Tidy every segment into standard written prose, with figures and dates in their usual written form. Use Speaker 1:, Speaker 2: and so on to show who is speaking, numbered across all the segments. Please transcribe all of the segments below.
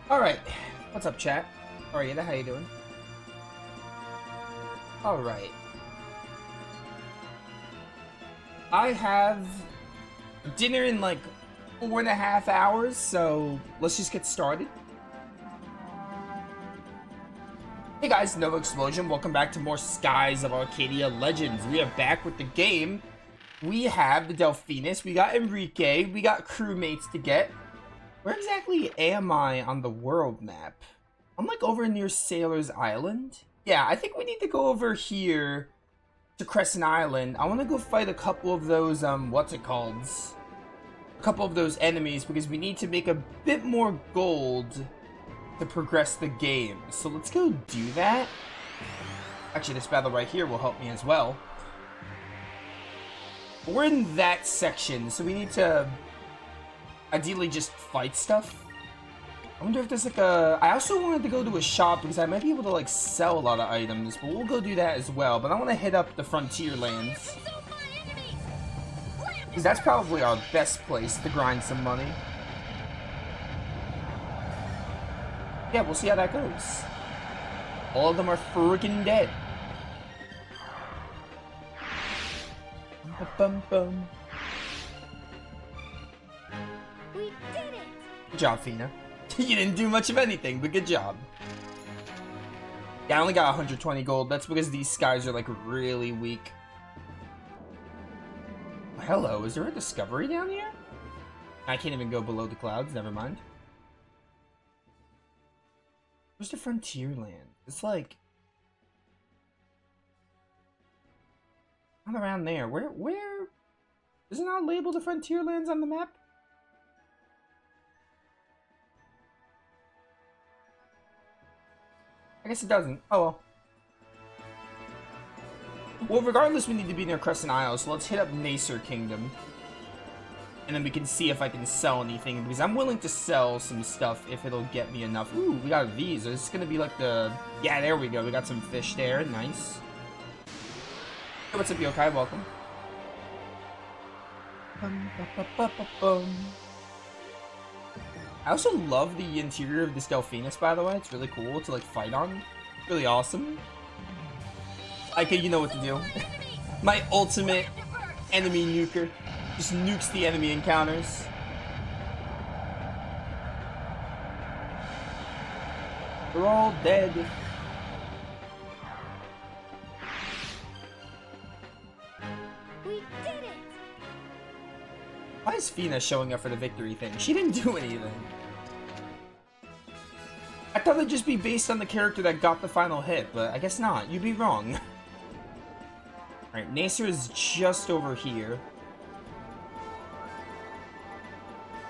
Speaker 1: Alright, what's up, chat? Arcadia, how you doing? Alright. I have dinner in like 4.5 hours, so let's just get started. Hey guys, NovaExplosion, welcome back to more Skies of Arcadia Legends. We are back with the game. We have the Delphinus, we got Enrique, we got crewmates to get. Where exactly am I on the world map? I'm like over near Sailor's Island. Yeah, I think we need to go over here to Crescent Island. I want to go fight a couple of those, what's it called? A couple of those enemies because we need to make a bit more gold to progress the game. So let's go do that. Actually, this battle right here will help me as well. We're in that section, so we need to ideally just fight stuff. I wonder if there's like a... I also wanted to go to a shop because I might be able to like sell a lot of items, but we'll go do that as well. But I want to hit up the frontier lands because that's probably our best place to grind some money. Yeah, we'll see how that goes. All of them are freaking dead. Bum, bum.
Speaker 2: We did it!
Speaker 1: Good job, Fina. You didn't do much of anything, but good job. Yeah, I only got 120 gold. That's because these skies are like really weak. Hello, is there a discovery down here? I can't even go below the clouds, never mind. Where's the frontier land? It's like... not around there. Where? Is it not labeled the frontier lands on the map? I guess it doesn't. Oh well. Well, regardless, we need to be near Crescent Isle, so let's hit up Nacer Kingdom. And then we can see if I can sell anything, because I'm willing to sell some stuff if it'll get me enough. Ooh, we got these. Is this gonna be like the... yeah, there we go. We got some fish there. Nice. Hey, what's up, Yokai? Welcome. I also love the interior of this Delphinus, by the way. It's really cool to like fight on. Really awesome. Okay, you know what to do. My ultimate enemy nuker. Just nukes the enemy encounters. They're all dead.
Speaker 2: We did it!
Speaker 1: Why is Fina showing up for the victory thing? She didn't do anything. I thought it'd just be based on the character that got the final hit, but I guess not. You'd be wrong. Alright, Nacer is just over here.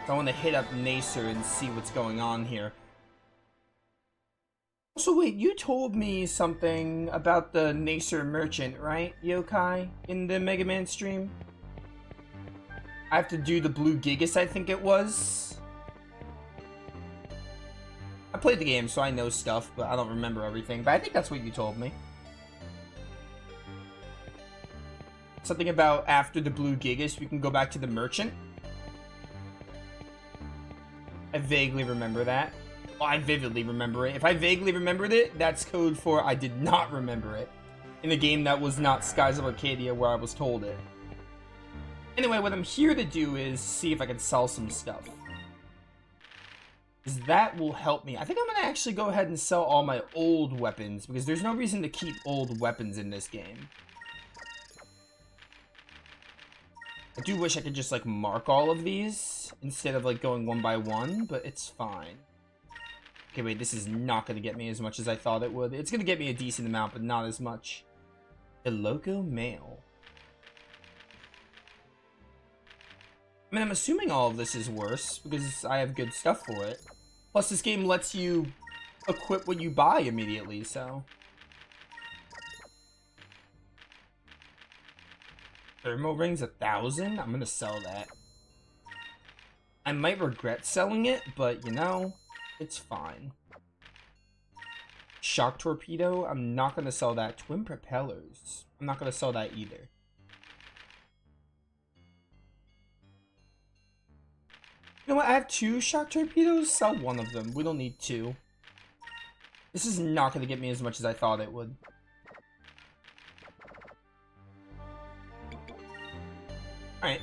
Speaker 1: So I want to hit up Nacer and see what's going on here. So wait, you told me something about the Nacer merchant, right, Yokai? In the Mega Man stream? I have to do the Blue Gigas, I think it was. I played the game, so I know stuff, but I don't remember everything. But I think that's what you told me. Something about after the Blue Gigas, we can go back to the merchant. I vaguely remember that. Well, I vividly remember it. If I vaguely remembered it, that's code for I did not remember it. In a game that was not Skies of Arcadia where I was told it. Anyway, what I'm here to do is see if I can sell some stuff. Because that will help me. I think I'm going to actually go ahead and sell all my old weapons. Because there's no reason to keep old weapons in this game. I do wish I could just like mark all of these instead of like going one by one, but it's fine. Okay, wait, this is not going to get me as much as I thought it would. It's going to get me a decent amount, but not as much. The Loco Mail. I mean, I'm assuming all of this is worse because I have good stuff for it. Plus, this game lets you equip what you buy immediately, so... Thermo rings 1,000? I'm gonna sell that. I might regret selling it, but you know, it's fine. Shock torpedo? I'm not gonna sell that. Twin propellers? I'm not gonna sell that either. You know what? I have 2 shock torpedoes. Sell one of them. We don't need 2. This is not going to get me as much as I thought it would. Alright.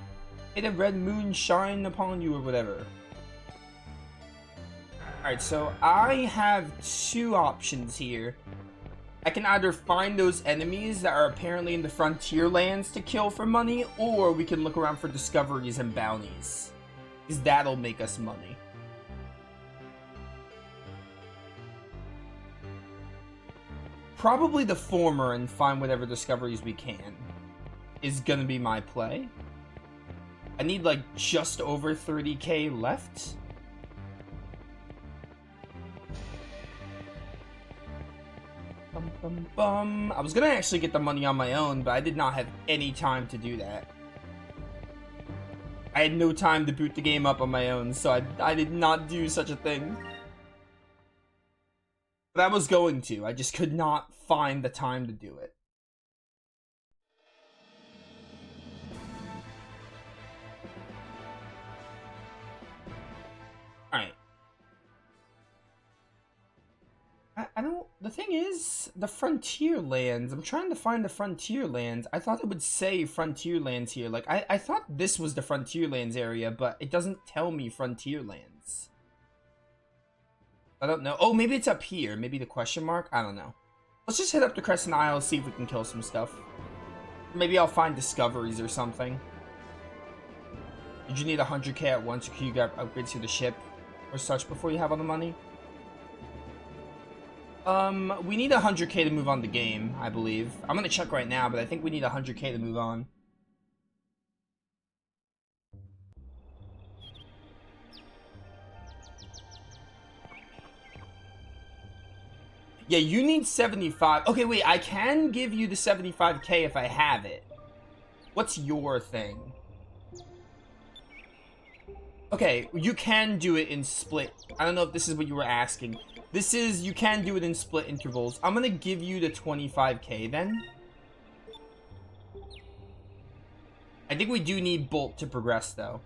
Speaker 1: May the red moon shine upon you or whatever. Alright, so I have 2 options here. I can either find those enemies that are apparently in the frontier lands to kill for money, or we can look around for discoveries and bounties. Because that'll make us money. Probably the former and find whatever discoveries we can is gonna be my play. I need like just over 30k left. Bum, bum, bum. I was gonna actually get the money on my own, but I did not have any time to do that. I had no time to boot the game up on my own, so I did not do such a thing. But I was going to. I just could not find the time to do it. Alright. I don't... The thing is, the frontier lands. I'm trying to find the frontier lands. I thought it would say frontier lands here. Like, I thought this was the frontier lands area, but it doesn't tell me frontier lands. I don't know. Oh, maybe it's up here. Maybe the question mark? I don't know. Let's just head up to Crescent Isle, see if we can kill some stuff. Maybe I'll find discoveries or something. Did you need 100k at once, or can you grab upgrades to the ship or such before you have all the money? We need 100k to move on the game, I believe. I'm gonna check right now, but I think we need 100k to move on. Yeah, you need 75. Okay, wait, I can give you the 75k if I have it. What's your thing? Okay, you can do it in split. I don't know if this is what you were asking. This is, you can do it in split intervals. I'm gonna give you the 25k then. I think we do need Bolt to progress though.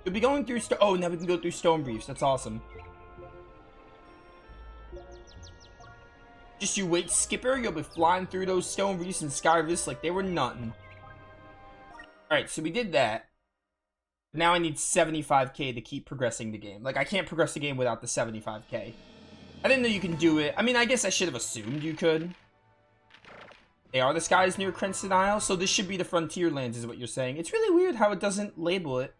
Speaker 1: We'll be going through, oh, now we can go through Stone Briefs. That's awesome. Just you wait, Skipper. You'll be flying through those Stone Reefs and Sky Reefs like they were nothing. Alright, so we did that. Now I need 75k to keep progressing the game. Like, I can't progress the game without the 75k. I didn't know you can do it. I mean, I guess I should have assumed you could. They are the skies near Crescent Isle, so this should be the frontier lands is what you're saying. It's really weird how it doesn't label it.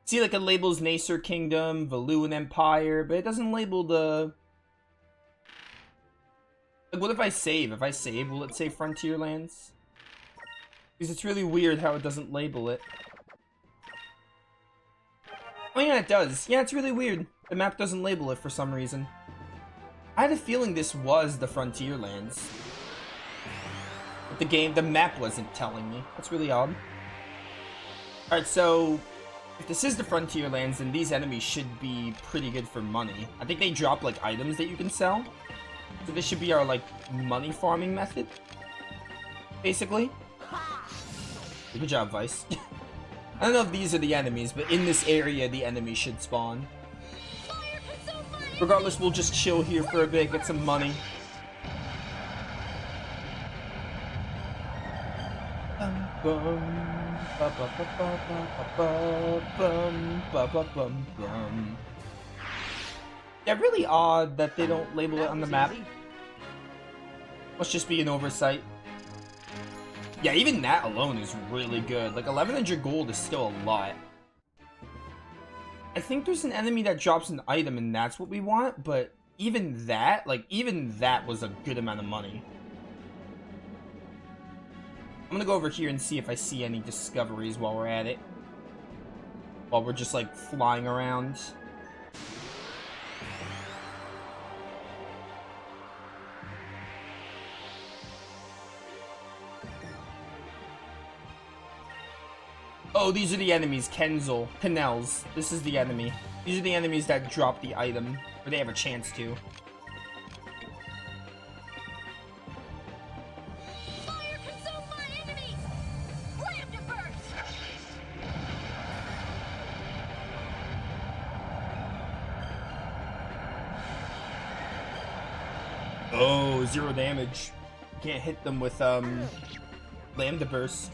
Speaker 1: See, like, it labels Nacer Kingdom, Valuan Empire, but it doesn't label the... Like, what if I save? If I save, will it say Frontier Lands? Because it's really weird how it doesn't label it. Oh yeah, it does. Yeah, it's really weird. The map doesn't label it for some reason. I had a feeling this was the Frontier Lands. But the map wasn't telling me. That's really odd. Alright, so... if this is the Frontier Lands, then these enemies should be pretty good for money. I think they drop, like, items that you can sell. So this should be our, like, money farming method. Basically. Good job, Vice. I don't know if these are the enemies, but in this area, the enemies should spawn. Regardless, we'll just chill here for a bit, get some money. Yeah, really odd that they don't label it on the map. Must just be an oversight. Yeah, even that alone is really good. Like, 1100 gold is still a lot. I think there's an enemy that drops an item and that's what we want, but even that, like, even that was a good amount of money. I'm gonna go over here and see if I see any discoveries while we're at it. While we're just, like, flying around. Oh, these are the enemies, Canels. This is the enemy. These are the enemies that drop the item, or they have a chance to.
Speaker 2: Fire consume my enemies! Slammed it first!
Speaker 1: Oh, 0 damage. Can't hit them with Lambda Burst.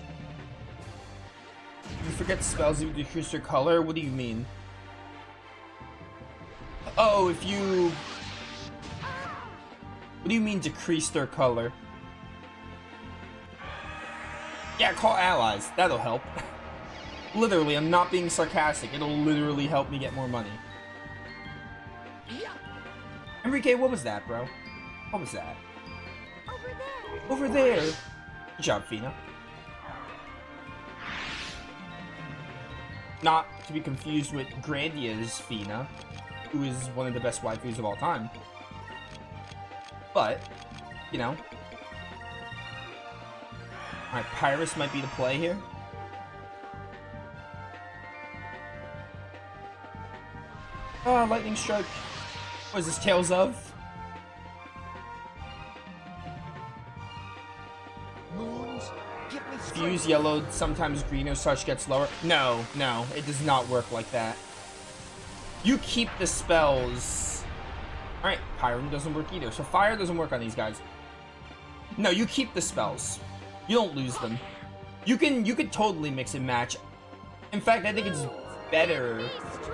Speaker 1: You forget spells if you decrease their color? What do you mean? Oh, if you... What do you mean decrease their color? Yeah, call allies. That'll help. Literally, I'm not being sarcastic. It'll literally help me get more money. Enrique, what was that, bro? What was that?
Speaker 2: Over there.
Speaker 1: Over there. Good job, Fina. Not to be confused with Grandia's Fina, who is one of the best waifus of all time. But, you know. Alright, Pyrus might be the play here. Oh, Lightning Strike. What is this, Tales of?
Speaker 3: Moons, get me
Speaker 1: Fuse yellow, sometimes green or such gets lower. No, no, it does not work like that. You keep the spells. Alright, Pyram doesn't work either. So fire doesn't work on these guys. No, you keep the spells. You don't lose them. You can totally mix and match. In fact, I think it's better.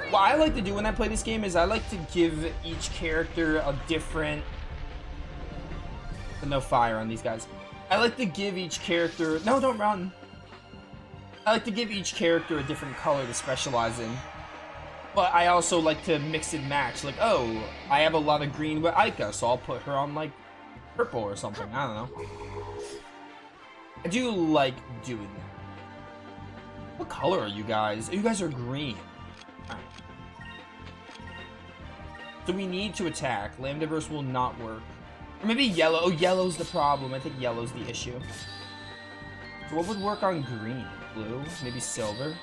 Speaker 1: What I like to do when I play this game is I like to give each character a different... No fire on these guys. I like to give each character... No, don't run. I like to give each character a different color to specialize in. But I also like to mix and match. Like, oh, I have a lot of green with Aika, so I'll put her on, like, purple or something. I don't know. I do like doing that. What color are you guys? You guys are green. Alright. So we need to attack. Lambda Burst will not work. Or maybe yellow. Oh, yellow's the problem. I think yellow's the issue. So what would work on green? Blue? Maybe silver?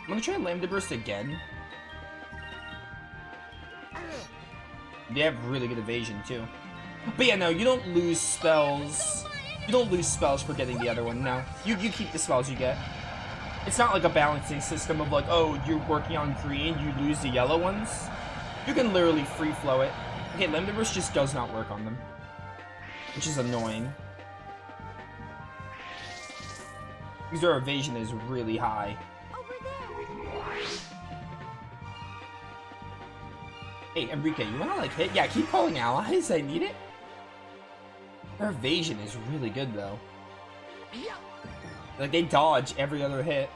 Speaker 1: I'm gonna try Lambda Burst again. They have really good evasion, too. But yeah, no, you don't lose spells. You don't lose spells for getting the other one, no. You keep the spells you get. It's not like a balancing system of like, oh, you're working on green, you lose the yellow ones. You can literally free flow it. Okay, Lambda Burst just does not work on them. Which is annoying. Because their evasion is really high.
Speaker 2: Over there.
Speaker 1: Hey, Enrique, you wanna like hit? Yeah, keep calling allies, I need it. Their evasion is really good though. Like they dodge every other hit.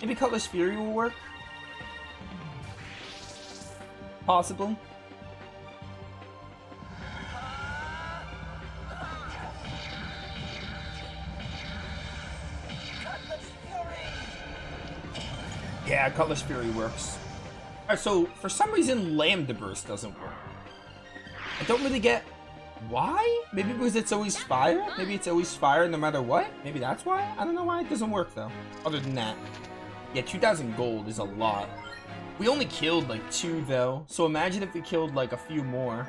Speaker 1: Maybe Cutlass Fury will work? Possibly. Yeah, Cutlass Fury works. Alright, so for some reason Lambda Burst doesn't work. I don't really get why? Maybe because it's always fire? Maybe it's always fire no matter what? Maybe that's why? I don't know why it doesn't work though. Other than that. Yeah, 2,000 gold is a lot. We only killed like 2 though, so imagine if we killed like a few more.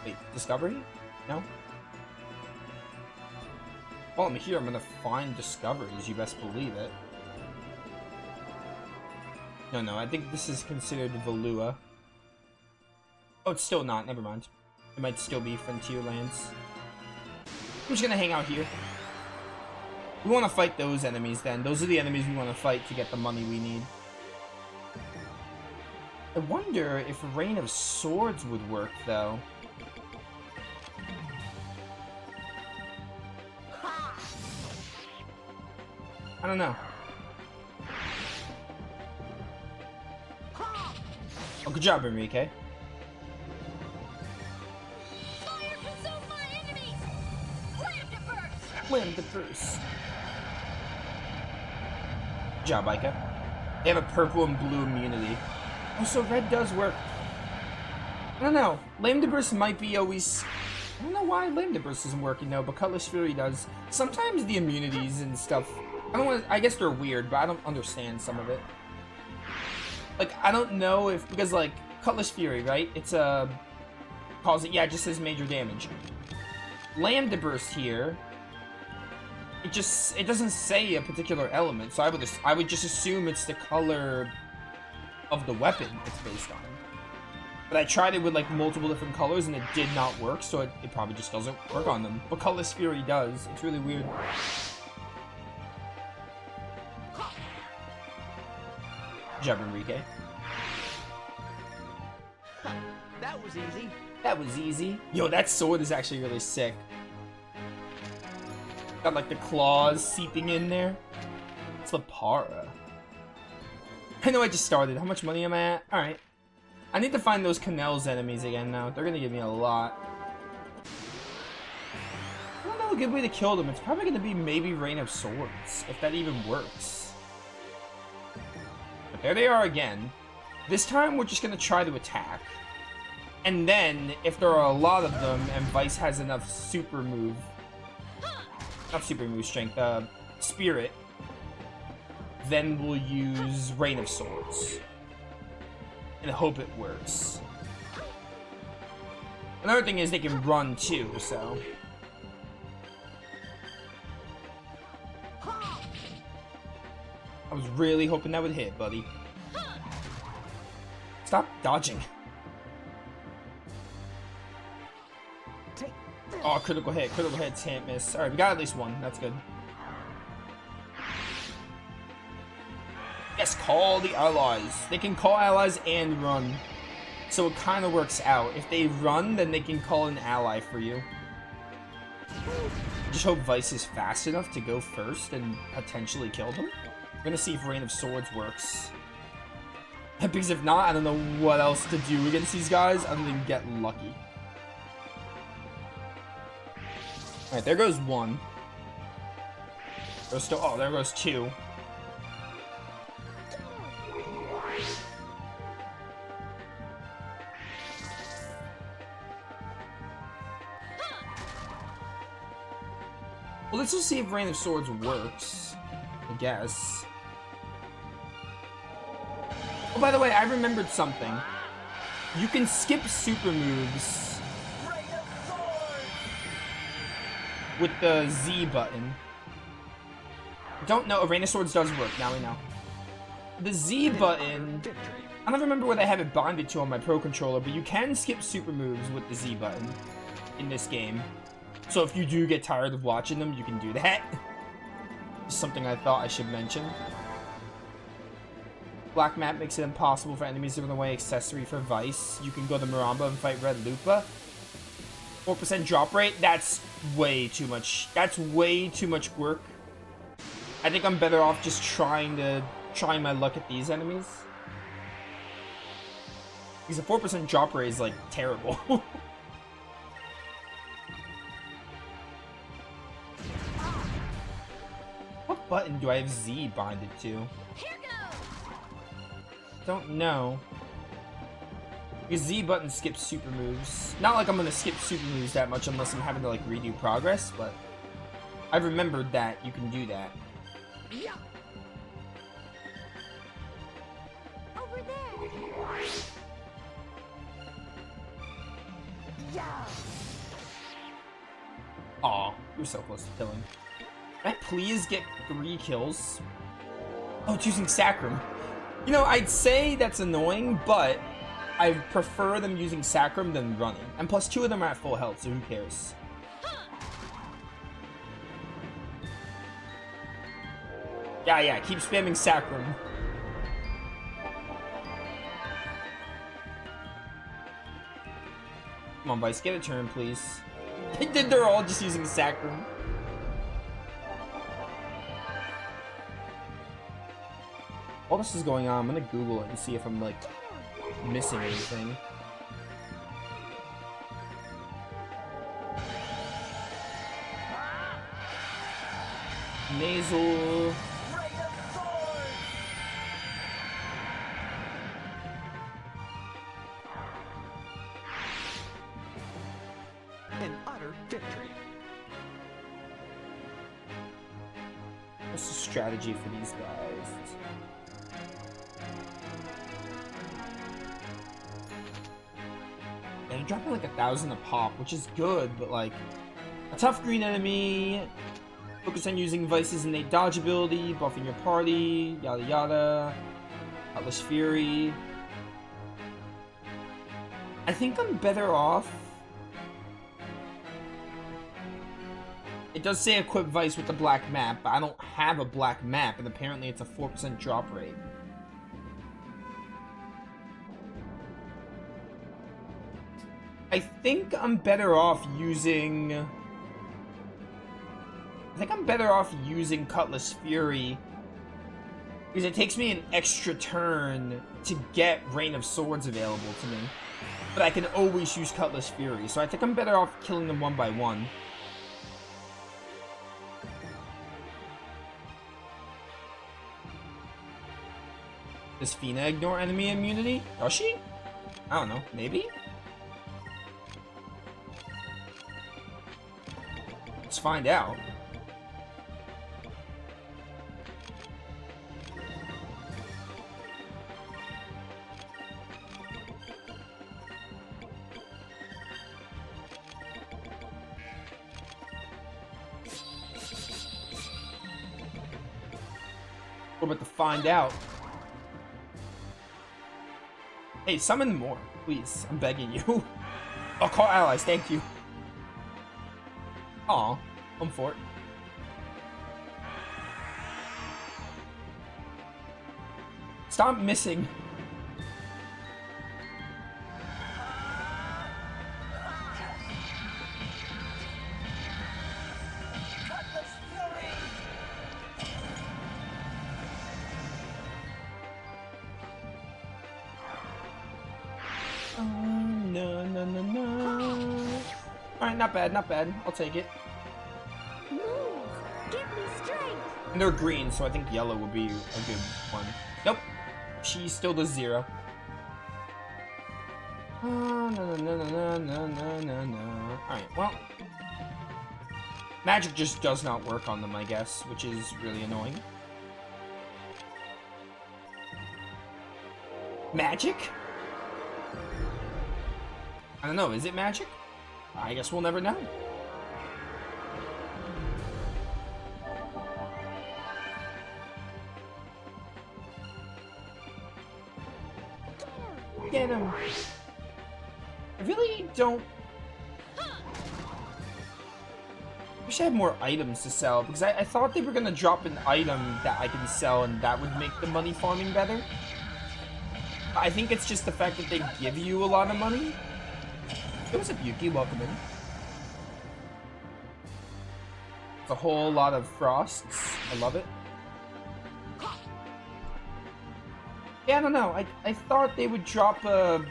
Speaker 1: Wait, Discovery? No? While I'm here, I'm gonna find discoveries, you best believe it. No, I think this is considered Valua. Oh, it's still not, never mind. It might still be Frontier Lands. I'm just gonna hang out here. We want to fight those enemies then. Those are the enemies we want to fight to get the money we need. I wonder if Rain of Swords would work, though. I don't know. Oh, good job, Enrique.
Speaker 2: Fire consume my enemies. Lambda Burst.
Speaker 1: Lambda Burst. Good job, Aika. They have a purple and blue immunity. Oh, so red does work. I don't know. Lambda Burst might be always... I don't know why Lambda Burst isn't working, though, but Cutlass Fury does. Sometimes the immunities and stuff... I guess they're weird, but I don't understand some of it. Like, I don't know if... Because, like, Cutlass Fury, right? It's a... Calls it... Yeah, it just says major damage. Lambda Burst here... It doesn't say a particular element, so I would just assume it's the color of the weapon it's based on. But I tried it with like multiple different colors and it did not work, so it probably just doesn't work on them. But Colorless Fury does. It's really weird. Good job, Enrique.
Speaker 3: That was easy.
Speaker 1: That was easy. Yo, that sword is actually really sick. Got like the claws seeping in there. It's Lapara. I know I just started. How much money am I at? Alright. I need to find those Canals enemies again now. They're gonna give me a lot. I don't know a good way to kill them. It's probably gonna be maybe Rain of Swords, if that even works. But there they are again. This time we're just gonna try to attack. And then, if there are a lot of them and Vice has enough super move, not super move strength, spirit, then we'll use Rain of Swords. And hope it works. Another thing is they can run too, so. I was really hoping that would hit, buddy. Stop dodging. Oh, critical hit, can't miss. Alright, we got at least one, that's good. Yes, call the allies. They can call allies and run. So it kind of works out. If they run, then they can call an ally for you. Just hope Vice is fast enough to go first and potentially kill them. We're gonna see if Rain of Swords works. Because if not, I don't know what else to do against these guys other than get lucky. Alright, there goes one. There's still, oh, there goes two. Well, let's just see if Rain of Swords works, I guess. Oh, by the way, I remembered something. You can skip super moves with the Z button. Don't know. Rain of Swords does work. Now we know. The Z button, I don't remember whether I have it bonded to on my Pro Controller, but you can skip super moves with the Z button in this game. So if you do get tired of watching them, you can do that. Just something I thought I should mention. Black map makes it impossible for enemies to run away. Accessory for Vice. You can go to Maramba and fight Red Lupa. 4% drop rate? That's way too much. That's way too much work. I think I'm better off just trying my luck at these enemies. Because a 4% drop rate is like terrible. What button do I have Z bonded to?
Speaker 2: Here goes.
Speaker 1: Don't know. Because Z button skips super moves. Not like I'm gonna skip super moves that much unless I'm having to like redo progress, but I remembered that you can do that.
Speaker 2: Yeah. Over there. Yeah.
Speaker 1: Aw, you're so close to killing. Can I please get 3 kills? Oh, it's using Sacrum. You know, I'd say that's annoying, but I prefer them using Sacrum than running. And plus 2 of them are at full health, so who cares? Yeah, keep spamming Sacrum. Come on, Vice, get a turn, please. They're all just using Sacrum. While this is going on, I'm gonna Google it and see if I'm, like, missing anything. Nasal...
Speaker 3: An utter victory.
Speaker 1: What's the strategy for these guys? Yeah, they're dropping like 1,000 a pop, which is good, but like a tough green enemy. Focus on using Vice's innate dodge ability, buffing your party, yada yada. Atlas Fury. I think I'm better off. It does say equip Vice with the black map, but I don't have a black map, and apparently it's a 4% drop rate. I think I'm better off using... Cutlass Fury, because it takes me an extra turn to get Rain of Swords available to me. But I can always use Cutlass Fury, so I think I'm better off killing them one by one. Does Fina ignore enemy immunity? Does she? I don't know. Maybe? Let's find out. We're about to find out. Hey, summon more, please. I'm begging you. Oh, call allies, thank you. Aw, I'm for it. Stop missing. Alright, not bad, not bad. I'll take it.
Speaker 2: Move! Give me strength!
Speaker 1: And they're green, so I think yellow will be a good one. Nope. She still does 0. No. Alright, well. Magic just does not work on them, I guess, which is really annoying. Magic? I don't know, is it magic? I guess we'll never know. Get him. I really don't... wish I had more items to sell, because I thought they were going to drop an item that I can sell and that would make the money farming better. I think it's just the fact that they give you a lot of money. What's up, Yuki? Welcome in. It's a whole lot of frosts. I love it. Yeah, I don't know. I thought they would drop a...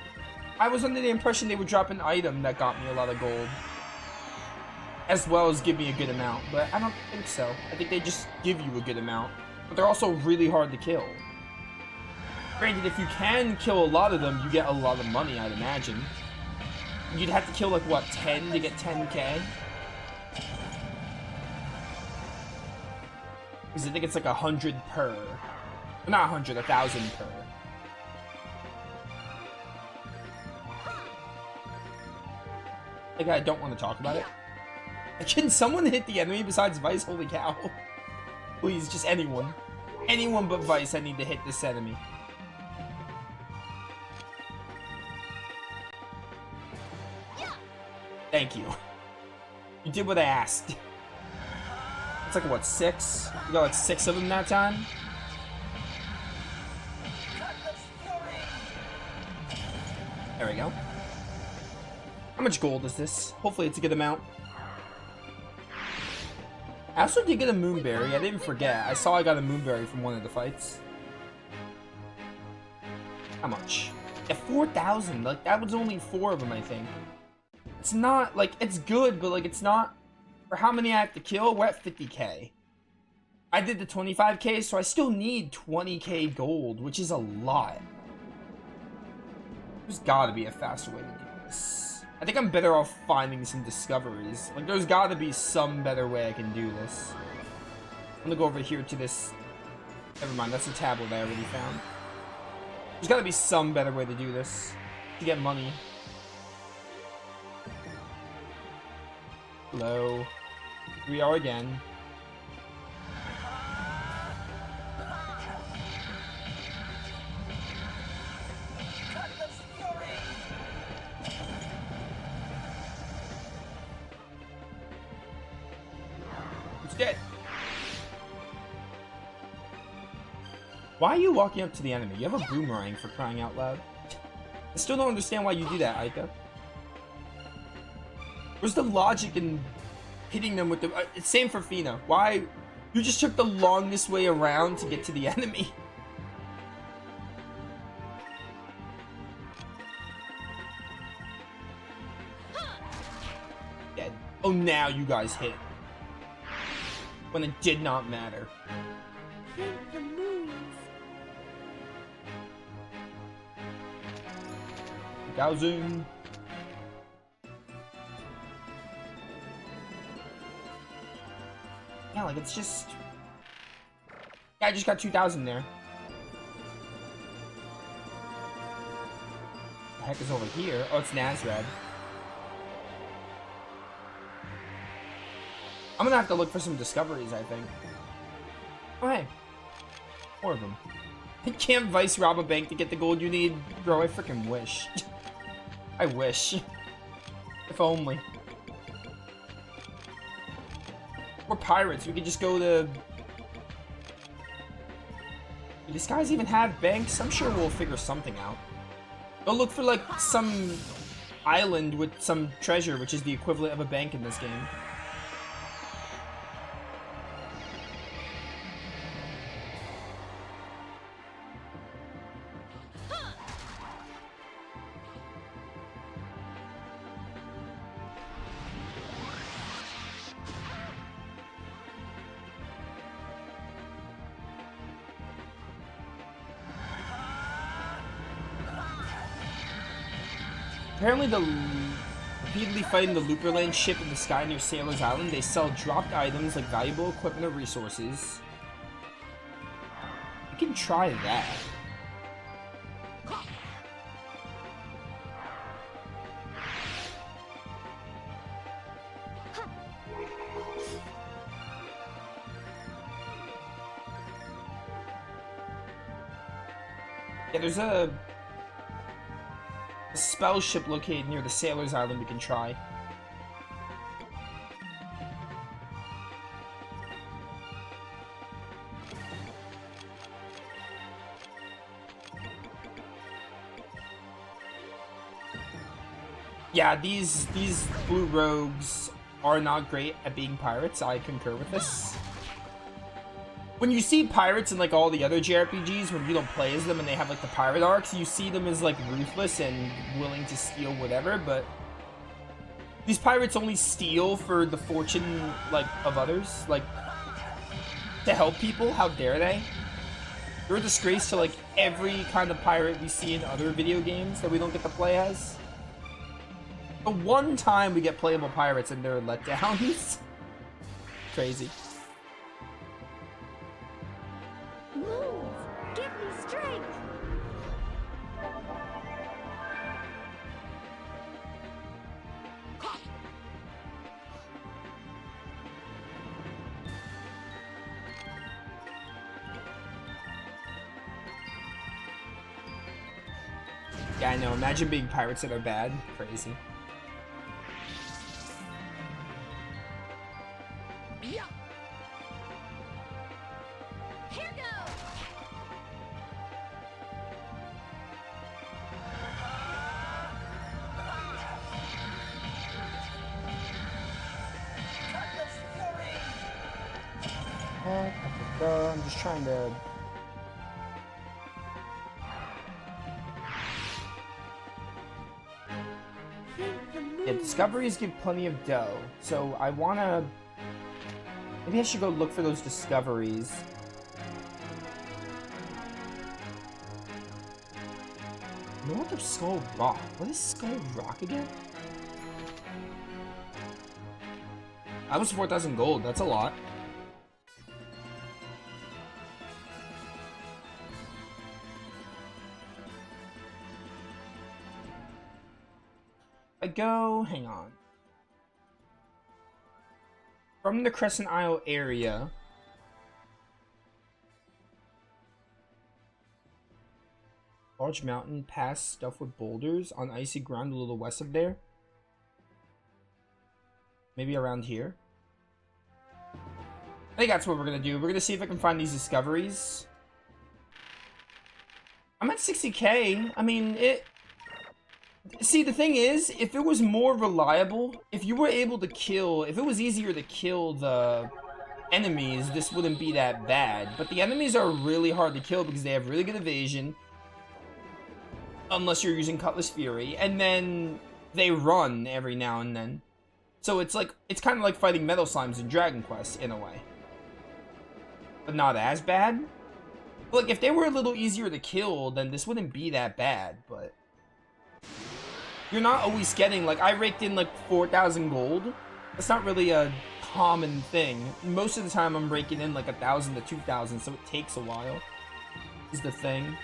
Speaker 1: I was under the impression they would drop an item that got me a lot of gold. As well as give me a good amount. But I don't think so. I think they just give you a good amount. But they're also really hard to kill. Granted, if you can kill a lot of them, you get a lot of money, I'd imagine. You'd have to kill, like, what, 10 to get 10k? Because I think it's like 100 per. Well, not 100, 1,000 per. Like, I don't want to talk about it. Can someone hit the enemy besides Vice? Holy cow. Please, just anyone. Anyone but Vice, I need to hit this enemy. Thank you. You did what I asked. It's like, what, 6? You got like 6 of them that time? There we go. How much gold is this? Hopefully it's a good amount. I also did get a moonberry. I didn't forget. I saw I got a moonberry from one of the fights. How much? Yeah, 4,000. Like, that was only 4 of them, I think. It's not, like, it's good, but, like, it's not... For how many I have to kill, we're at 50k. I did the 25k, so I still need 20k gold, which is a lot. There's gotta be a faster way to do this. I think I'm better off finding some discoveries. Like, there's gotta be some better way I can do this. I'm gonna go over here to this... Never mind, that's a tablet I already found. There's gotta be some better way to do this. To get money. Hello. Here we are again. Dead. Why are you walking up to the enemy? You have a boomerang, for crying out loud. I still don't understand why you do that, Aika. Where's the logic in hitting them with the... same for Fina. Why? You just took the longest way around to get to the enemy. Dead. Oh, now you guys hit. When it did not matter.
Speaker 2: Thank the moons.
Speaker 1: 1,000. Yeah, like it's just... Yeah, I just got 2,000 there. The heck is over here? Oh, it's Nazrad. I'm gonna have to look for some discoveries, I think. Oh, hey. More of them. I can't vice rob a bank to get the gold you need. Bro, I freaking wish. I wish. If only. We're pirates. We could just go to... Do these guys even have banks? I'm sure we'll figure something out. Go look for, like, some island with some treasure, which is the equivalent of a bank in this game. Apparently, repeatedly fighting the Looperland ship in the sky near Sailor's Island, they sell dropped items like valuable equipment or resources. We can try that. Yeah, there's a spell ship located near the Sailor's Island we can try. Yeah, these blue rogues are not great at being pirates. I concur with this. When you see pirates in like all the other JRPGs, when you don't play as them and they have like the pirate arcs, you see them as like ruthless and willing to steal whatever, but these pirates only steal for the fortune like of others, like to help people. How dare they? They're a disgrace to like every kind of pirate we see in other video games that we don't get to play as. The one time we get playable pirates and they're letdowns. Crazy.
Speaker 2: Move! Give me strength!
Speaker 1: Yeah, I know. Imagine being pirates that are bad. Crazy.
Speaker 2: Yeah. Here goes!
Speaker 1: I'm just trying to...
Speaker 2: Thank the moon.
Speaker 1: Yeah, discoveries give plenty of dough, so I wanna... Maybe I should go look for those discoveries. North of Skull Rock. What is Skull Rock again? That was 4,000 gold. That's a lot. I go... Hang on. From the Crescent Isle area... Large mountain pass stuffed with boulders on icy ground a little west of there. Maybe around here. I think that's what we're gonna do. We're gonna see if I can find these discoveries. I'm at 60k. I mean, See, the thing is, if it was more reliable, if you were able to kill, if it was easier to kill the enemies, this wouldn't be that bad. But the enemies are really hard to kill because they have really good evasion. Unless you're using Cutlass Fury. And then they run every now and then. So it's like, it's kind of like fighting Metal Slimes in Dragon Quest, in a way. But not as bad. Like, if they were a little easier to kill, then this wouldn't be that bad, but... You're not always getting, like, I raked in, like, 4,000 gold. That's not really a common thing. Most of the time, I'm raking in, like, 1,000 to 2,000, so it takes a while. Is the thing.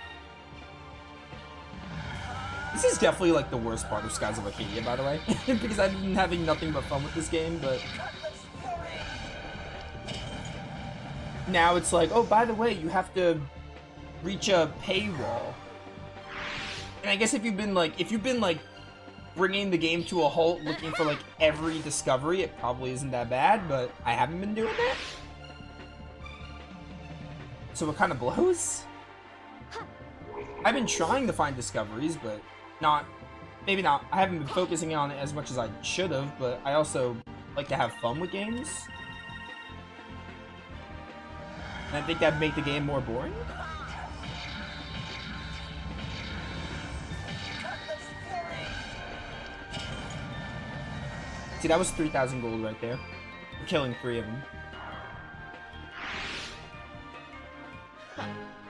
Speaker 1: This is definitely, like, the worst part of Skies of Arcadia, by the way. Because I've been having nothing but fun with this game, but... Now it's like, oh, by the way, you have to reach a paywall. And I guess if you've been, like, bringing the game to a halt looking for, like, every discovery, it probably isn't that bad, but I haven't been doing that. So it kind of blows. I've been trying to find discoveries, but maybe not. I haven't been focusing on it as much as I should have, but I also like to have fun with games. And I think that'd make the game more boring. See, that was 3,000 gold right there. For killing 3 of them.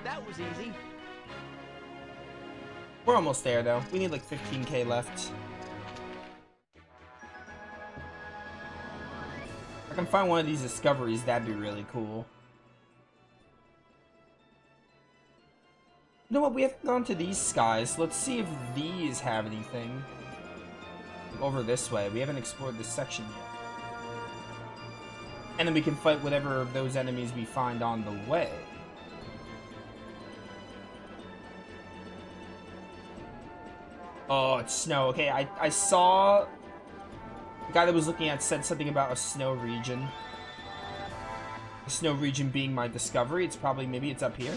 Speaker 3: That was easy.
Speaker 1: We're almost there, though. We need like 15k left. If I can find one of these discoveries, that'd be really cool. You know what? We haven't gone to these skies. Let's see if these have anything. Over this way. We haven't explored this section yet. And then we can fight whatever of those enemies we find on the way. Oh, it's snow. Okay, I saw... The guy that was looking at said something about a snow region. A snow region being my discovery. It's probably... Maybe it's up here.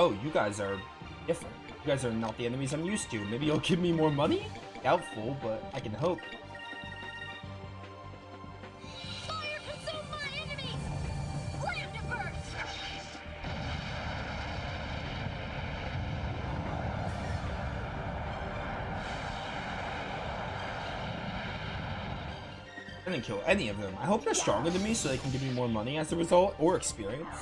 Speaker 1: Oh, you guys are different. You guys are not the enemies I'm used to. Maybe you'll give me more money? Doubtful, but I can hope.
Speaker 2: Fire consume my enemies! Land to burst!
Speaker 1: I didn't kill any of them. I hope they're stronger than me so they can give me more money as a result, or experience.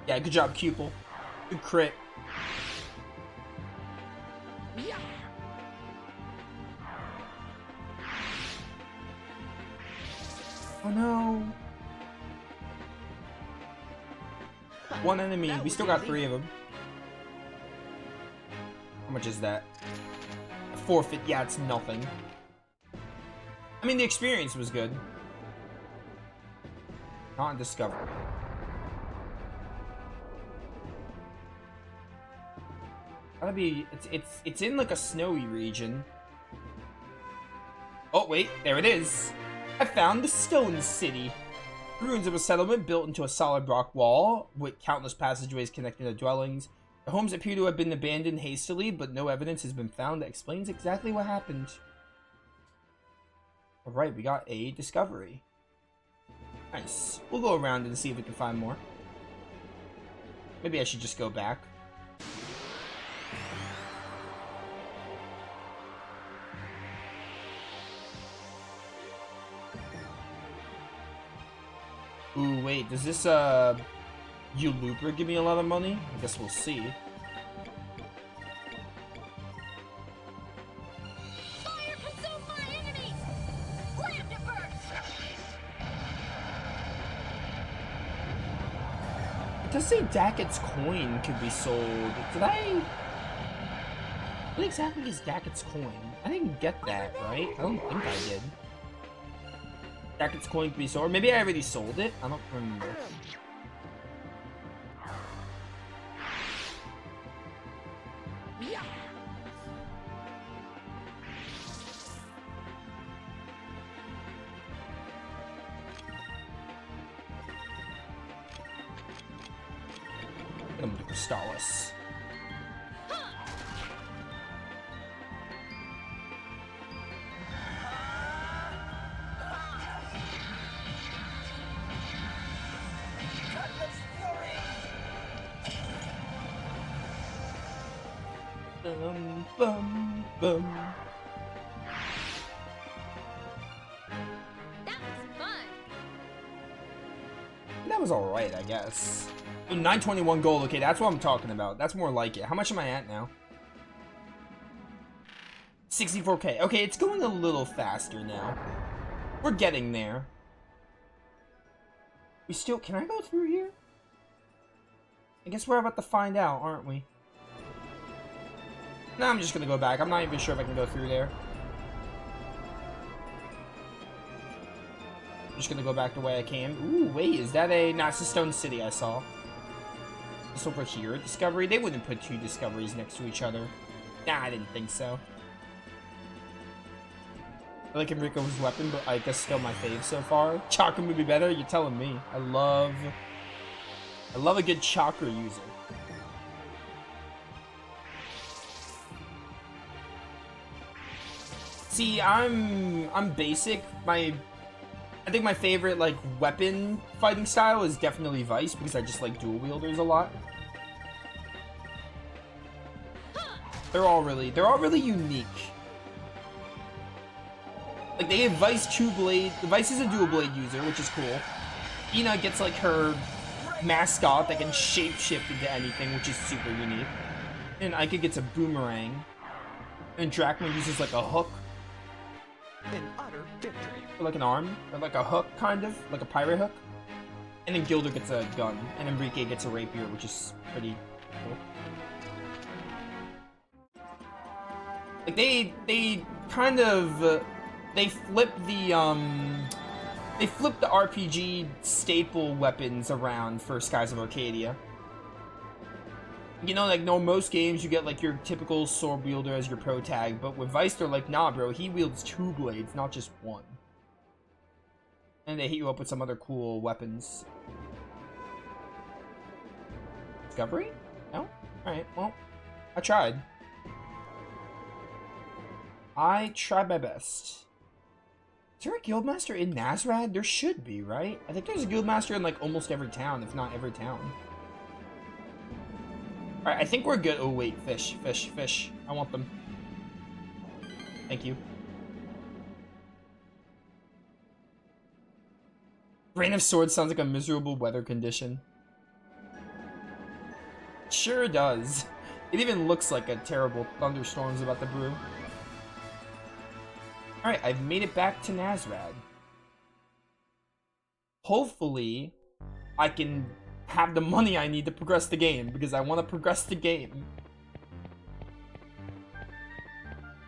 Speaker 1: Yeah, good job, Cupel. Good crit. Oh no. One enemy. We still got 3 of them. How much is that? A forfeit. Yeah, it's nothing. I mean, the experience was good. Not discovered. Gotta be, it's in like a snowy region. Oh wait, there it is. I found the Stone City. Ruins of a settlement built into a solid rock wall with countless passageways connecting to dwellings. The homes appear to have been abandoned hastily, but no evidence has been found that explains exactly what happened. Alright, we got a discovery. Nice. We'll go around and see if we can find more. Maybe I should just go back. Ooh, wait, does this, Ulooper give me a lot of money? I guess we'll see.
Speaker 2: Fire consume my enemies! Land to burst!
Speaker 1: It does say Dakot's coin could be sold. Did I... What exactly is Dakot's coin? I didn't get that, right? I don't think I did. Dakot's coin could be sold. Or maybe I already sold it? I don't remember.
Speaker 3: Yeah.
Speaker 1: Hit him with the Crystallis. Bum, bum.
Speaker 2: That was fun.
Speaker 1: That was alright, I guess. 921 gold. Okay, that's what I'm talking about. That's more like it. How much am I at now? 64k. Okay, it's going a little faster now. We're getting there. We still... Can I go through here? I guess we're about to find out, aren't we? No, I'm just gonna go back. I'm not even sure if I can go through there. I'm just gonna go back the way I came. Ooh, wait, is that a... Nah, it's a Stone City I saw. This over here, Discovery? They wouldn't put two Discoveries next to each other. Nah, I didn't think so. I like Enrico's weapon, but I guess still my fave so far. Chakra would be better? You're telling me. I love a good Chakra user. See, I'm basic. I think my favorite like weapon fighting style is definitely Vice because I just like dual wielders a lot. They're all really unique. Like they have Vice 2-blade. Vice is a dual blade user, which is cool. Ina gets like her mascot that can shapeshift into anything, which is super unique. And Ica gets a boomerang. And Drachma uses like a hook.
Speaker 3: An utter victory.
Speaker 1: Or like an arm, or like a hook, kind of, like a pirate hook. And then Gilder gets a gun, and Enrique gets a rapier, which is pretty cool. Like they kind of they flip the RPG staple weapons around for Skies of Arcadia. You know, like, no, most games you get, like, your typical sword wielder as your pro tag, but with Vice, they're like, nah, bro, he wields 2 blades, not just 1. And they hit you up with some other cool weapons. Discovery? No? Alright, well, I tried. I tried my best. Is there a guildmaster in Nazrad? There should be, right? I think there's a guildmaster in, like, almost every town, if not every town. Alright, I think we're good. Oh, wait. Fish, fish, fish. I want them. Thank you. Rain of Swords sounds like a miserable weather condition. Sure does. It even looks like a terrible thunderstorm's about to brew. Alright, I've made it back to Nazrad. Hopefully, I can have the money I need to progress the game, because I want to progress the game.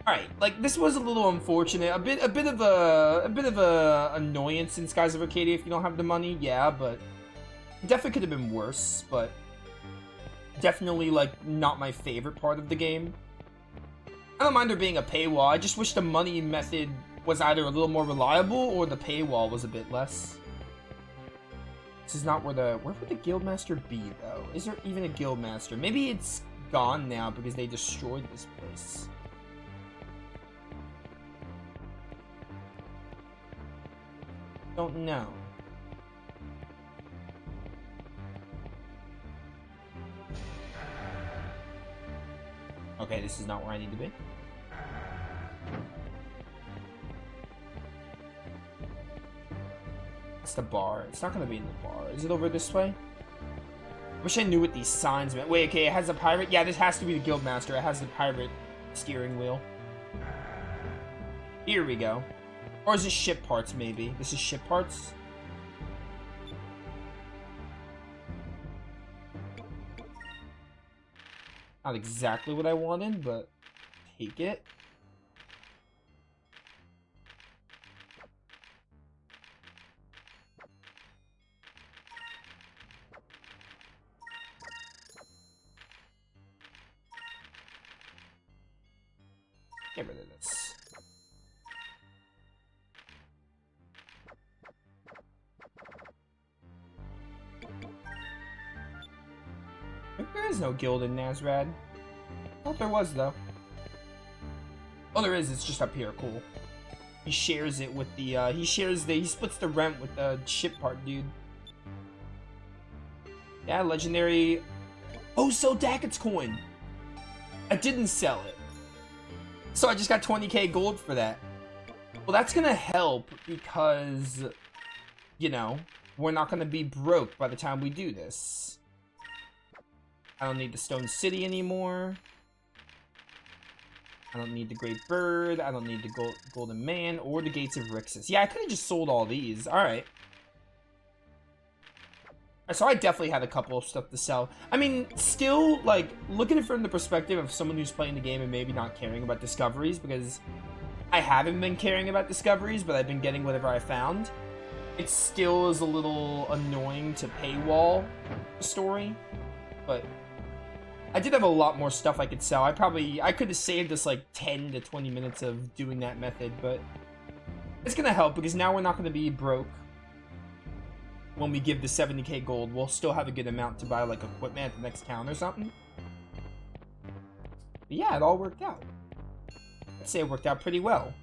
Speaker 1: Alright, like, this was a little unfortunate. A bit of a annoyance in Skies of Arcadia if you don't have the money, yeah, but it definitely could have been worse, but definitely, like, not my favorite part of the game. I don't mind there being a paywall, I just wish the money method was either a little more reliable or the paywall was a bit less. This is not where would the Guildmaster be, though? Is there even a Guildmaster? Maybe it's gone now because they destroyed this place. Don't know. Okay, this is not where I need to be. It's the bar. It's not gonna be in the bar. Is it over this way? Wish I knew what these signs meant. Wait, okay, it has a pirate? Yeah, this has to be the Guildmaster. It has the pirate steering wheel. Here we go. Or is it ship parts, maybe? This is ship parts? Not exactly what I wanted, but take it. Get rid of this. There is no guild in Nazrad. Thought there was, though. Oh, there is. It's just up here. Cool. He shares it with the, he splits the rent with the ship part dude. Yeah, legendary. Oh, so Dackett's coin. I didn't sell it. So I just got 20k gold for that. Well, that's gonna help because, you know, we're not gonna be broke by the time we do this. I don't need the Stone City anymore. I don't need the Great Bird. I don't need the Golden Man or the Gates of Rixus. Yeah, I could have just sold all these. Alright. So I definitely had a couple of stuff to sell. I mean, still, like, look at it from the perspective of someone who's playing the game and maybe not caring about discoveries, because I haven't been caring about discoveries, but I've been getting whatever I found. It still is a little annoying to paywall the story, but I did have a lot more stuff I could sell. I could have saved us like 10 to 20 minutes of doing that method, but it's gonna help because now we're not gonna be broke. When we give the 70k gold, we'll still have a good amount to buy like equipment at the next town or something. But yeah, it all worked out. I'd say it worked out pretty well.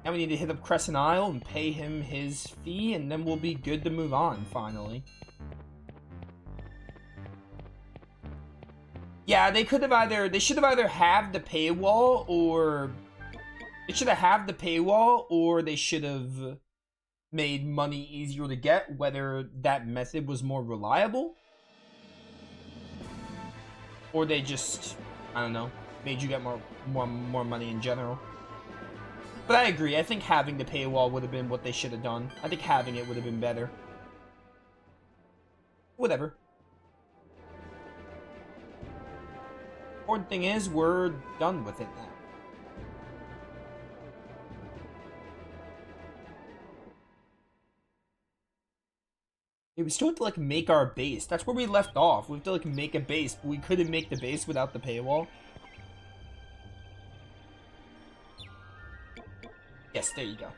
Speaker 1: Now we need to hit up Crescent Isle and pay him his fee, and then we'll be good to move on, finally. Yeah, they should have either have the paywall, or they should have made money easier to get, whether that method was more reliable, or they just, I don't know, made you get more money in general. But I agree, I think having the paywall would have been what they should have done. I think having it would have been better. Whatever. Important thing is, we're done with it now. Yeah, we still have to, like, make our base. That's where we left off. We have to, like, make a base, but we couldn't make the base without the paywall. Yes, there you go.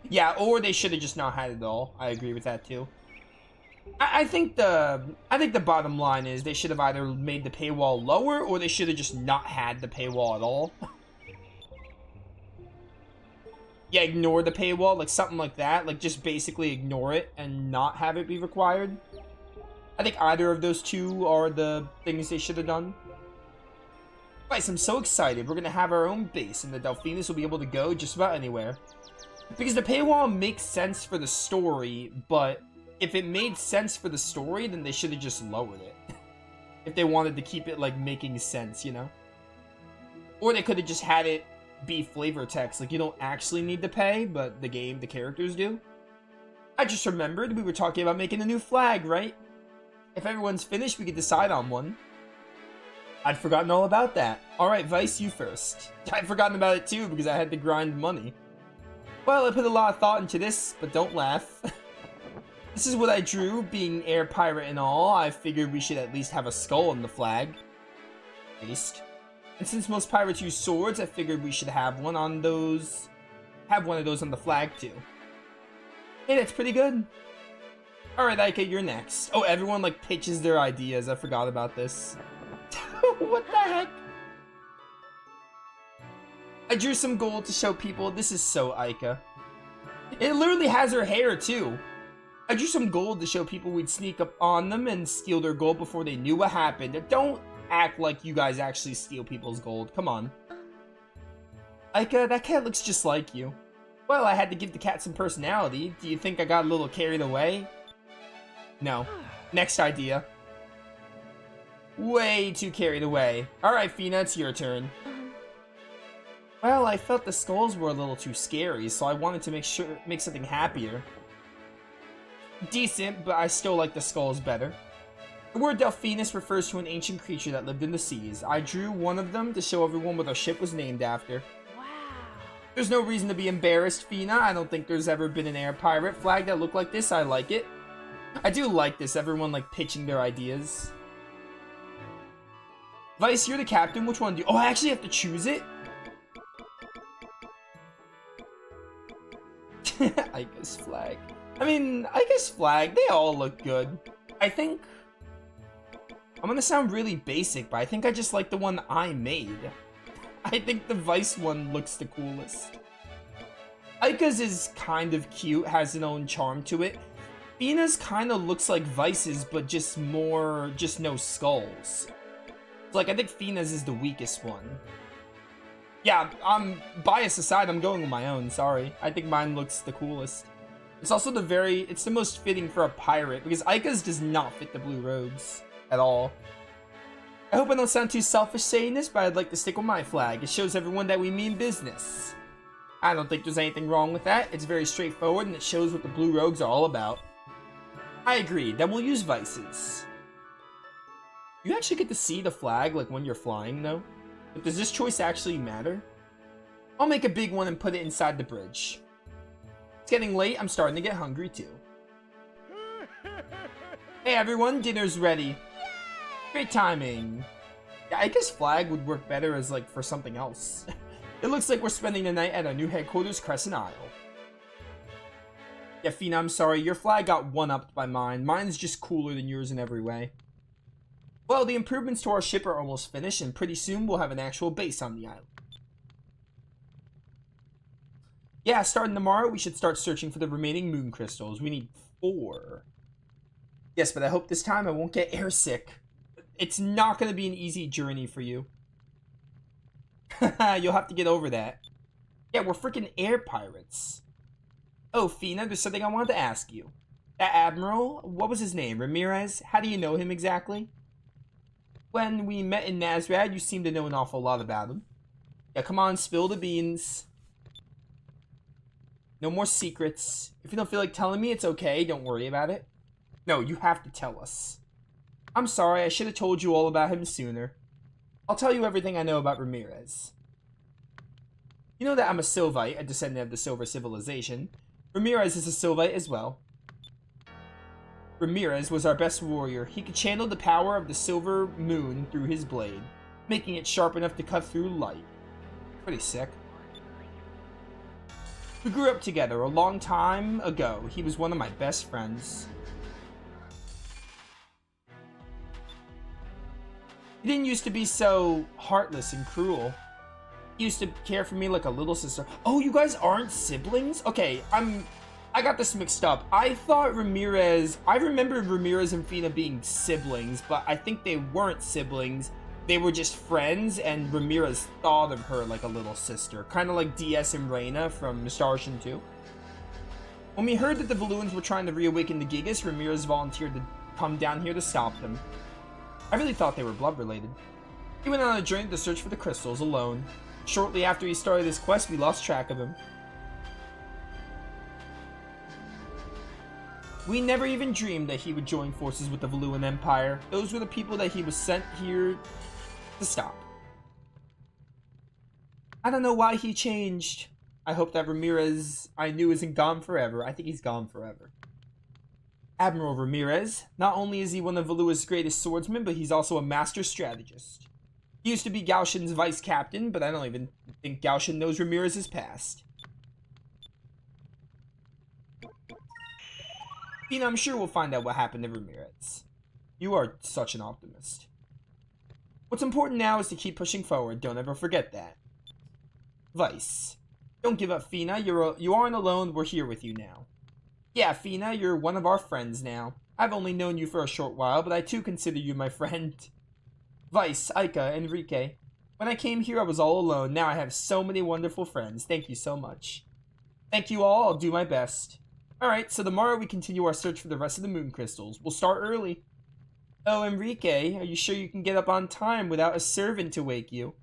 Speaker 1: Yeah, or they should have just not had it all. I agree with that, too. I think the bottom line is they should have either made the paywall lower, or they should have just not had the paywall at all. Yeah, ignore the paywall, like something like that. Like, just basically ignore it and not have it be required. I think either of those two are the things they should have done. Guys, I'm so excited. We're going to have our own base, and the Delphinus will be able to go just about anywhere. Because the paywall makes sense for the story, but if it made sense for the story, then they should have just lowered it. If they wanted to keep it, like, making sense, you know? Or they could have just had it be flavor text, like you don't actually need to pay, but the characters do. I just remembered we were talking about making a new flag, right? If everyone's finished, we could decide on one. I'd forgotten all about that. Alright, Vice, you first. I'd forgotten about it too, because I had to grind money. Well, I put a lot of thought into this, but don't laugh. This is what I drew, being air pirate and all. I figured we should at least have a skull on the flag. At least. And since most pirates use swords, I figured we should have one on those. Have one of those on the flag too. Hey, that's pretty good. Alright, Ika, you're next. Oh, everyone like pitches their ideas. I forgot about this. What the heck? I drew some gold to show people. This is so Ika. It literally has her hair too. I drew some gold to show people we'd sneak up on them and steal their gold before they knew what happened. Don't act like you guys actually steal people's gold. Come on. Ika, that cat looks just like you. Well, I had to give the cat some personality. Do you think I got a little carried away? No. Next idea. Way too carried away. Alright, Fina, it's your turn. Well, I felt the skulls were a little too scary, so I wanted to make something happier. Decent, but I still like the skulls better. The word Delphinus refers to an ancient creature that lived in the seas. I drew one of them to show everyone what our ship was named after.
Speaker 2: Wow.
Speaker 1: There's no reason to be embarrassed, Fina. I don't think there's ever been an air pirate flag that looked like this. I like it. I do like this, everyone like pitching their ideas. Vice, you're the captain. Which one do you... Oh, I actually have to choose it? Ica's flag. I mean, Ica's flag, they all look good. I think... I'm gonna sound really basic, but I think I just like the one I made. I think the Vice one looks the coolest. Ica's is kind of cute, has an own charm to it. Fina's kind of looks like Vice's, but just more, just no skulls. So, like, I think Fina's is the weakest one. Yeah, I'm bias aside, I'm going with my own, sorry. I think mine looks the coolest. It's also it's the most fitting for a pirate, because Ica's does not fit the blue robes at all. I hope I don't sound too selfish saying this, but I'd like to stick with my flag. It shows everyone that we mean business. I don't think there's anything wrong with that. It's very straightforward, and it shows what the blue robes are all about. I agree, then we'll use Vice's. You actually get to see the flag, like, when you're flying, though. But does this choice actually matter? I'll make a big one and put it inside the bridge. It's getting late, I'm starting to get hungry, too. Hey everyone, dinner's ready. Great timing. Yeah, I guess flag would work better as, like, for something else. It looks like we're spending the night at our new headquarters, Crescent Isle. Yeah, Fina, I'm sorry, your flag got one-upped by mine. Mine's just cooler than yours in every way. Well, the improvements to our ship are almost finished, and pretty soon we'll have an actual base on the island. Yeah, starting tomorrow, we should start searching for the remaining moon crystals. We need 4. Yes, but I hope this time I won't get airsick. It's not going to be an easy journey for you. You'll have to get over that. Yeah, we're freaking air pirates. Oh, Fina, there's something I wanted to ask you. That admiral, what was his name? Ramirez? How do you know him exactly? When we met in Nazrad, you seemed to know an awful lot about him. Yeah, come on, spill the beans. No more secrets. If you don't feel like telling me, it's okay. Don't worry about it. No, you have to tell us. I'm sorry, I should have told you all about him sooner. I'll tell you everything I know about Ramirez. You know that I'm a Sylvite, a descendant of the Silver Civilization. Ramirez is a Sylvite as well. Ramirez was our best warrior. He could channel the power of the silver moon through his blade, making it sharp enough to cut through light. Pretty sick. We grew up together a long time ago. He was one of my best friends. He didn't used to be so heartless and cruel. He used to care for me like a little sister. Oh, you guys aren't siblings? Okay, I got this mixed up. I thought Ramirez... I remember Ramirez and Fina being siblings, but I think they weren't siblings. They were just friends, and Ramirez thought of her like a little sister. Kind of like DS and Reina from Star Ocean 2. When we heard that the Valuans were trying to reawaken the Gigas, Ramirez volunteered to come down here to stop them. I really thought they were blood-related. He went on a journey to search for the crystals alone. Shortly after he started his quest, we lost track of him. We never even dreamed that he would join forces with the Valuan Empire. Those were the people that he was sent here to stop. I don't know why he changed. I hope that Ramirez I knew isn't gone forever. I think he's gone forever. Admiral Ramirez. Not only is he one of Valua's greatest swordsmen, but he's also a master strategist. He used to be Gaoshin's vice captain, but I don't even think Gaoshin knows Ramirez's past. Fina, I'm sure we'll find out what happened to Ramirez. You are such an optimist. What's important now is to keep pushing forward. Don't ever forget that. Vice. Don't give up, Fina. You aren't alone. We're here with you now. Yeah, Fina, you're one of our friends now. I've only known you for a short while, but I too consider you my friend. Vice, Ica, Enrique. When I came here, I was all alone. Now I have so many wonderful friends. Thank you so much. Thank you all. I'll do my best. Alright, so tomorrow we continue our search for the rest of the moon crystals. We'll start early. Oh, Enrique, are you sure you can get up on time without a servant to wake you?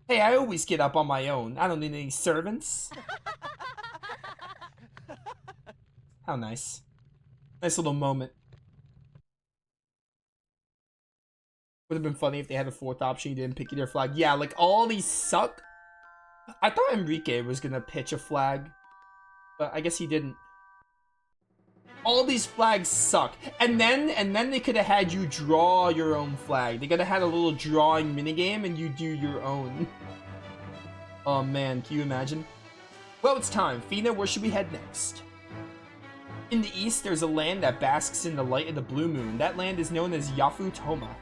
Speaker 1: Hey, I always get up on my own. I don't need any servants. How nice. Nice little moment. Would have been funny if they had a 4th option. You didn't pick either flag. Yeah, like all these suck. I thought Enrique was gonna pitch a flag, but I guess he didn't. All these flags suck. And then they could have had you draw your own flag. They could have had a little drawing minigame and you do your own. Oh man, can you imagine? Well, it's time. Fina, where should we head next? In the east, there's a land that basks in the light of the blue moon. That land is known as Yafu Toma.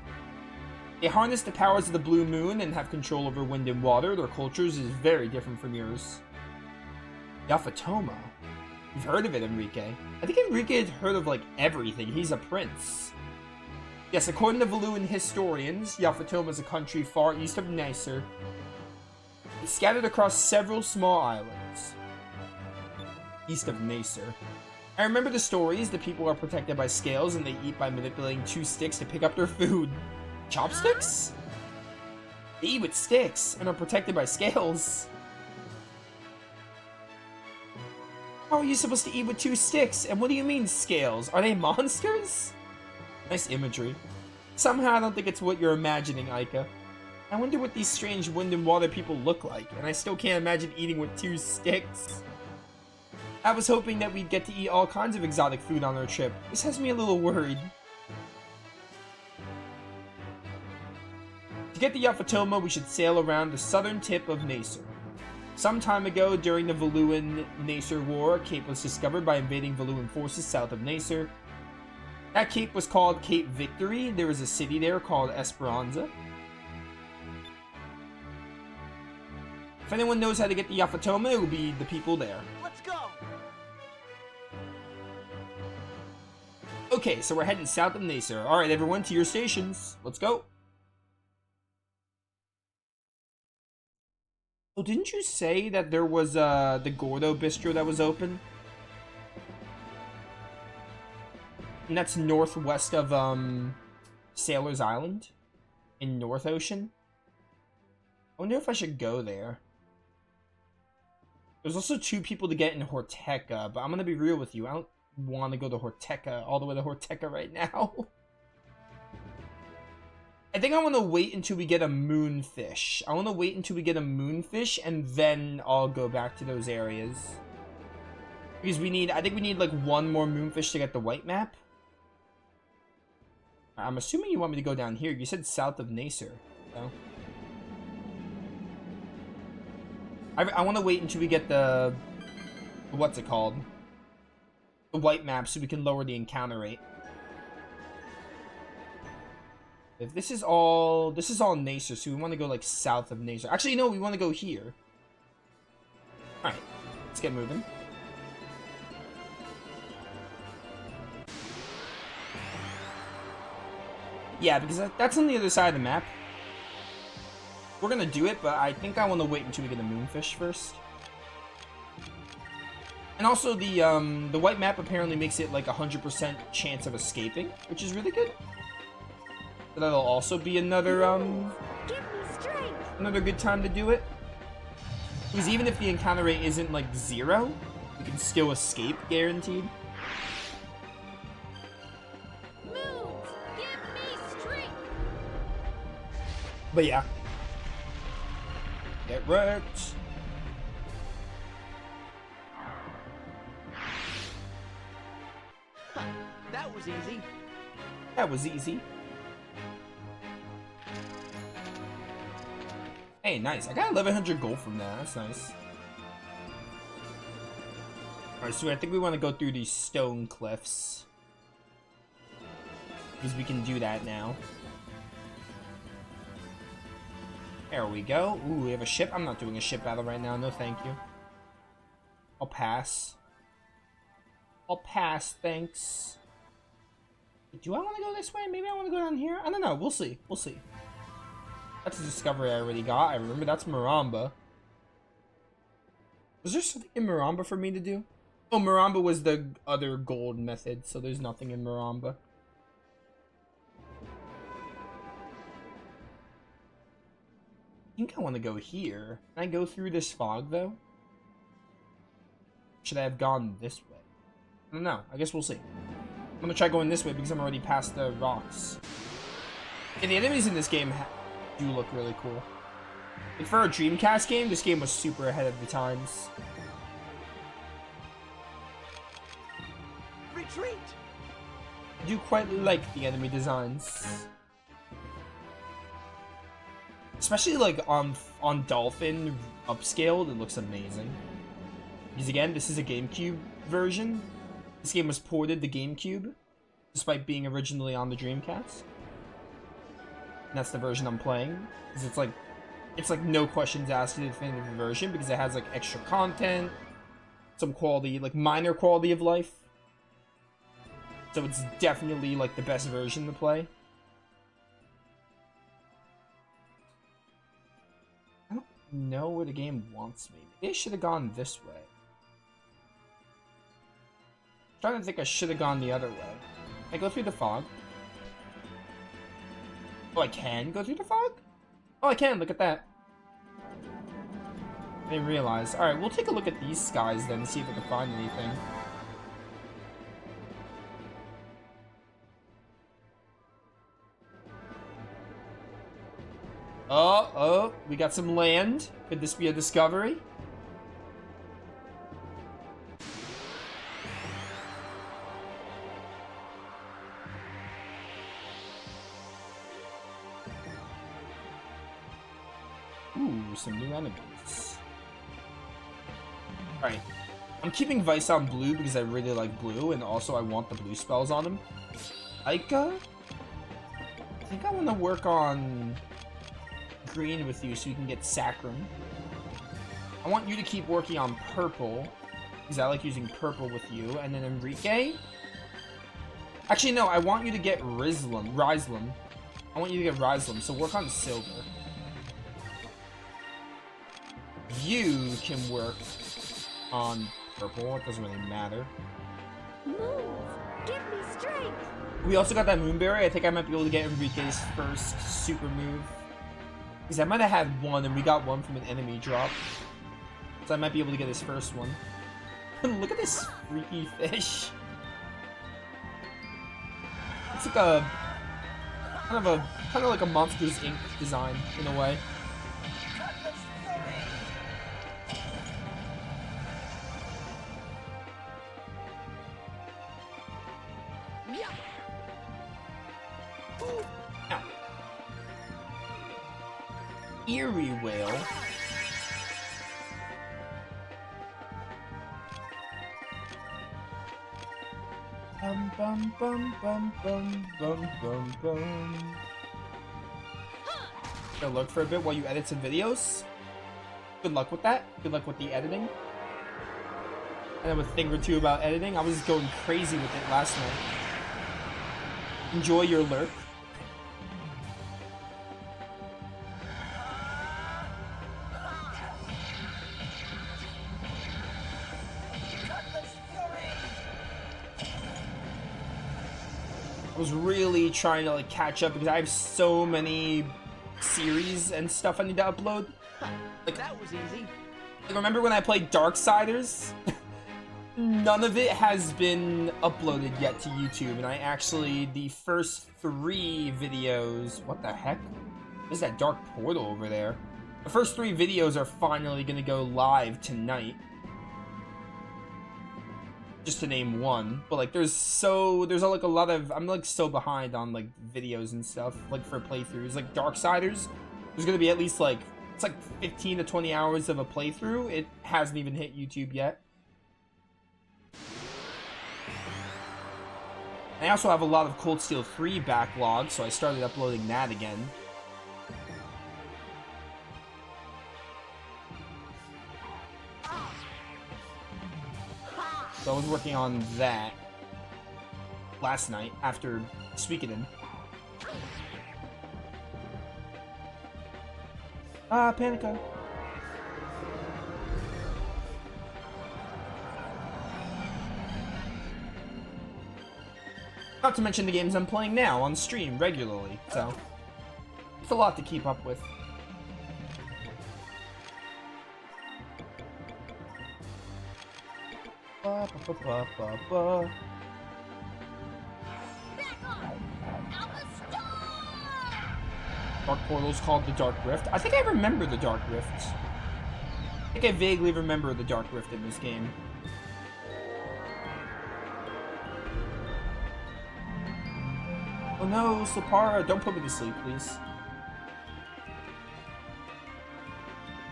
Speaker 1: They harness the powers of the blue moon and have control over wind and water. Their cultures is very different from yours. Yafatoma? You've heard of it, Enrique. I think Enrique had heard of, like, everything. He's a prince. Yes, according to Valuan historians, Yafatoma is a country far east of Nasser. It's scattered across several small islands. East of Nasser. I remember the stories. The people are protected by scales and they eat by manipulating 2 sticks to pick up their food. Chopsticks? They eat with sticks and are protected by scales. How are you supposed to eat with 2 sticks? And what do you mean, scales? Are they monsters? Nice imagery. Somehow I don't think it's what you're imagining, Aika. I wonder what these strange wind and water people look like, and I still can't imagine eating with 2 sticks. I was hoping that we'd get to eat all kinds of exotic food on our trip. This has me a little worried. To get to Yafatoma, we should sail around the southern tip of Nasser. Some time ago, during the Valuan-Nasser War, a cape was discovered by invading Valuan forces south of Nasser. That cape was called Cape Victory. There was a city there called Esperanza. If anyone knows how to get to Yafatoma, it will be the people there.
Speaker 3: Let's go!
Speaker 1: Okay, so we're heading south of Nasser. Alright, everyone, to your stations. Let's go. Oh, didn't you say that there was the Gordo Bistro that was open? And that's northwest of Sailor's Island in North Ocean. I wonder if I should go there. There's also 2 people to get in Horteca, but I'm gonna be real with you. I don't want to go to Horteca, all the way to Horteca right now. I think I want to wait until we get a moonfish. I want to wait until we get a moonfish, and then I'll go back to those areas. Because I think we need like 1 more moonfish to get the white map. I'm assuming you want me to go down here. You said south of Nasser, so. I want to wait until we get the, what's it called? The white map so we can lower the encounter rate. If this is all Nasser, so we want to go like south of Nasser. Actually, no, we want to go here. Alright, let's get moving. Yeah, because that's on the other side of the map. We're gonna do it, but I think I want to wait until we get a moonfish first. And also, the white map apparently makes it like 100% chance of escaping, which is really good. So that'll also be another
Speaker 2: Give me strength.
Speaker 1: another good time to do it. Because even if the encounter rate isn't like 0, we can still escape, guaranteed.
Speaker 2: Move. Give me strength.
Speaker 1: But yeah. Get wrecked.
Speaker 3: That was easy.
Speaker 1: That was easy. Hey, nice. I got 1100 gold from that. That's nice. Alright, so I think we want to go through these stone cliffs. Because we can do that now. There we go. Ooh, we have a ship. I'm not doing a ship battle right now. No, thank you. I'll pass. I'll pass, thanks. Do I want to go this way? Maybe I want to go down here? I don't know. We'll see. We'll see. That's a discovery I already got. I remember that's Maramba. Was there something in Maramba for me to do? Oh, Maramba was the other gold method, so there's nothing in Maramba. I think I want to go here. Can I go through this fog, though? Should I have gone this way? I don't know. I guess we'll see. I'm gonna try going this way because I'm already past the rocks. And the enemies in this game do look really cool. Like for a Dreamcast game, this game was super ahead of the times.
Speaker 3: Ricky, retreat!
Speaker 1: I do quite like the enemy designs. Especially like on Dolphin upscaled, it looks amazing. Because again, this is a GameCube version. This game was ported to GameCube, despite being originally on the Dreamcast. And that's the version I'm playing. Because it's like no questions asked in the definitive version, because it has like extra content, some quality, like minor quality of life. So it's definitely like the best version to play. I don't know where the game wants me. Maybe I should have gone this way. I'm trying to think I should have gone the other way. Can I go through the fog? Oh, I can go through the fog? Oh, I can. Look at that. I didn't realize. Alright, we'll take a look at these skies then to see if we can find anything. Oh, we got some land. Could this be a discovery? Ooh, some new enemies. Alright. I'm keeping Vice on blue because I really like blue, and also I want the blue spells on him. Ica? I think I want to work on green with you so you can get Sacrum. I want you to keep working on purple, because I like using purple with you, and then Enrique? Actually, no, I want you to get Rislum. I want you to get Rislum, so work on silver. You can work on purple, it doesn't really matter.
Speaker 2: Move! Give me strength!
Speaker 1: We also got that Moonberry. I think I might be able to get Enrique's first super move. Because I might have had one, and we got one from an enemy drop. So I might be able to get his first one. Look at this freaky fish. It's like a kind of like a Monsters Inc. design in a way. Ow. Eerie whale. Bum bum bum bum bum bum bum bum. Gonna look for a bit while you edit some videos. Good luck with that. Good luck with the editing. I know a thing or two about editing. I was going crazy with it last night. Enjoy your lurk. I was really trying to like catch up because I have so many series and stuff I need to upload. Like
Speaker 3: That was easy.
Speaker 1: like, remember when I played Darksiders? None of it has been uploaded yet to YouTube, and I actually, the first 3 videos, what the heck? There's that dark portal over there. The first 3 videos are finally gonna go live tonight. Just to name one, but like there's like a lot of, I'm like so behind on like videos and stuff, like for playthroughs. Like Darksiders, there's gonna be at least like, it's like 15 to 20 hours of a playthrough. It hasn't even hit YouTube yet. I also have a lot of Cold Steel 3 backlog, so I started uploading that again. So I was working on that last night after Suikoden. Ah, Panica. Not to mention the games I'm playing now on stream regularly, so it's a lot to keep up with. Ba, ba, ba, ba, ba.
Speaker 2: Back off! Now the storm!
Speaker 1: Dark Portal's called the Dark Rift. I think I remember the Dark Rift. I think I vaguely remember the Dark Rift in this game. Oh no, Slapara, don't put me to sleep, please.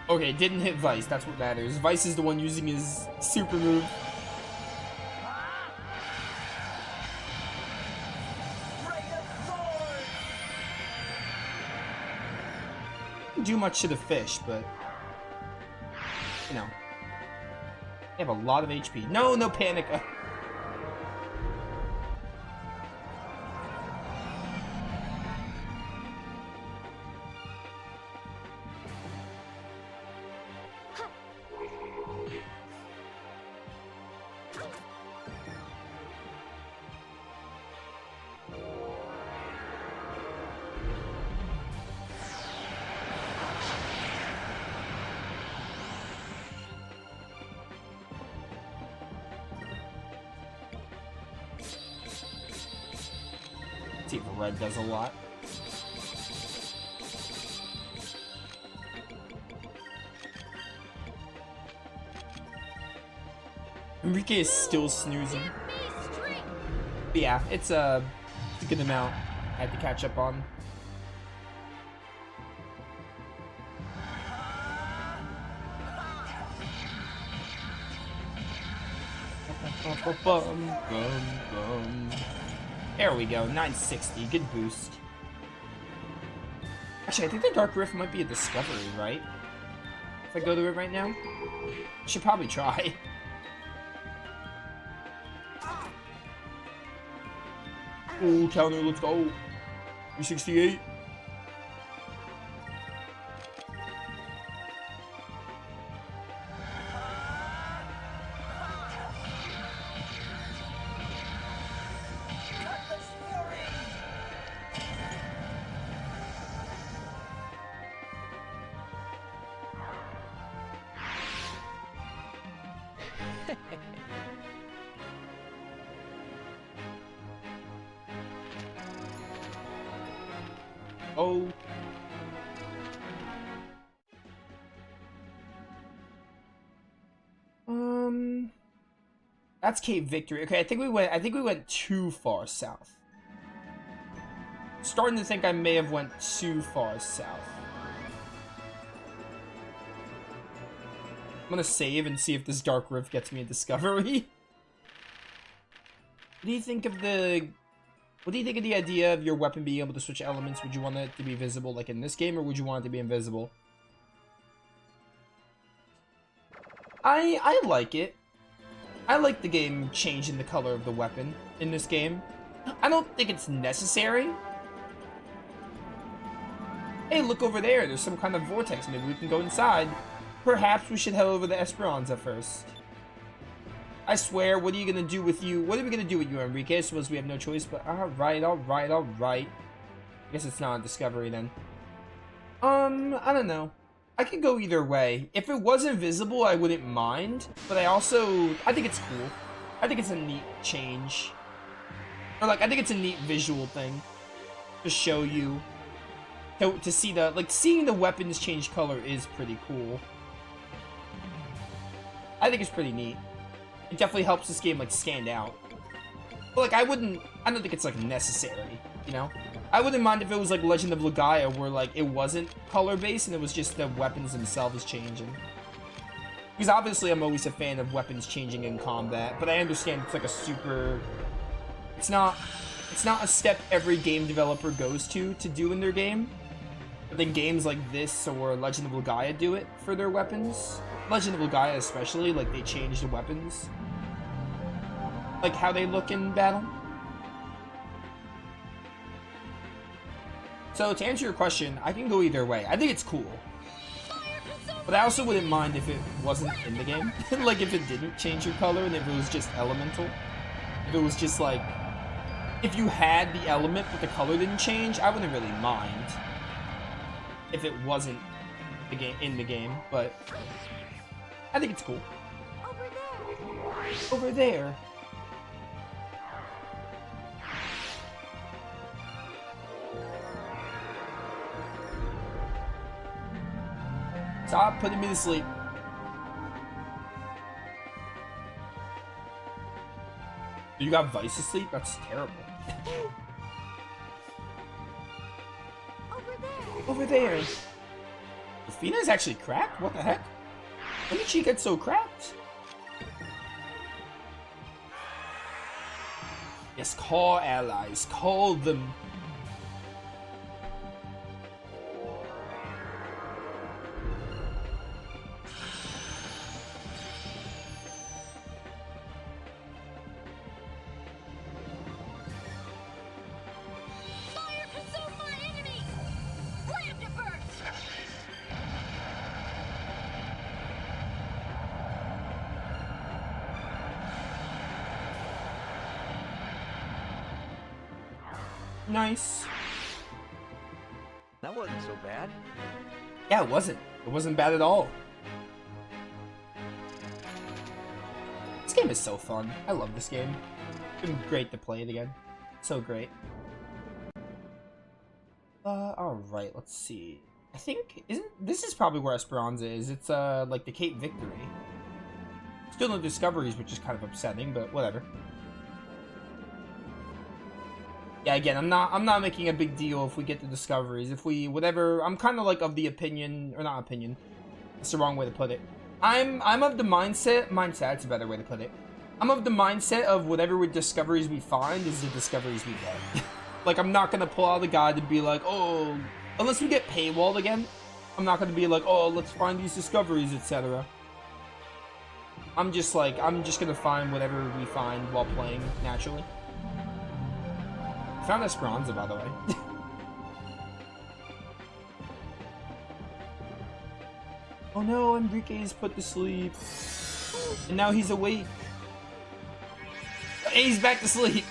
Speaker 1: Okay, didn't hit Vice, that's what matters. Vice is the one using his super move. Didn't do much to the fish, but you know. They have a lot of HP. No, no panic. See if red does a lot. Enrique is still snoozing. But yeah, it's a good amount I had to catch up on. There we go, 960, good boost. Actually, I think the Dark Rift might be a discovery, right? If I go to it right now? I should probably try. Ooh, counter, let's go. 368. Oh. That's Cape Victory. Okay, I think we went too far south. Starting to think I may have went too far south. I'm gonna save and see if this Dark Rift gets me a discovery. What do you think of the idea of your weapon being able to switch elements? Would you want it to be visible like in this game, or would you want it to be invisible? I like it. I like the game changing the color of the weapon in this game. I don't think it's necessary. Hey, look over there. There's some kind of vortex. Maybe we can go inside. Perhaps we should head over to Esperanza first. I swear, what are you gonna do with you? What are we gonna do with you, Enrique? I suppose we have no choice, but alright. I guess it's not a discovery then. I don't know. I could go either way. If it was invisible, I wouldn't mind, but I think it's cool. I think it's a neat change. Or like, I think it's a neat visual thing to show you. To see seeing the weapons change color is pretty cool. I think it's pretty neat. It definitely helps this game, like, stand out. But, like, I don't think it's, like, necessary, you know? I wouldn't mind if it was, like, Legend of Legaia, where, like, it wasn't color-based, and it was just the weapons themselves changing. Because, obviously, I'm always a fan of weapons changing in combat, but I understand it's, like, a super... It's not a step every game developer goes to do in their game. But then games like this, or Legend of Legaia do it for their weapons. Legend of Legaia especially, like, they change the weapons. Like, how they look in battle. So, to answer your question, I can go either way. I think it's cool. But I also wouldn't mind if it wasn't in the game. Like, if it didn't change your color, and if it was just elemental. If it was just, like... If you had the element, but the color didn't change, I wouldn't really mind. If it wasn't in the game, but... I think it's cool. Over there. Stop putting me to sleep. You got Vice to sleep? That's terrible. Over there. Delphina's actually cracked? What the heck? When did she get so cracked? Yes, call allies. Call them.
Speaker 2: Fire consume my enemies! Slam to burst!
Speaker 1: Nice.
Speaker 3: That wasn't so bad.
Speaker 1: Yeah, it wasn't. It wasn't bad at all. This game is so fun. I love this game. It's been great to play it again. So great. Alright, let's see. I think, this is probably where Esperanza is. It's, like the Cape Victory. Still no discoveries, which is kind of upsetting, but whatever. Yeah, again, I'm not making a big deal if we get the discoveries. If we, whatever, I'm kind of like of the opinion, or not opinion. That's the wrong way to put it. I'm of the mindset, that's a better way to put it. I'm of the mindset of whatever discoveries we find is the discoveries we get. Like, I'm not gonna pull out the guide and be like, oh, unless we get paywalled again, I'm not gonna be like, oh, let's find these discoveries, etc. I'm just gonna find whatever we find while playing, naturally. I found Esperanza, by the way. Oh no, Enrique is put to sleep. And now he's awake. And he's back to sleep.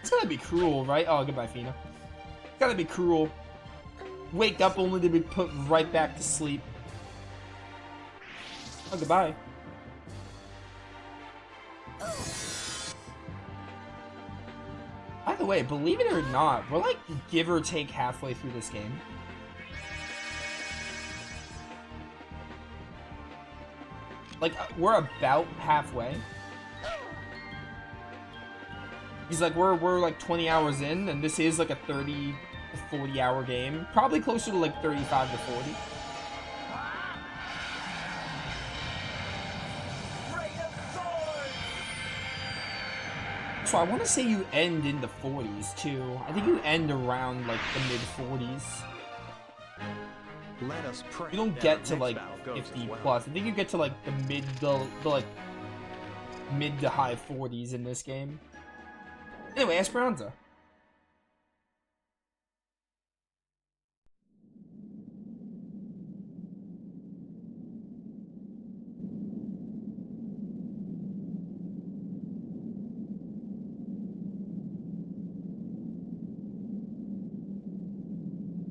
Speaker 1: It's gotta be cruel, right? Oh, goodbye, Fina. It's gotta be cruel. Wake up only to be put right back to sleep. Oh, goodbye. By the way, believe it or not, we're like give or take halfway through this game. Like, we're about halfway. He's like, we're like 20 hours in, and this is like a 30 to 40 hour game. Probably closer to like 35 to 40. So I want to say you end in the 40s too. I think you end around like the mid 40s.
Speaker 3: Let us pray.
Speaker 1: You don't get to like 50 plus. I think you get to like the mid to high 40s in this game. Anyway, Esperanza.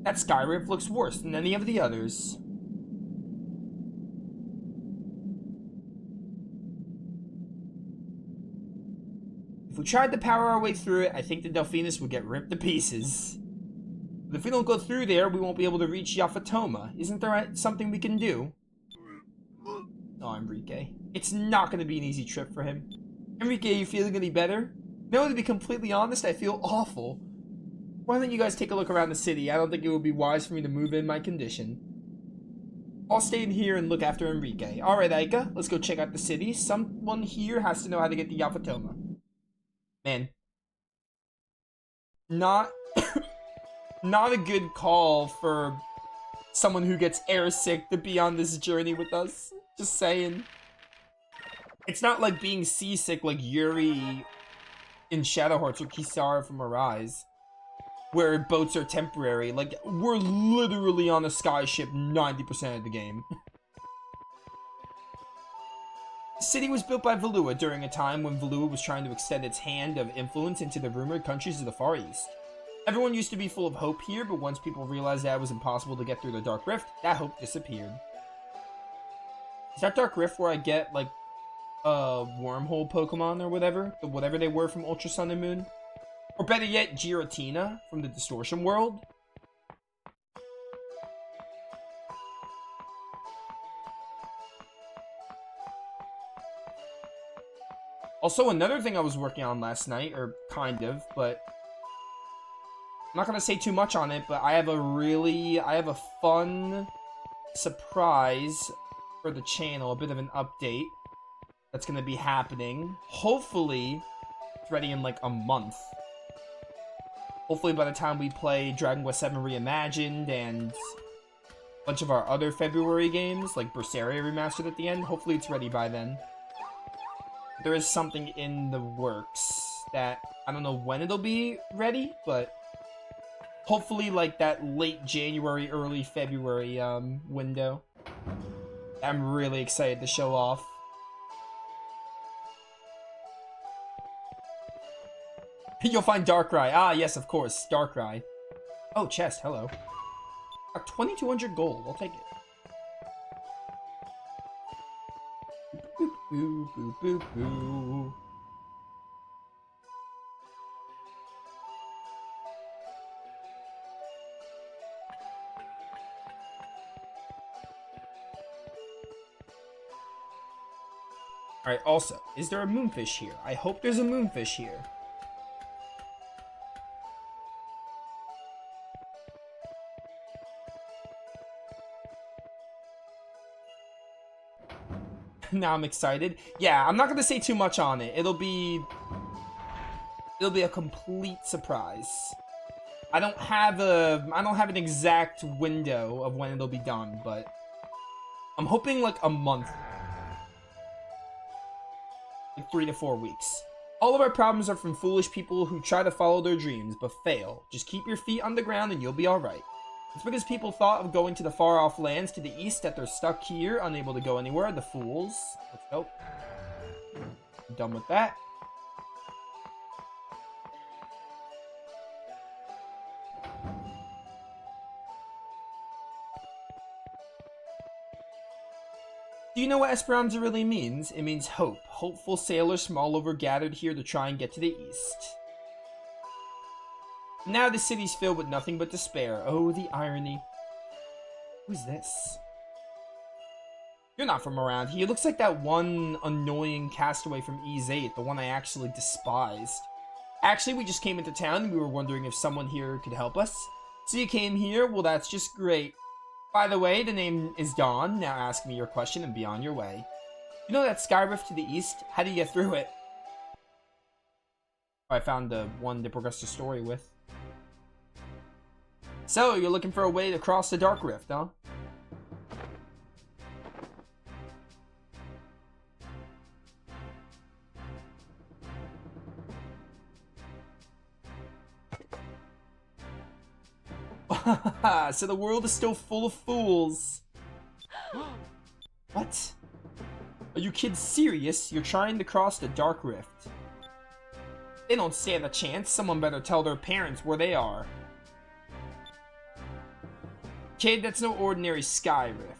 Speaker 1: That Skyrift looks worse than any of the others. If we tried to power our way through it, I think the Delphinus would get ripped to pieces. But if we don't go through there, we won't be able to reach Yafatoma. Isn't there something we can do? Oh, Enrique. It's not going to be an easy trip for him. Enrique, you feeling any better? No, to be completely honest, I feel awful. Why don't you guys take a look around the city? I don't think it would be wise for me to move in my condition. I'll stay in here and look after Enrique. Alright, Aika, let's go check out the city. Someone here has to know how to get to Yafatoma. Man. Not a good call for someone who gets airsick to be on this journey with us. Just saying. It's not like being seasick like Yuri in Shadow Hearts or Kisara from Arise, where boats are temporary. Like, we're literally on a skyship 90% of the game. The city was built by Valua during a time when Valua was trying to extend its hand of influence into the rumored countries of the Far East. Everyone used to be full of hope here, but once people realized that it was impossible to get through the Dark Rift, that hope disappeared. Is that Dark Rift where I get, like, wormhole Pokemon or whatever? Whatever they were from Ultra Sun and Moon? Or better yet, Giratina from the Distortion world? Also, another thing I was working on last night, or kind of, but I'm not gonna say too much on it, but I have a fun surprise for the channel, a bit of an update that's gonna be happening. Hopefully, it's ready in like a month. Hopefully by the time we play Dragon Quest VII Reimagined and a bunch of our other February games, like Berseria Remastered at the end, hopefully it's ready by then. There is something in the works that I don't know when it'll be ready, but hopefully like that late January, early February window. I'm really excited to show off. You'll find Darkrai. Ah, yes, of course. Darkrai. Oh, chest. Hello. 2,200 gold. I'll take it. Boop, boop, boop, boop, boop. Alright, also, is there a moonfish here? I hope there's a moonfish here. Now I'm excited. Yeah, I'm not gonna say too much on it. It'll be a complete surprise. I don't have an exact window of when it'll be done, but I'm hoping like a month. Like 3 to 4 weeks. All of our problems are from foolish people who try to follow their dreams, but fail. Just keep your feet on the ground and you'll be alright. It's because people thought of going to the far-off lands to the east that they're stuck here, unable to go anywhere. The fools. Let's go. I'm done with that. Do you know what Esperanza really means? It means hope. Hopeful sailors from all over gathered here to try and get to the east. Now the city's filled with nothing but despair. Oh, the irony. Who's this? You're not from around here. Looks like that one annoying castaway from Ys 8, the one I actually despised. Actually, we just came into town and we were wondering if someone here could help us. So you came here? Well, that's just great. By the way, the name is Dawn. Now ask me your question and be on your way. You know that sky rift to the east? How do you get through it? I found the one to progress the story with. So, you're looking for a way to cross the Dark Rift, huh? So the world is still full of fools. What? Are you kids serious? You're trying to cross the Dark Rift. They don't stand a chance. Someone better tell their parents where they are. Kid, that's no ordinary sky rift.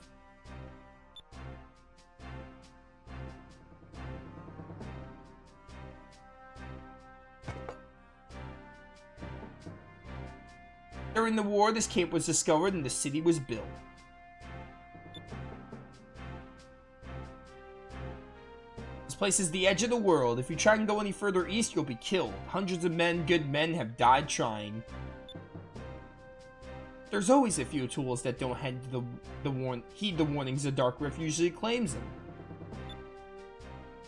Speaker 1: During the war, this cape was discovered and the city was built. This place is the edge of the world. If you try and go any further east, you'll be killed. Hundreds of men, good men, have died trying. There's always a few tools that don't heed the warnings the Dark Rift usually claims them.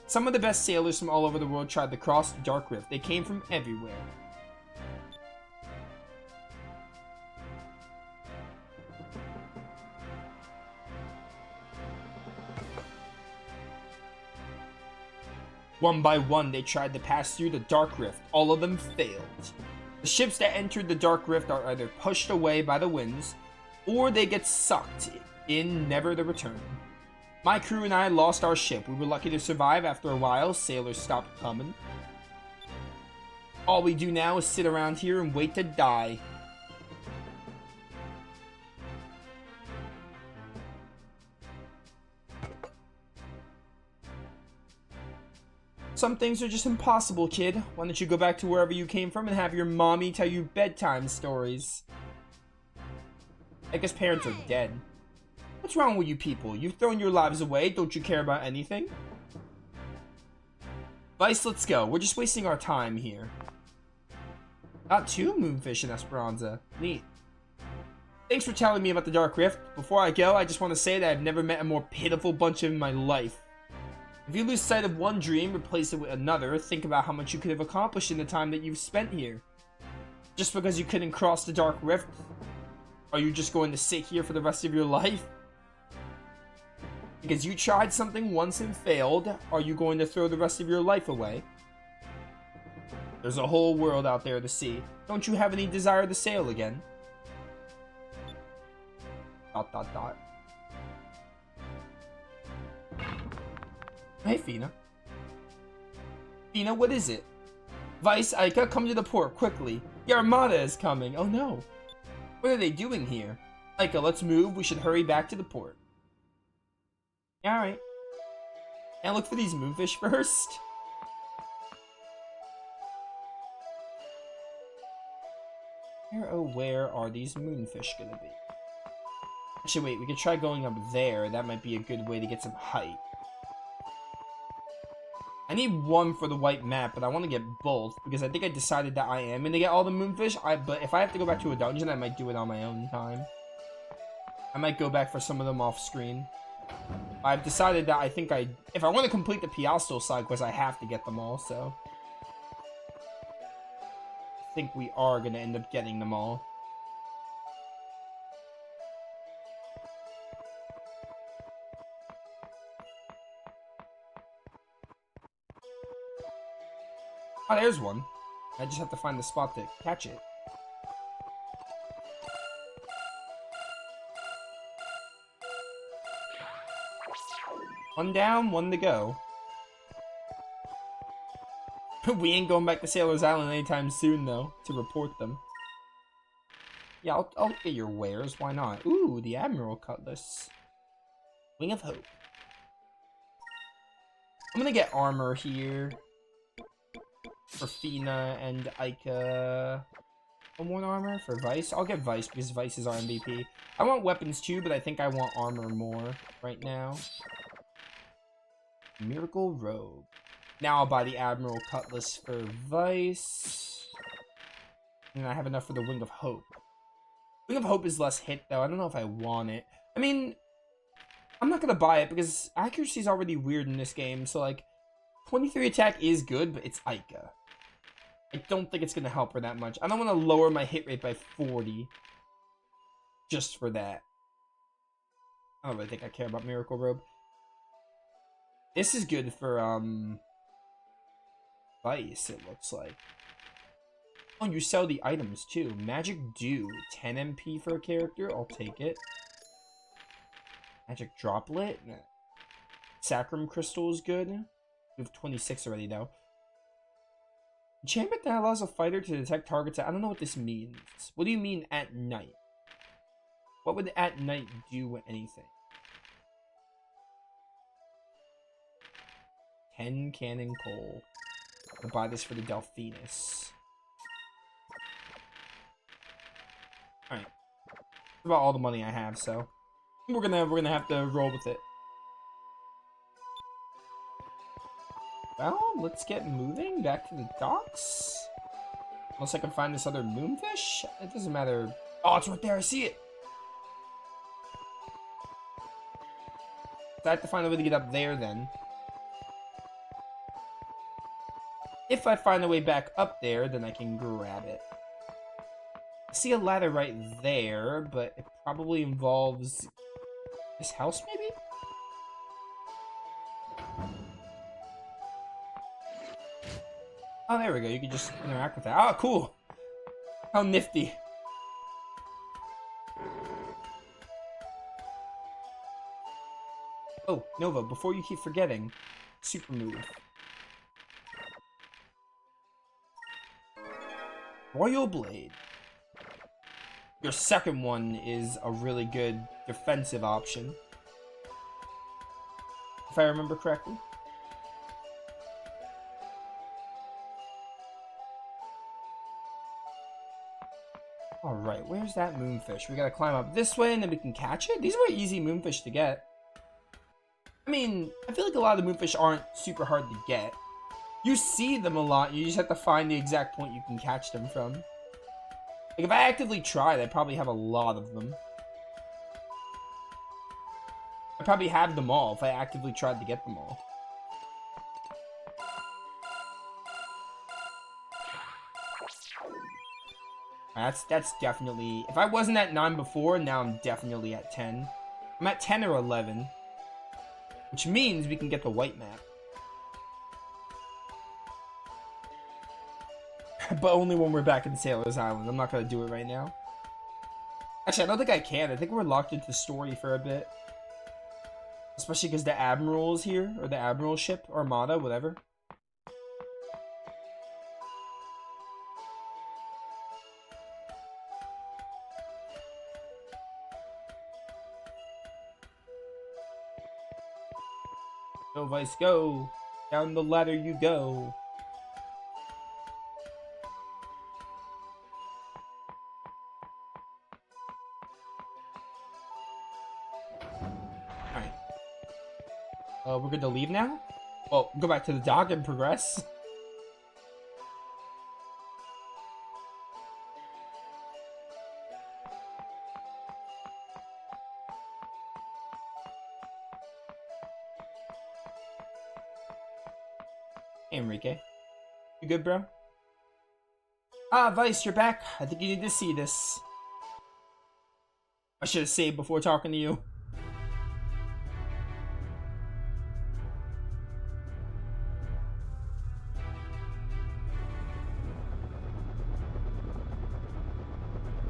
Speaker 1: Some of the best sailors from all over the world tried to cross the Dark Rift. They came from everywhere. One by one, they tried to pass through the Dark Rift. All of them failed. The ships that entered the Dark Rift are either pushed away by the winds, or they get sucked in, never to return. My crew and I lost our ship. We were lucky to survive. After a while, sailors stopped coming. All we do now is sit around here and wait to die. Some things are just impossible, kid. Why don't you go back to wherever you came from and have your mommy tell you bedtime stories? I guess parents are dead. What's wrong with you people? You've thrown your lives away. Don't you care about anything? Vice, let's go. We're just wasting our time here. Got 2 moonfish in Esperanza. Neat. Thanks for telling me about the Dark Rift. Before I go, I just want to say that I've never met a more pitiful bunch in my life. If you lose sight of one dream, replace it with another, think about how much you could have accomplished in the time that you've spent here. Just because you couldn't cross the Dark Rift, are you just going to sit here for the rest of your life? Because you tried something once and failed, are you going to throw the rest of your life away? There's a whole world out there to see. Don't you have any desire to sail again? ... Hey, Fina. Fina, what is it? Vice, Aika, come to the port, quickly. The Armada is coming. Oh no. What are they doing here? Aika, let's move. We should hurry back to the port. Alright. And look for these moonfish first. Where, oh, where are these moonfish gonna be? Actually, wait, we could try going up there. That might be a good way to get some height. I need 1 for the white map, but I want to get both, because I think I decided that I am going to get all the moonfish. But if I have to go back to a dungeon, I might do it on my own time. I might go back for some of them off screen. I've decided that I think if I want to complete the Piastol side quest, I have to get them all, so. I think we are going to end up getting them all. Oh, there's one. I just have to find the spot to catch it. One down, 1 to go. We ain't going back to Sailor's Island anytime soon, though, to report them. Yeah, I'll get your wares. Why not? Ooh, the Admiral Cutlass. Wing of Hope. I'm gonna get armor here. For Fina and Aika. 1 more armor for Vice. I'll get Vice because Vice is our MVP. I want weapons too, but I think I want armor more right now. Miracle Robe. Now I'll buy the Admiral Cutlass for Vice. And I have enough for the Wing of Hope. Wing of Hope is less hit though. I don't know if I want it. I mean, I'm not gonna buy it because accuracy is already weird in this game. So like, 23 attack is good, but it's Aika. I don't think it's going to help her that much. I don't want to lower my hit rate by 40. Just for that. I don't really think I care about Miracle Robe. This is good for, Vice, it looks like. Oh, you sell the items, too. Magic Dew. 10 MP for a character. I'll take it. Magic Droplet. Sacrum Crystal is good. We have 26 already, though. Enchantment that allows a fighter to detect targets. I don't know what this means. What do you mean at night? What would at night do with anything? 10 cannon coal. I'll buy this for the Delphinus. Alright. That's about all the money I have, so we're gonna have to roll with it. Well, let's get moving back to the docks. Unless I can find this other moonfish? It doesn't matter. Oh, it's right there. I see it. So I have to find a way to get up there then. If I find a way back up there, then I can grab it. I see a ladder right there, but it probably involves this house, maybe? Oh, there we go. You can just interact with that. Oh, cool. How nifty. Oh, Nova, before you keep forgetting, super move. Royal Blade. Your second one is a really good defensive option. If I remember correctly. Alright, where's that moonfish? We gotta climb up this way and then we can catch it? These are easy moonfish to get. I mean, I feel like a lot of the moonfish aren't super hard to get. You see them a lot, you just have to find the exact point you can catch them from. Like, if I actively tried, I probably have a lot of them. I probably have them all if I actively tried to get them all. That's definitely... If I wasn't at 9 before, now I'm definitely at 10. I'm at 10 or 11. Which means we can get the white map. But only when we're back in Sailor's Island. I'm not going to do it right now. Actually, I don't think I can. I think we're locked into the story for a bit. Especially because the Admiral is here. Or the Admiral ship. Armada, whatever. Go, Vice, go. Down the ladder you go. Alright. We're good to leave now? Well, go back to the dock and progress. Hey, Enrique. You good, bro? Ah, Vice, you're back. I think you need to see this. I should have saved before talking to you.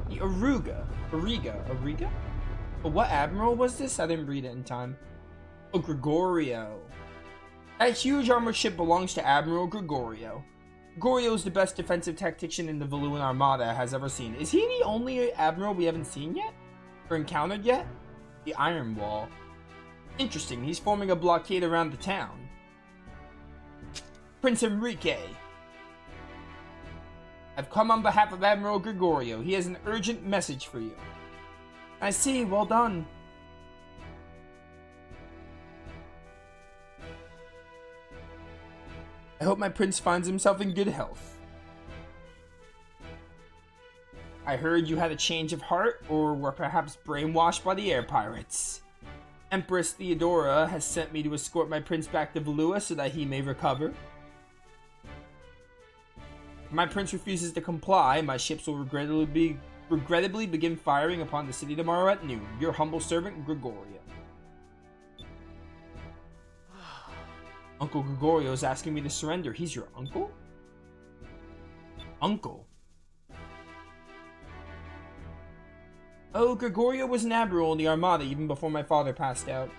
Speaker 1: The Ariga? But what admiral was this? I didn't read it in time. Oh, Gregorio. That huge armored ship belongs to Admiral Gregorio. Gregorio is the best defensive tactician in the Valuan Armada has ever seen. Is he the only admiral we haven't seen yet? Or encountered yet? The Iron Wall. Interesting, he's forming a blockade around the town. Prince Enrique. I've come on behalf of Admiral Gregorio. He has an urgent message for you. I see, well done. I hope my prince finds himself in good health. I heard you had a change of heart, or were perhaps brainwashed by the air pirates. Empress Theodora has sent me to escort my prince back to Valua so that he may recover. If my prince refuses to comply, my ships will regrettably begin firing upon the city tomorrow at noon. Your humble servant, Gregorio. Uncle Gregorio is asking me to surrender. He's your uncle? Uncle? Oh, Gregorio was an admiral in the Armada even before my father passed down.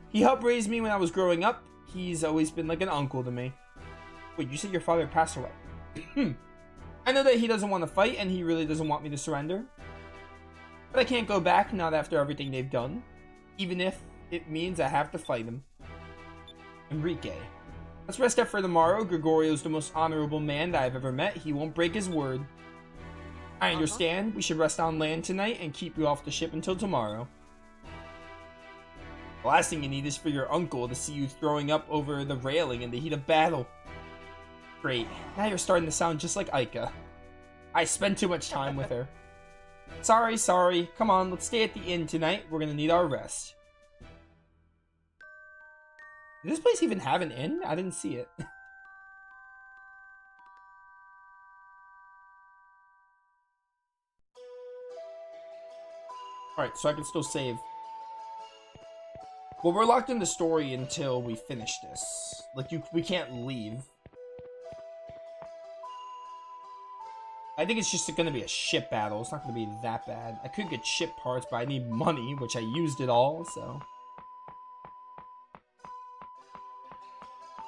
Speaker 1: He helped raise me when I was growing up. He's always been like an uncle to me. Wait, you said your father passed away? I know that he doesn't want to fight and he really doesn't want me to surrender. But I can't go back not after everything they've done. Even if it means I have to fight him. Enrique. Let's rest up for tomorrow. Gregorio's the most honorable man that I've ever met. He won't break his word. I understand. We should rest on land tonight and keep you off the ship until tomorrow. The last thing you need is for your uncle to see you throwing up over the railing in the heat of battle. Great. Now you're starting to sound just like Aika. I spend too much time with her. Sorry. Come on, let's stay at the inn tonight. We're gonna need our rest. Did this place even have an inn? I didn't see it. Alright, so I can still save. Well, we're locked in the story until we finish this. Like, we can't leave. I think it's just gonna be a ship battle. It's not gonna be that bad. I could get ship parts, but I need money, which I used it all, so...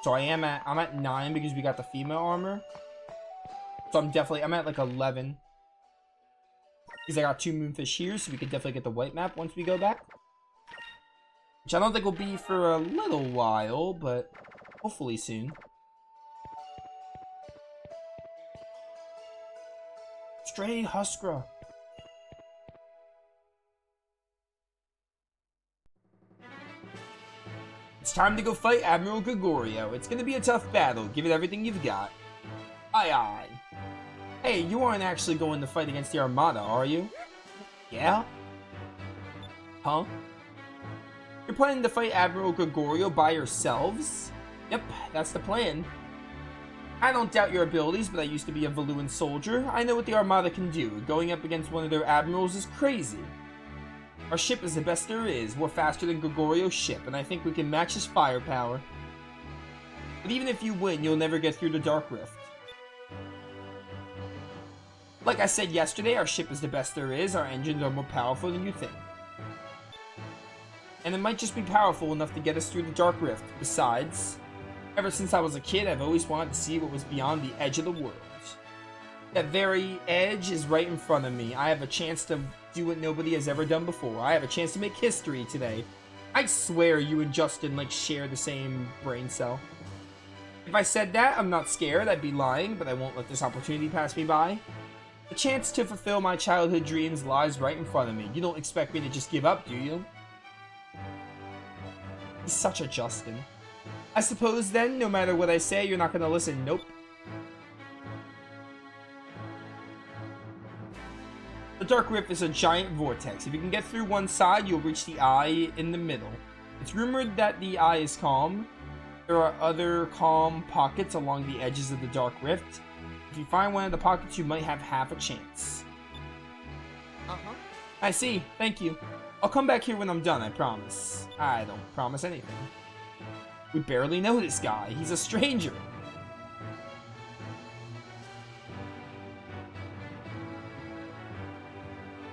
Speaker 1: So I'm at 9 because we got the female armor. So I'm at like 11. Because I got 2 moonfish here, so we could definitely get the white map once we go back. Which I don't think will be for a little while, but hopefully soon. Stray Huskra. It's time to go fight Admiral Gregorio. It's gonna be a tough battle. Give it everything you've got. Aye, aye. Hey, you aren't actually going to fight against the Armada, are you? Yeah? Huh? You're planning to fight Admiral Gregorio by yourselves? Yep, that's the plan. I don't doubt your abilities, but I used to be a Valuan soldier. I know what the Armada can do. Going up against one of their admirals is crazy. Our ship is the best there is. We're faster than Gregorio's ship, and I think we can match his firepower. But even if you win, you'll never get through the Dark Rift. Like I said yesterday, our ship is the best there is. Our engines are more powerful than you think. And it might just be powerful enough to get us through the Dark Rift. Besides, ever since I was a kid, I've always wanted to see what was beyond the edge of the world. That very edge is right in front of me. I have a chance to do what nobody has ever done before. I have a chance to make history today. I swear you and Justin, like, share the same brain cell. If I said that, I'm not scared. I'd be lying, but I won't let this opportunity pass me by. The chance to fulfill my childhood dreams lies right in front of me. You don't expect me to just give up, do you? He's such a Justin. I suppose then, no matter what I say, you're not gonna listen. Nope. The Dark Rift is a giant vortex. If you can get through one side, you'll reach the eye in the middle. It's rumored that the eye is calm. There are other calm pockets along the edges of the Dark Rift. If you find one of the pockets, you might have half a chance.
Speaker 2: Uh-huh.
Speaker 1: I see. Thank you. I'll come back here when I'm done, I promise. I don't promise anything. We barely know this guy. He's a stranger.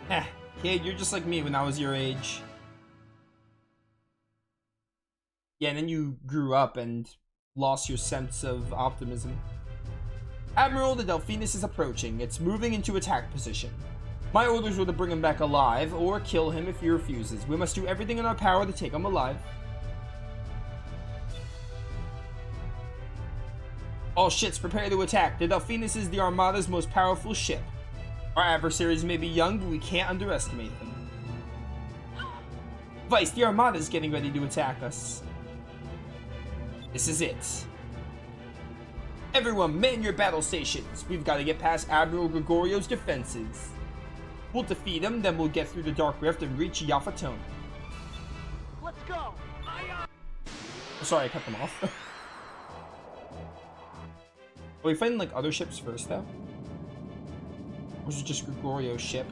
Speaker 1: Heh, kid, you're just like me when I was your age. Yeah, and then you grew up and lost your sense of optimism. Admiral, the Delphinus is approaching. It's moving into attack position. My orders were to bring him back alive, or kill him if he refuses. We must do everything in our power to take him alive. All ships, prepare to attack. The Delphinus is the Armada's most powerful ship. Our adversaries may be young, but we can't underestimate them. Vice, the Armada is getting ready to attack us. This is it. Everyone, man your battle stations. We've got to get past Admiral Gregorio's defenses. We'll defeat him, then we'll get through the Dark Rift and reach Yafatone.
Speaker 3: Let's go.
Speaker 1: Oh, sorry, I cut them off. Are we fighting like other ships first, though? Or is it just Gregorio's ship?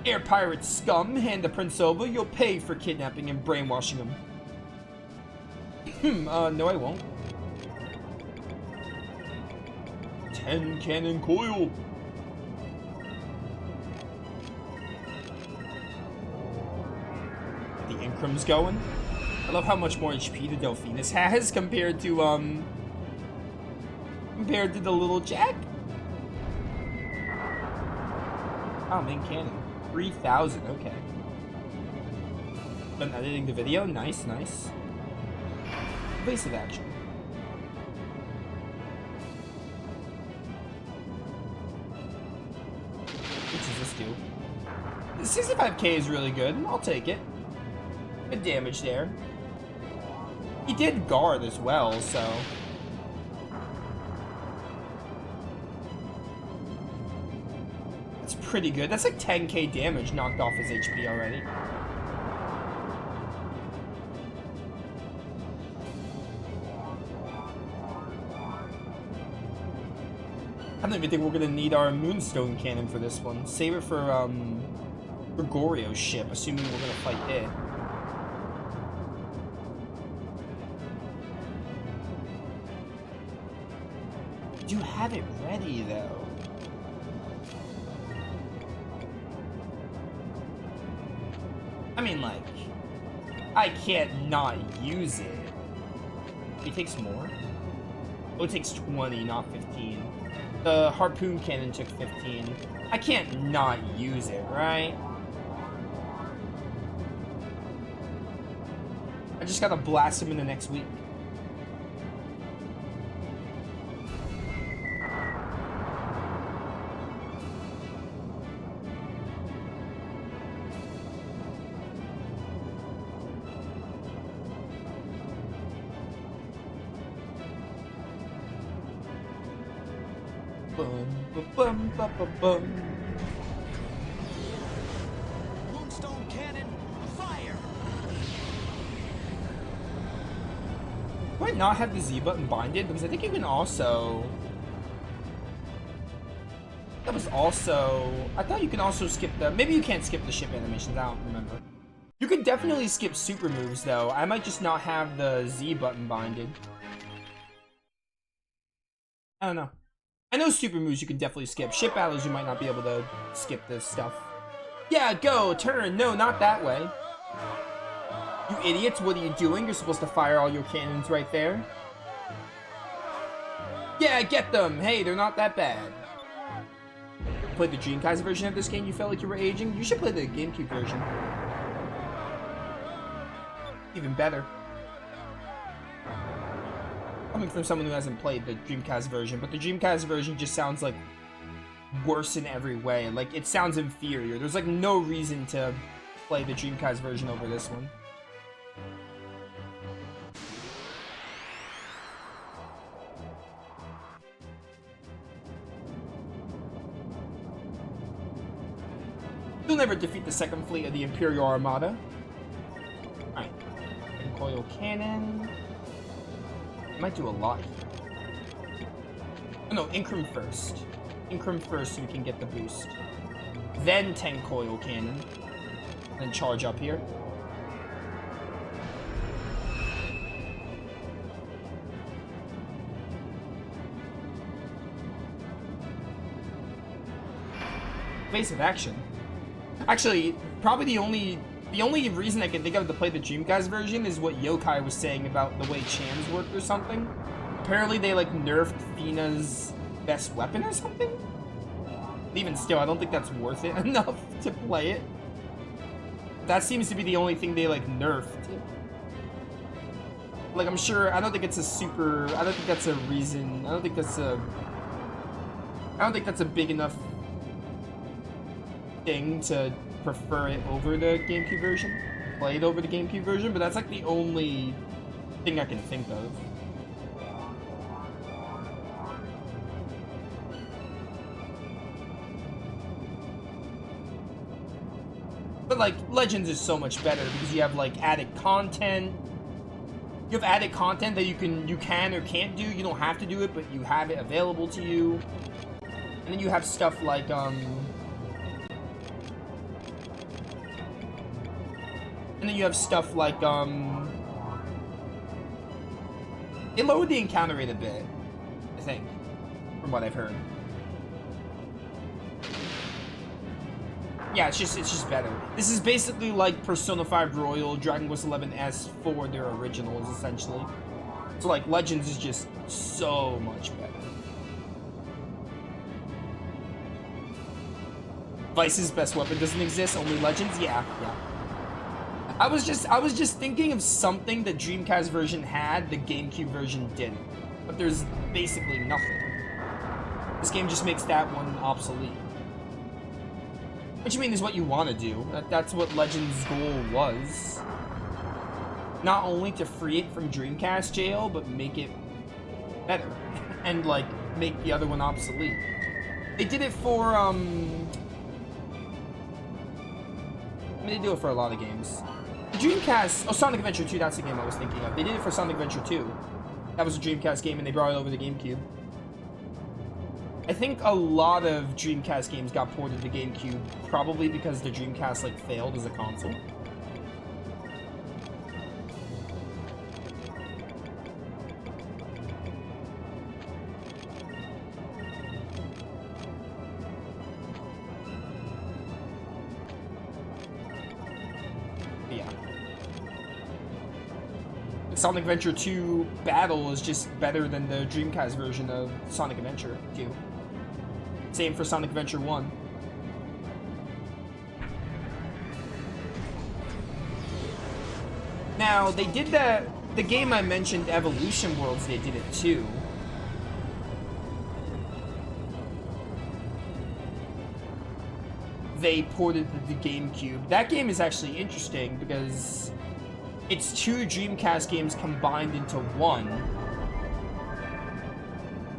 Speaker 1: Air pirate scum, hand the prince over. You'll pay for kidnapping and brainwashing him. No I won't. 10 cannon coil. The Incrum's going. I love how much more HP the Delphinus has compared to the little Jack. Oh, main cannon. 3,000, okay. Been editing the video. Nice, nice. Evasive action. What does this do? The 65k is really good. I'll take it. Good damage there. He did guard as well, so... That's pretty good. That's like 10k damage knocked off his HP already. I don't even think we're gonna need our Moonstone Cannon for this one. Save it for, Gregorio's ship, assuming we're gonna fight it. Do have it ready, though. I mean, like, I can't not use it. It takes more? Oh, it takes 20, not 15. The harpoon cannon took 15. I can't not use it, right? I just gotta blast him in the next week. Boom, boom, boom, boom, boom, boom.
Speaker 3: Moonstone cannon, fire!
Speaker 1: Do I not have the Z button binded? Because I think you can also... That was also... I thought you can also skip the... Maybe you can't skip the ship animations, I don't remember. You can definitely skip super moves, though. I might just not have the Z button binded. I don't know. I know super moves you can definitely skip. Ship battles you might not be able to skip this stuff. Yeah, go, turn. No, not that way. You idiots, what are you doing? You're supposed to fire all your cannons right there. Yeah, get them. Hey, they're not that bad. Played the Dreamcast version of this game, you felt like you were aging? You should play the GameCube version. Even better. Coming from someone who hasn't played the Dreamcast version, but the Dreamcast version just sounds like worse in every way. Like, it sounds inferior. There's like no reason to play the Dreamcast version over this one. You'll never defeat the second fleet of the Imperial Armada. Alright. Coil cannon. I might do a lot here. Oh no, Incrum first. Incrum first so we can get the boost. Then 10 coil cannon. Then charge up here. Evasive action. Actually, probably the only reason I can think of to play the Dreamcast version is what Yokai was saying about the way Chams work or something. Apparently they like nerfed Fina's best weapon or something? Even still, I don't think that's worth it enough to play it. That seems to be the only thing they like nerfed. Like, I'm sure, I don't think it's a super, I don't think that's a reason, I don't think that's a big enough thing to prefer it over the GameCube version. Play it over the GameCube version, but that's like the only thing I can think of. But like, Legends is so much better because you have like added content. You have added content that you can or can't do. You don't have to do it, but you have it available to you. And then you have stuff like And then you have stuff like, They lowered the encounter rate a bit, I think, from what I've heard. Yeah, it's just better. This is basically like Persona 5 Royal, Dragon Quest 11S for their originals, essentially. So, like, Legends is just so much better. Vice's best weapon doesn't exist, only Legends? Yeah. I was just thinking of something the Dreamcast version had, the GameCube version didn't. But there's basically nothing. This game just makes that one obsolete. Which, I mean, is what you want to do. That's what Legends' goal was. Not only to free it from Dreamcast jail, but make it better. And, like, make the other one obsolete. They did it for, I mean, they do it for a lot of games. The Dreamcast... Oh, Sonic Adventure 2, that's the game I was thinking of. They did it for Sonic Adventure 2. That was a Dreamcast game, and they brought it over to GameCube. I think a lot of Dreamcast games got ported to GameCube, probably because the Dreamcast, like, failed as a console. Sonic Adventure 2 Battle is just better than the Dreamcast version of Sonic Adventure 2. Same for Sonic Adventure 1. Now, they did that... The game I mentioned, Evolution Worlds, they did it too. They ported the GameCube. That game is actually interesting because... It's two Dreamcast games combined into one,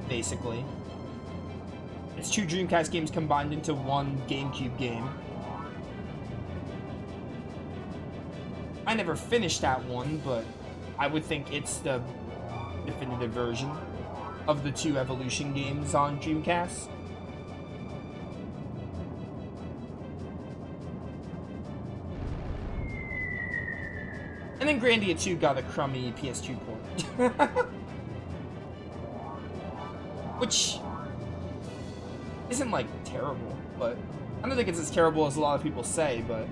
Speaker 1: basically. it's 2 Dreamcast games combined into 1 GameCube game. I never finished that one, but I would think it's the definitive version of the 2 Evolution games on Dreamcast. And then Grandia 2 got a crummy PS2 port. Which isn't, like, terrible, but I don't think it's as terrible as a lot of people say, but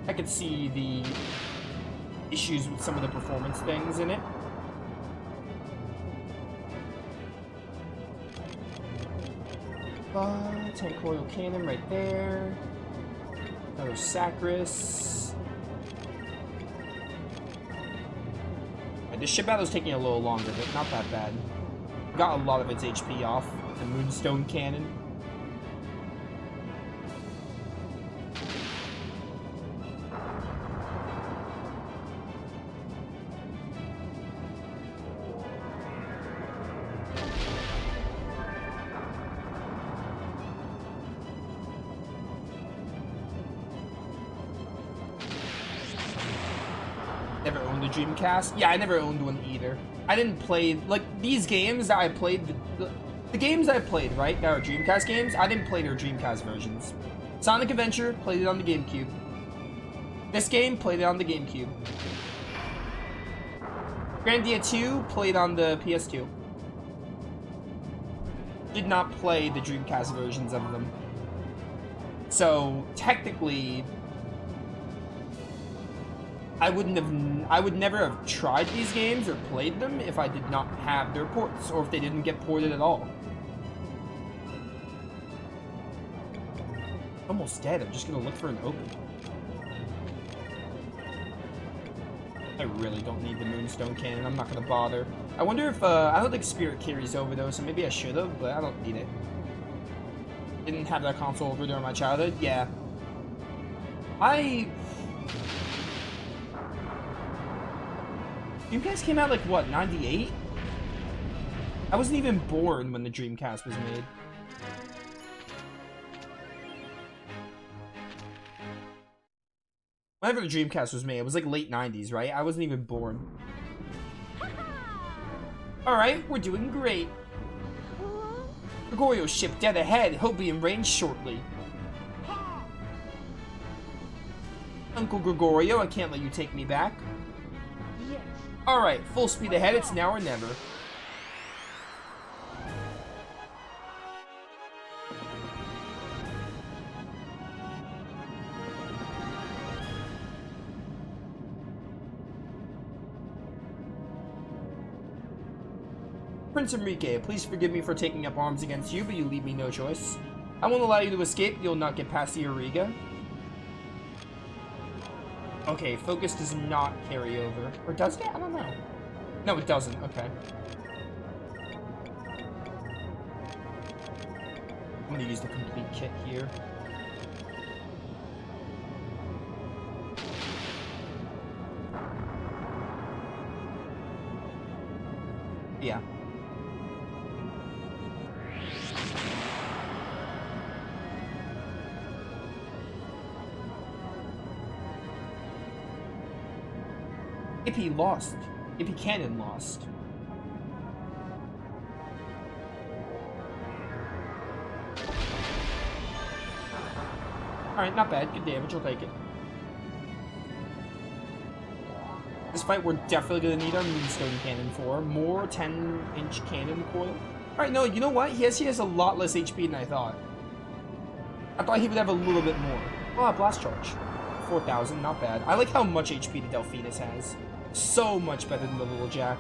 Speaker 1: I could see the issues with some of the performance things in it. Tank coil cannon right there. Another Sacris. Yeah, this ship battle's taking a little longer, but not that bad. Got a lot of its HP off. The Moonstone Cannon. Never owned a Dreamcast. Yeah, I never owned one either. I didn't play, like, these games that I played, the games I played, right, that are Dreamcast games, I didn't play their Dreamcast versions. Sonic Adventure, played it on the GameCube. This game, played it on the GameCube. Grandia 2, played on the PS2. Did not play the Dreamcast versions of them. So, technically, I would never have tried these games or played them if I did not have their ports, or if they didn't get ported at all. Almost dead. I'm just gonna look for an open. I really don't need the Moonstone Cannon. I'm not gonna bother. I wonder if, I don't think Spirit carries over though, so maybe I should have, but I don't need it. Didn't have that console over during my childhood. Yeah. Dreamcast came out like, what, 98? I wasn't even born when the Dreamcast was made. Whenever the Dreamcast was made, it was like late 90s, right? I wasn't even born. Alright, we're doing great. Gregorio's ship dead ahead. He'll be in range shortly. Uncle Gregorio, I can't let you take me back. Alright, full speed ahead, it's now or never. Prince Enrique, please forgive me for taking up arms against you, but you leave me no choice. I won't allow you to escape, you'll not get past the Auriga. Okay, focus does not carry over. Or does it? I don't know. No, it doesn't. Okay. I'm gonna use the complete kit here. Yeah. AP lost. AP Cannon lost. Alright, not bad. Good damage. I'll take it. This fight we're definitely going to need our Moonstone Cannon for. More 10-inch cannon coil. Alright, no, you know what? He has a lot less HP than I thought. I thought he would have a little bit more. Ah, Blast Charge. 4,000, not bad. I like how much HP the Delphinus has. So much better than the Little Jack.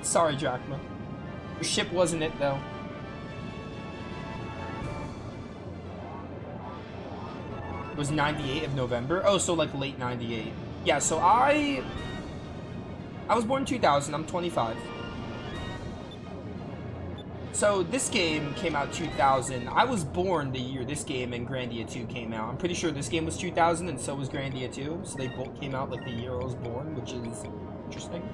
Speaker 1: Sorry, Drachma. Your ship wasn't it, though. It was 98 of November. Oh, so like late 98. Yeah, so I was born in 2000. I'm 25. So this game came out 2000. I was born the year this game and Grandia 2 came out. I'm pretty sure this game was 2000 and so was Grandia 2. So they both came out like the year I was born, which is interesting.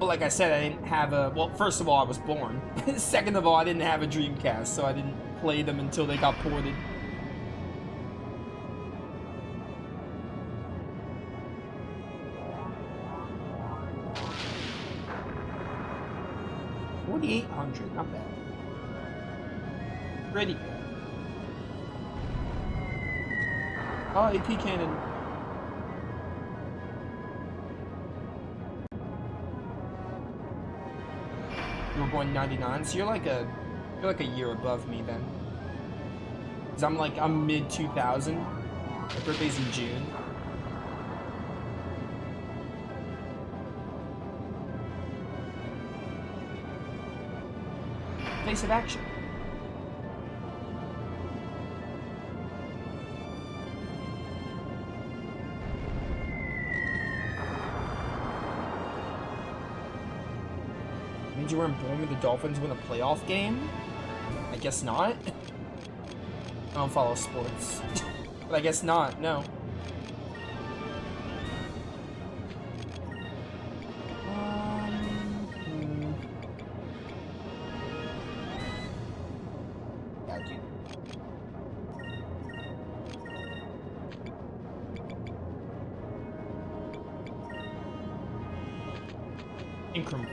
Speaker 1: like I said, I didn't have a... Well, first of all, I was born. Second of all, I didn't have a Dreamcast, so I didn't play them until they got ported. $4,800, not bad. Pretty good. Oh, AP cannon. You were born 99, so you're like a year above me then. Cause I'm mid 2000. My birthday's in June. Face of action. Means you weren't born when the Dolphins win a playoff game? I guess not. I don't follow sports. But I guess not, no. Increment.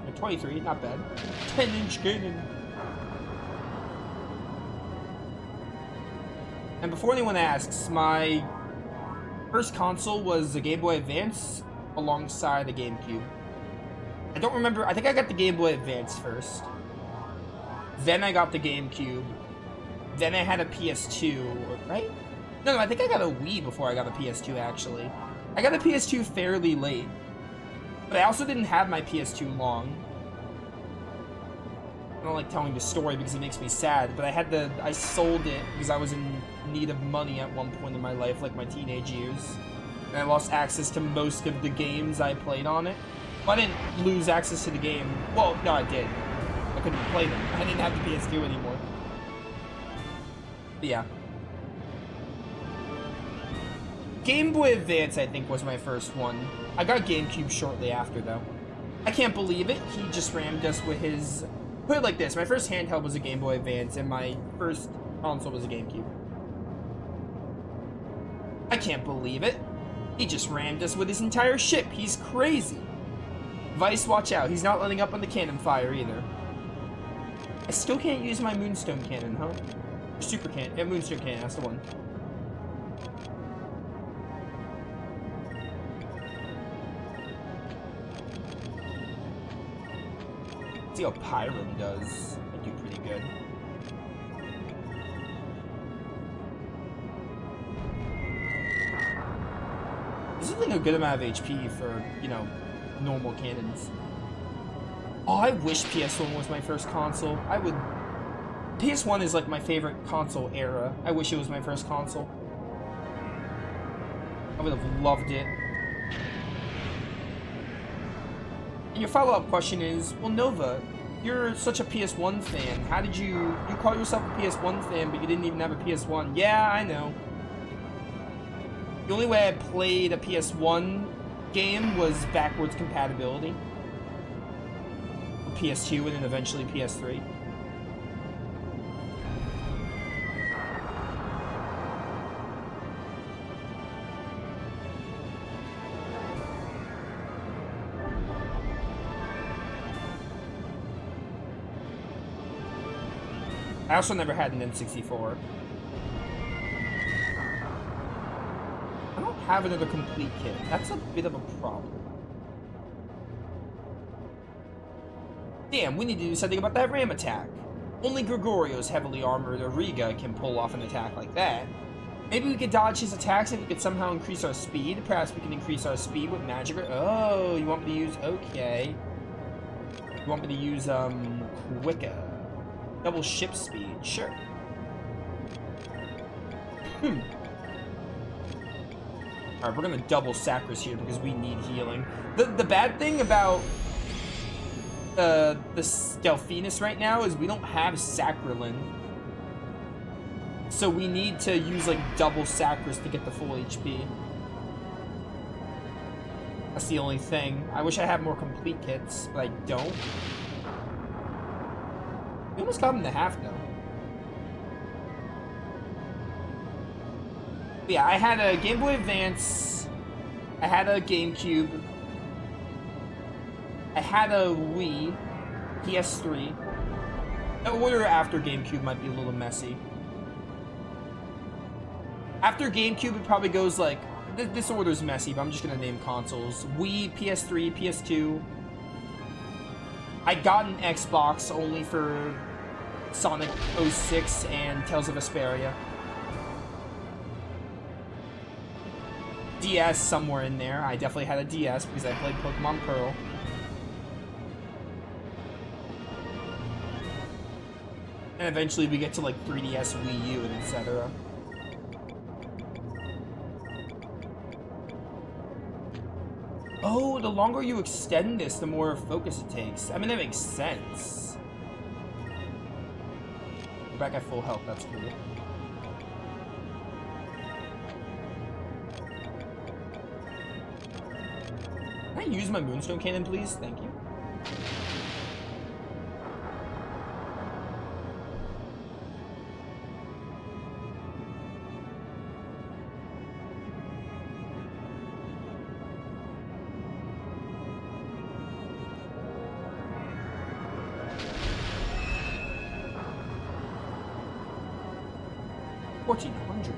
Speaker 1: At 23, not bad. 10-inch cannon. And before anyone asks, my first console was the Game Boy Advance alongside the GameCube. I don't remember, I think I got the Game Boy Advance first. Then I got the GameCube. Then I had a PS2, right? No, I think I got a Wii before I got a PS2, actually. I got a PS2 fairly late. But I also didn't have my PS2 long. I don't like telling the story because it makes me sad, but I sold it because I was in need of money at one point in my life, like my teenage years. And I lost access to most of the games I played on it. Well, I didn't lose access to the game. Well, no, I did. I couldn't play them. I didn't have the PS2 anymore. But yeah. Game Boy Advance, I think, was my first one. I got GameCube shortly after, though. I can't believe it. He just rammed us with his... Put it like this. My first handheld was a Game Boy Advance, and my first console was a GameCube. I can't believe it. He just rammed us with his entire ship. He's crazy. Vice, watch out. He's not letting up on the cannon fire, either. I still can't use my Moonstone cannon, huh? Or Super cannon. Yeah, Moonstone cannon. That's the one. See how Pyrum does. I do pretty good. This is like a good amount of HP for, you know, normal cannons. Oh, I wish PS1 was my first console. I would... PS1 is like my favorite console era. I wish it was my first console. I would have loved it. And your follow-up question is, well, Nova, you're such a PS1 fan. How did you call yourself a PS1 fan, but you didn't even have a PS1? Yeah, I know. The only way I played a PS1 game was backwards compatibility. PS2 and then eventually PS3. I also never had an N64. I don't have another complete kit. That's a bit of a problem. Damn, we need to do something about that ram attack. Only Gregorio's heavily armored Ariga can pull off an attack like that. Maybe we could dodge his attacks if we could somehow increase our speed. Perhaps we can increase our speed with magic. Oh, you want me to use... Okay. You want me to use, quicker. Double ship speed, sure. Alright, we're gonna double Sacris here because we need healing. The bad thing about the Delphinus right now is we don't have Sacrilin. So we need to use like double Sacris to get the full HP. That's the only thing. I wish I had more complete kits, but I don't. We almost got him to half though. But yeah, I had a Game Boy Advance. I had a GameCube. I had a Wii, PS3. The order after GameCube might be a little messy. After GameCube, it probably goes like... This order's messy, but I'm just gonna name consoles. Wii, PS3, PS2. I got an Xbox only for Sonic 06 and Tales of Vesperia. DS somewhere in there. I definitely had a DS because I played Pokemon Pearl. And eventually we get to like 3DS, Wii U, and etc. Oh, the longer you extend this, the more focus it takes. I mean, that makes sense. We're back at full health, that's cool. Can I use my Moonstone Cannon, please? Thank you. $1,400.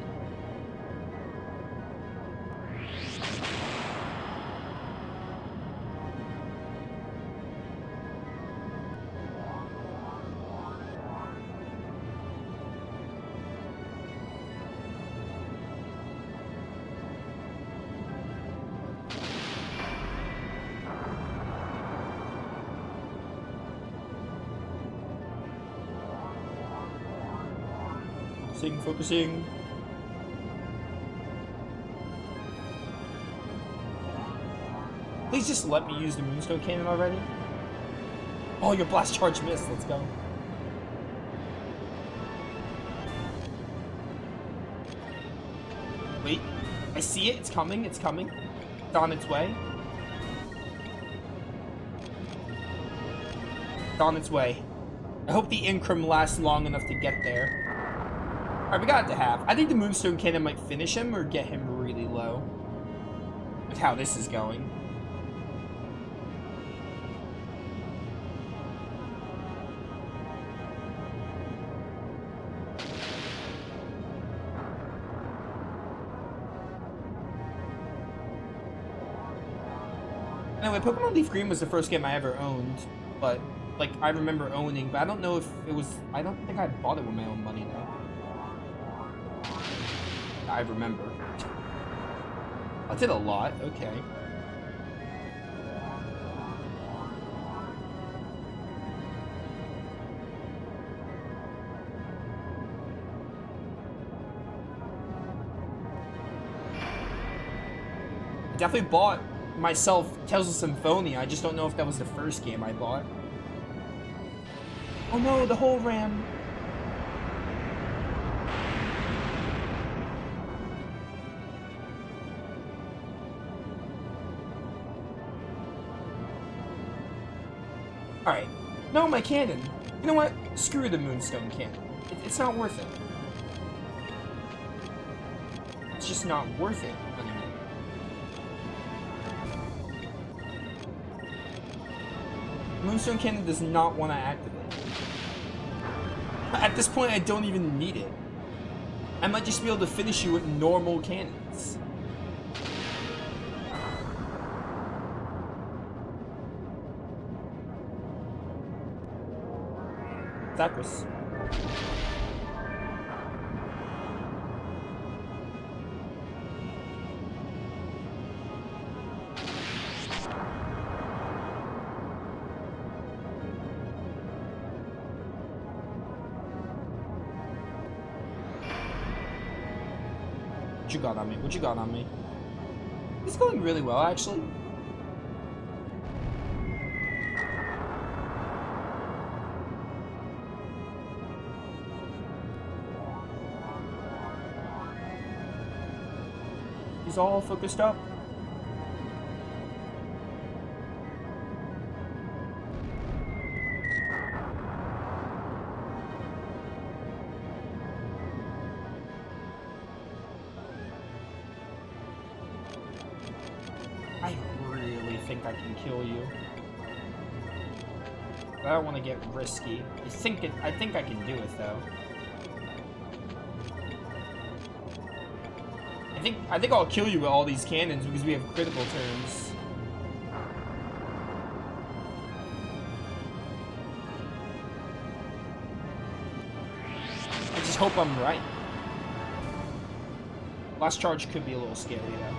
Speaker 1: Focusing. Please just let me use the Moonstone Cannon already. Oh, your blast charge missed. Let's go. Wait, I see it. It's coming. It's coming. It's on its way. It's on its way. I hope the Incrum lasts long enough to get there. Alright, we got it to half. I think the Moonstone Cannon might finish him or get him really low. With how this is going. Anyway, Pokemon Leaf Green was the first game I ever owned. But, like, I remember owning. But I don't know if it was... I don't think I bought it with my own money, though. I remember. I did a lot, okay. I definitely bought myself Tales of Symphonia. I just don't know if that was the first game I bought. Oh no, the whole ram. Alright. No, my cannon. You know what? Screw the Moonstone Cannon. It's not worth it. It's just not worth it anymore. Moonstone Cannon does not want to activate. At this point, I don't even need it. I might just be able to finish you with normal cannons. Sacris. What you got on me? What you got on me? It's going really well, actually. He's all focused up. I really think I can kill you. But I don't want to get risky. I think I can do it though. I think I'll kill you with all these cannons because we have critical turns. I just hope I'm right. Last charge could be a little scary though.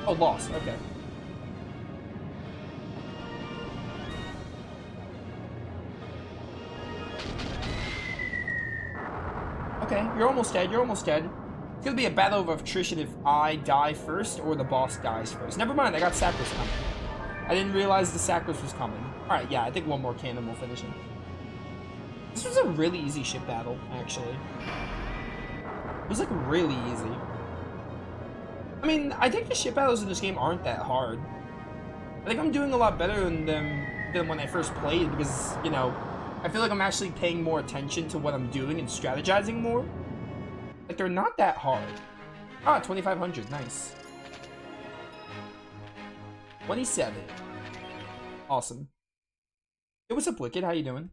Speaker 1: Oh, lost. Okay. Okay, you're almost dead. You're almost dead. It's gonna be a battle of attrition if I die first or the boss dies first. Never mind, I got Sacros coming. I didn't realize the Sacros was coming. Alright, yeah, I think one more cannon will finish him. This was a really easy ship battle, actually. It was, like, really easy. I mean, I think the ship battles in this game aren't that hard. I think I'm doing a lot better than when I first played because, you know, I feel like I'm actually paying more attention to what I'm doing and strategizing more. Like, they're not that hard. Ah, 2,500. Nice. 27. Awesome. Hey, what's up, Wicked? How you doing?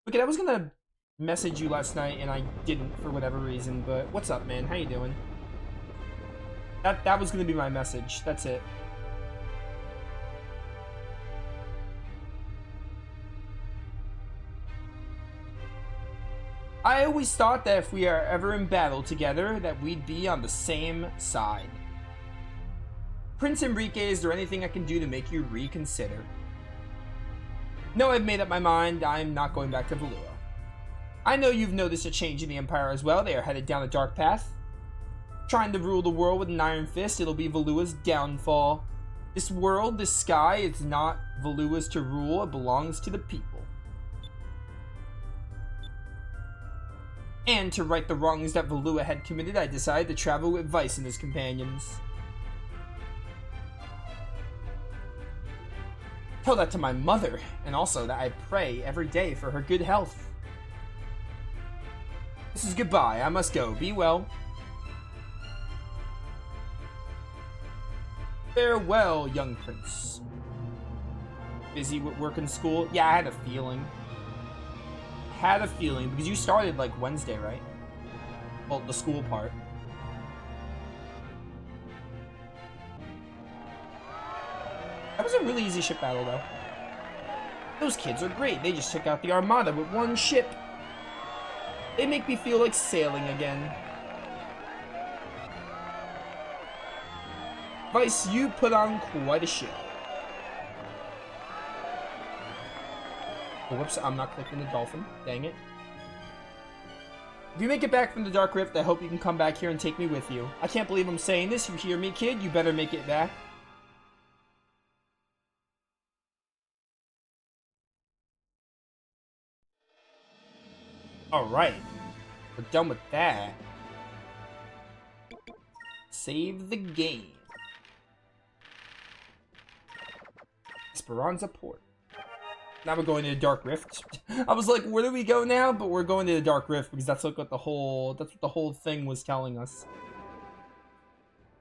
Speaker 1: Wicked, I was gonna message you last night and I didn't for whatever reason, but what's up, man? How you doing? That was gonna be my message. That's it. I always thought that if we are ever in battle together, that we'd be on the same side. Prince Enrique, is there anything I can do to make you reconsider? No, I've made up my mind. I'm not going back to Valua. I know you've noticed a change in the Empire as well. They are headed down a dark path. Trying to rule the world with an iron fist, it'll be Valua's downfall. This world, this sky, it's not Valua's to rule. It belongs to the people. And to right the wrongs that Valua had committed, I decided to travel with Vice and his companions. Tell that to my mother, and also that I pray every day for her good health. This is goodbye. I must go. Be well. Farewell, young prince. Busy with work and school? Yeah, I had a feeling. Had a feeling, because you started like Wednesday, right? Well, the school part. That was a really easy ship battle, though. Those kids are great. They just took out the Armada with one ship. They make me feel like sailing again. Vice, you put on quite a ship. Oh, whoops, I'm not clicking the dolphin. Dang it. If you make it back from the Dark Rift, I hope you can come back here and take me with you. I can't believe I'm saying this. You hear me, kid? You better make it back. Alright. We're done with that. Save the game. Esperanza Port. Now we're going to the Dark Rift. I was like, where do we go now? But we're going to the Dark Rift because that's what the whole thing was telling us.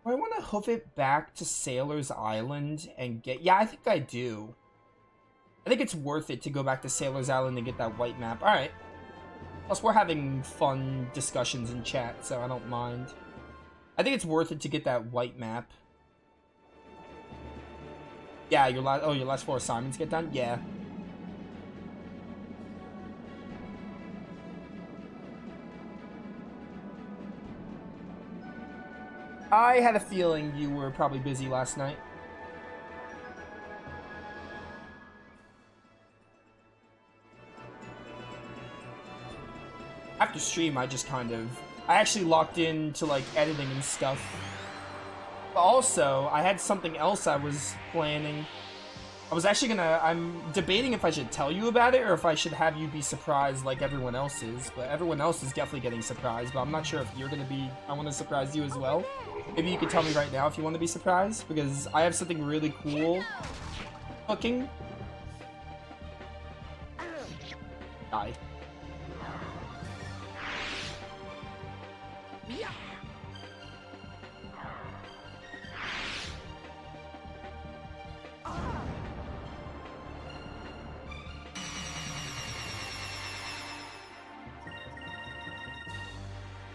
Speaker 1: Do I want to hoof it back to Sailor's Island and get... Yeah, I think I do. I think it's worth it to go back to Sailor's Island and get that white map. Alright. Plus, we're having fun discussions in chat, so I don't mind. I think it's worth it to get that white map. Yeah, your last 4 assignments get done? Yeah. I had a feeling you were probably busy last night. After stream, I actually locked into, like, editing and stuff. But also, I had something else I was planning. I'm debating if I should tell you about it or if I should have you be surprised like everyone else is. But everyone else is definitely getting surprised, but I'm not sure if you're gonna be, I want to surprise you as well. Maybe you could tell me right now if you want to be surprised, because I have something really cool cooking. Die.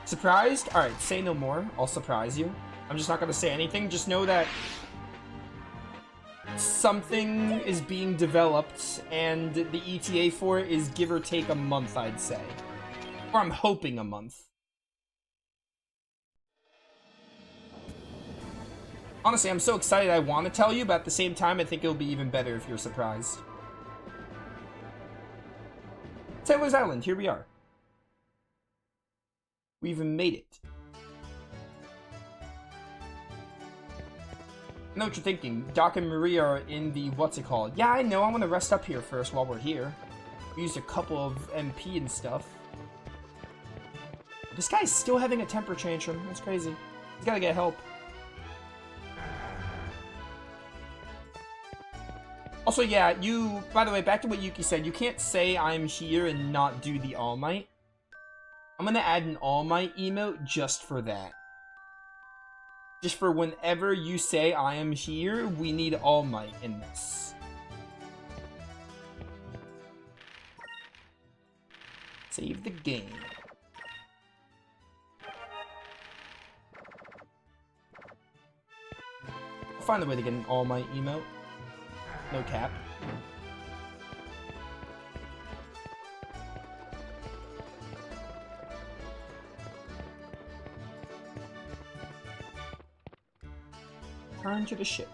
Speaker 1: Surprised? Alright, say no more. I'll surprise you. I'm just not gonna say anything. Just know that something is being developed, and the ETA for it is give or take a month, I'd say. Or I'm hoping a month. Honestly, I'm so excited I want to tell you, but at the same time, I think it'll be even better if you're surprised. Sailor's Island, here we are. We even made it. I know what you're thinking. Doc and Maria are in the what's it called. Yeah, I know. I want to rest up here first while we're here. We used a couple of MP and stuff. This guy's still having a temper tantrum. That's crazy. He's gotta get help. Also, yeah, by the way, back to what Yuki said, you can't say I'm here and not do the All Might. I'm gonna add an All Might emote just for that. Just for whenever you say I am here, we need All Might in this. Save the game. I'll find a way to get an All Might emote. No cap. Turn to the ship.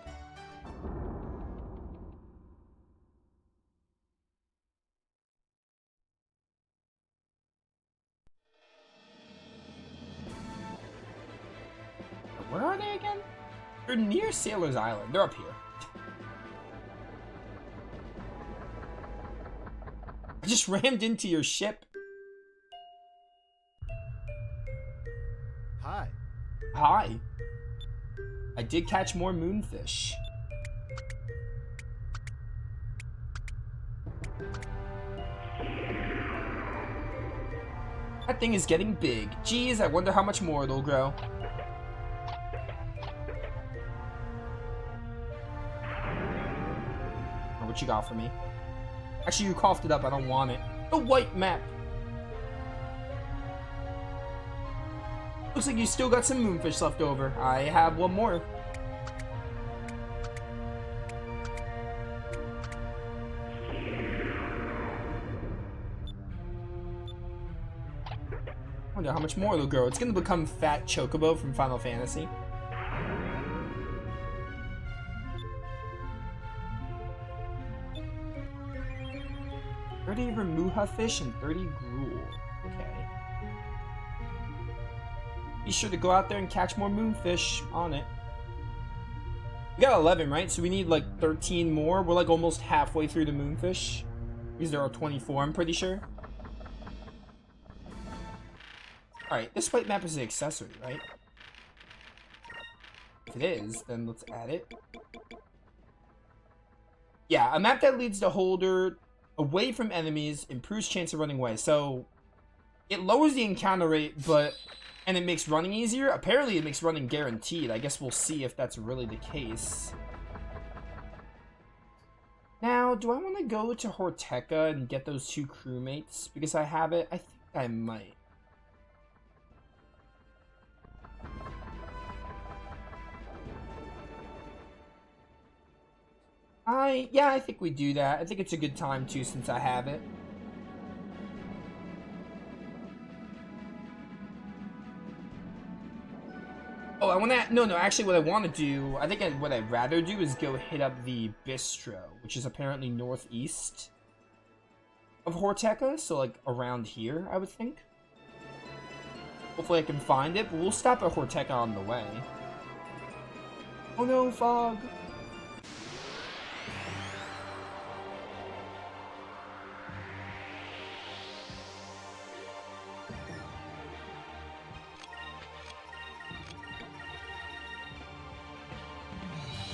Speaker 1: Where are they again? They're near Sailor's Island. They're up here. I just rammed into your ship.
Speaker 3: Hi.
Speaker 1: Hi. I did catch more moonfish. That thing is getting big. Geez, I wonder how much more it'll grow. Oh, what you got for me? Actually, you coughed it up. I don't want it. The white map. Looks like you still got some moonfish left over. I have one more. I wonder how much more it'll grow. It's gonna become Fat Chocobo from Final Fantasy. 30 Remuha fish and 30 gruel. Okay. Be sure to go out there and catch more moonfish on it. We got 11, right? So we need like 13 more. We're like almost halfway through the moonfish. These are all 24, I'm pretty sure. Alright, this white map is an accessory, right? If it is, then let's add it. Yeah, a map that leads the holder away from enemies improves chance of running away. So it lowers the encounter rate, and it makes running easier. Apparently it makes running guaranteed. I guess we'll see if that's really the case. Now, do I want to go to Horteca and get those 2 crewmates? Because I have it? I think I might. Yeah, I think we do that. I think it's a good time too, since I have it. Oh, I want to... No, actually what I want to do... I think what I'd rather do is go hit up the bistro, which is apparently northeast of Horteca, so like around here, I would think. Hopefully I can find it, but we'll stop at Horteca on the way. Oh no, fog!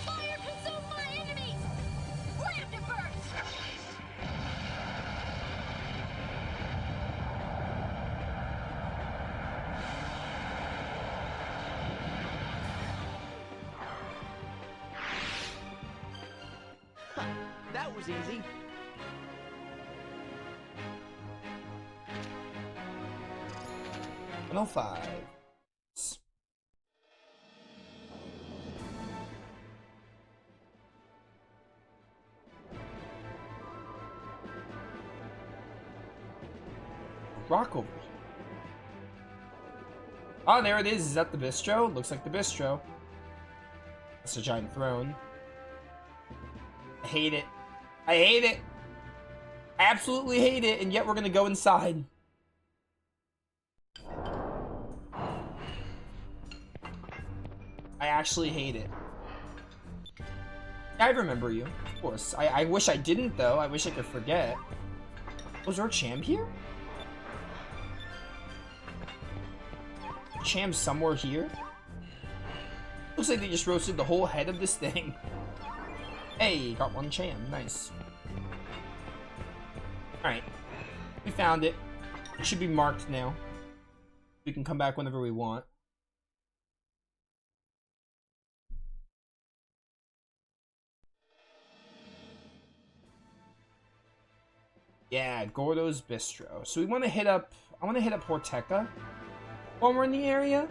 Speaker 2: Fire consume my enemies! Lambda burst!
Speaker 3: That was easy.
Speaker 1: No 5. Rock over here. Oh, there it is. Is that the bistro? Looks like the bistro. That's a giant throne. I hate it. I hate it. Absolutely hate it, and yet we're gonna go inside. I actually hate it. I remember you, of course. I wish I didn't, though. I wish I could forget. Was there a Cham here? Cham somewhere here? Looks like they just roasted the whole head of this thing. Hey, got one Cham. Nice. Alright. We found it. It should be marked now. We can come back whenever we want. Yeah, Gordo's Bistro. So we want to hit up... I want to hit up Horteca while we're in the area.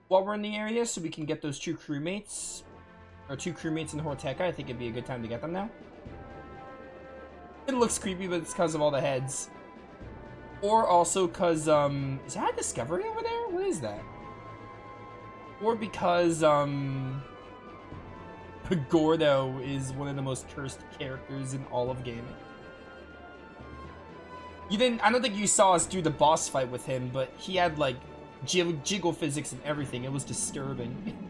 Speaker 1: So we can get those 2 crewmates. Or 2 crewmates in Horteca. I think it'd be a good time to get them now. It looks creepy, but it's because of all the heads. Or also because, is that a discovery over there? What is that? Or because, Gordo is one of the most cursed characters in all of gaming. I don't think you saw us do the boss fight with him, but he had, like, jiggle physics and everything. It was disturbing.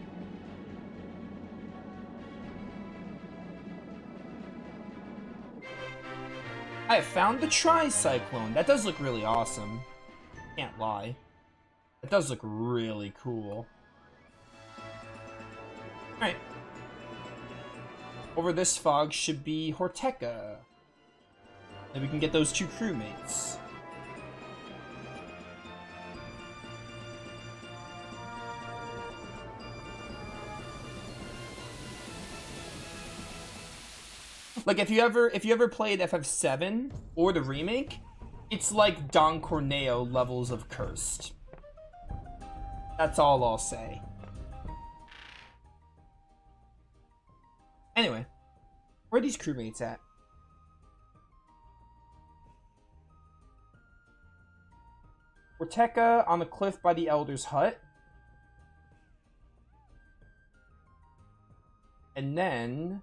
Speaker 1: I have found the Tricyclone. That does look really awesome. Can't lie. It does look really cool. Alright. Over this fog should be Horteca. Then we can get those 2 crewmates. Like if you ever played FF7 or the remake, it's like Don Corneo levels of cursed. That's all I'll say. Anyway, where are these crewmates at? Horteca on the cliff by the Elder's hut. And then...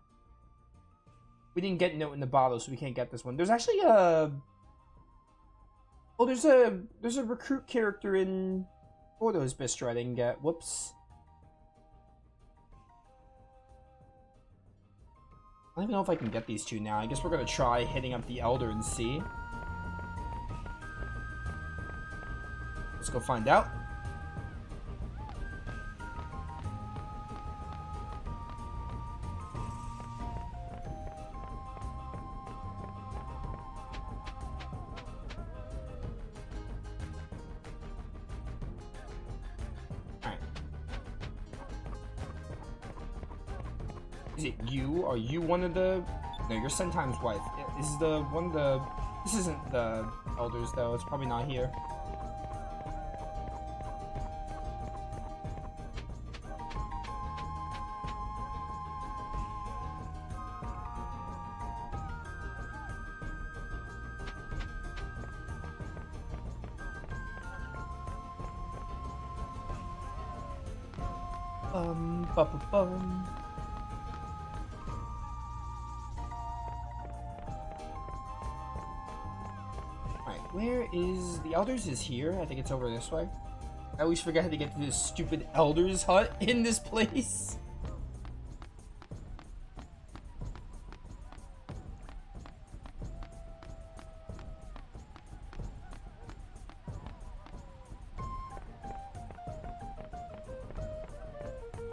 Speaker 1: we didn't get Note in the Bottle, so we can't get this one. There's actually a... oh, there's a recruit character in Gordo's Bistro I didn't get. Whoops. I don't even know if I can get these 2 now. I guess we're gonna try hitting up the Elder and see. Let's go find out. Is it you? Are you one of the... no, you're Sentim's wife. Is the one of the... this isn't the Elders, though. It's probably not here. Bum. Alright, where is... The Elders is here. I think it's over this way. I always forget how to get to this stupid Elders hut in this place.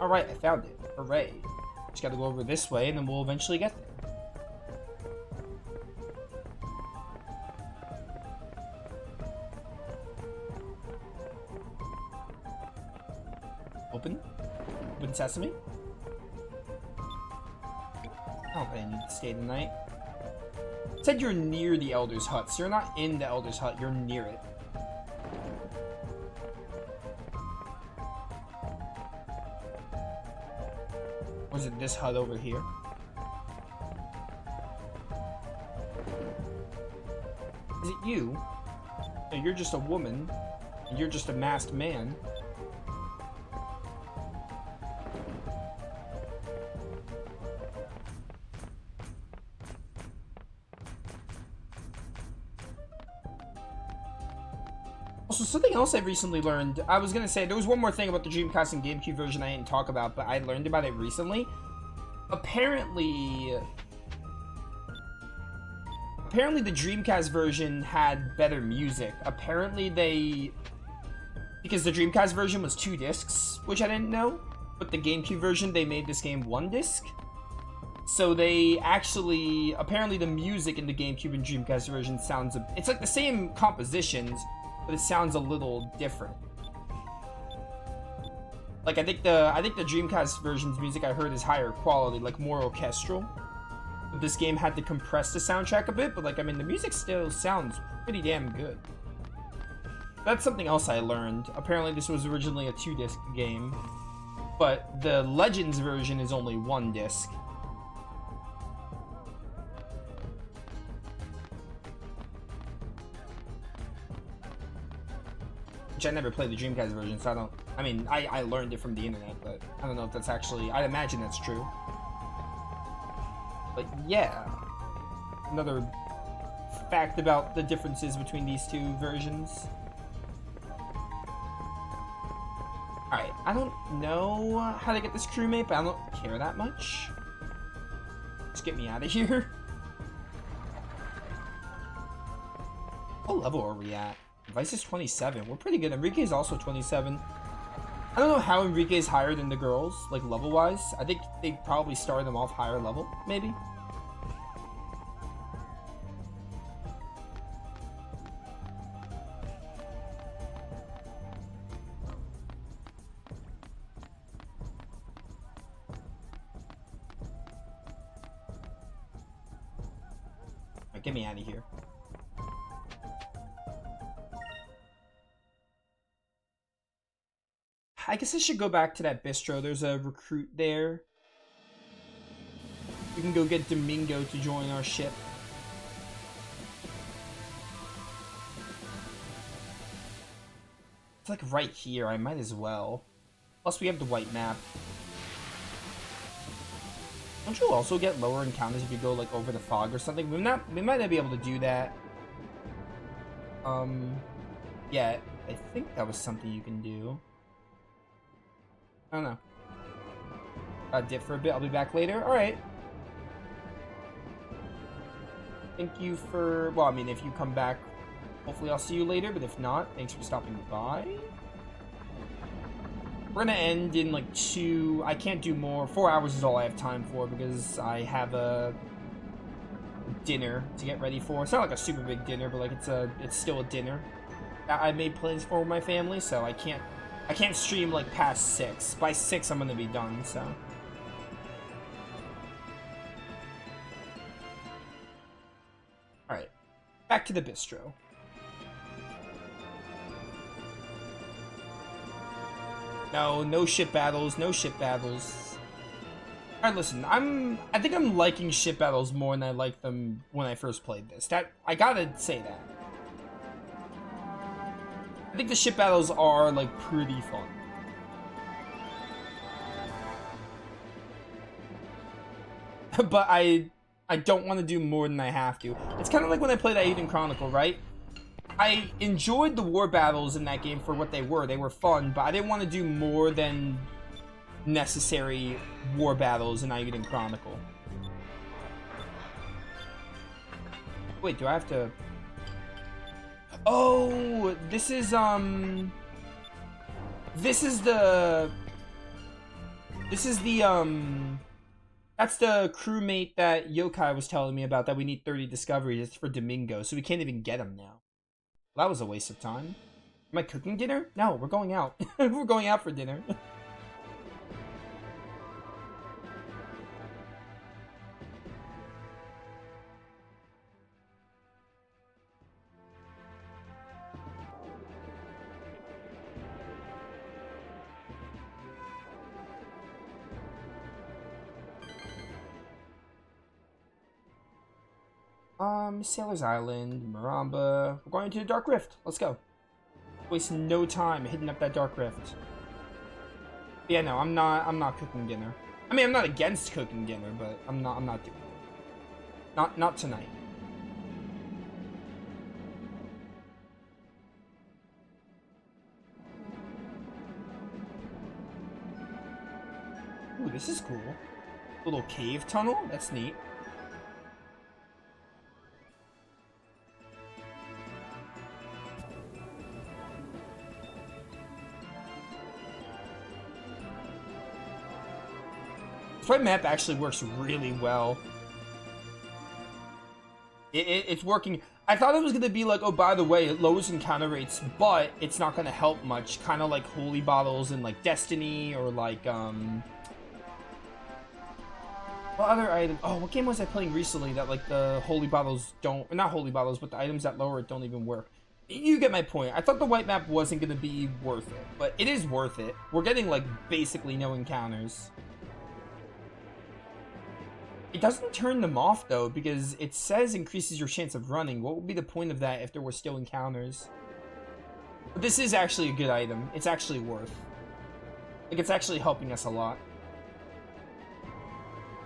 Speaker 1: Alright, I found it. Hooray. Just gotta go over this way and then we'll eventually get there. Open sesame. I don't think I need to stay the night. It said you're near the Elder's hut, so you're not in the Elder's hut, you're near it. Or is it this hut over here? Is it you? No, you're just a woman, and you're just a masked man. Also, something else I recently learned, I was gonna say, there was one more thing about the Dreamcast and GameCube version I didn't talk about, but I learned about it recently. Apparently the Dreamcast version had better music. Apparently because the Dreamcast version was 2 discs, which I didn't know, but the GameCube version, they made this game 1 disc. So they actually, apparently the music in the GameCube and Dreamcast version sounds, it's like the same compositions, but it sounds a little different. Like, I think the Dreamcast version's music I heard is higher quality, like more orchestral. But this game had to compress the soundtrack a bit, but like, I mean, the music still sounds pretty damn good. That's something else I learned. Apparently this was originally a 2-disc game, but the Legends version is only 1 disc. Which I never played the Dreamcast version, so I learned it from the internet, but I don't know if that's actually, I'd imagine that's true. But yeah, another fact about the differences between these 2 versions. Alright, I don't know how to get this crewmate, but I don't care that much. Just get me out of here. What level are we at? Vice is 27. We're pretty good. Enrique is also 27. I don't know how Enrique is higher than the girls, like level-wise. I think they probably started them off higher level, maybe. Alright, get me out of here. I guess I should go back to that bistro. There's a recruit there. We can go get Domingo to join our ship. It's like right here. I might as well. Plus, we have the white map. Don't you also get lower encounters if you go like over the fog or something? We might not be able to do that. Yeah, I think that was something you can do. I don't know. I'll dip for a bit. I'll be back later. Alright. Thank you for... Well, I mean, if you come back, hopefully I'll see you later. But if not, thanks for stopping by. We're gonna end in, like, 2... I can't do more. 4 hours is all I have time for because I have a dinner to get ready for. It's not like a super big dinner, but, like, it's still a dinner that I made plans for with my family, so I can't stream like past 6. By 6, I'm gonna be done, so. Alright. Back to the bistro. No ship battles, no ship battles. Alright, listen, I think I'm liking ship battles more than I liked them when I first played this. I gotta say that. I think the ship battles are, like, pretty fun. But I don't want to do more than I have to. It's kind of like when I played Aiden Chronicle, right? I enjoyed the war battles in that game for what they were. They were fun, but I didn't want to do more than necessary war battles in Iden Chronicle. Wait, do I have to... Oh, this is the... That's the crewmate that Yokai was telling me about, that we need 30 discoveries. It's for Domingo, so we can't even get him now. Well, that was a waste of time. Am I cooking dinner? No, we're going out. We're going out for dinner. Sailor's Island, Maramba. We're going to the Dark Rift. Let's go. Waste no time hitting up that Dark Rift. Yeah, no, I'm not cooking dinner. I mean, I'm not against cooking dinner, but I'm not doing it. Not tonight. Ooh, this is cool. Little cave tunnel? That's neat. This white map actually works really well. It's working. I thought it was going to be like, oh, by the way, it lowers encounter rates, but it's not going to help much. Kind of like holy bottles in like Destiny, or like, what other item? Oh, what game was I playing recently that like the holy bottles don't, or not holy bottles, but the items that lower it don't even work? You get my point. I thought the white map wasn't going to be worth it, but it is worth it. We're getting like basically no encounters. It doesn't turn them off, though, because it says increases your chance of running. What would be the point of that if there were still encounters? But this is actually a good item. It's actually worth. Like, it's actually helping us a lot.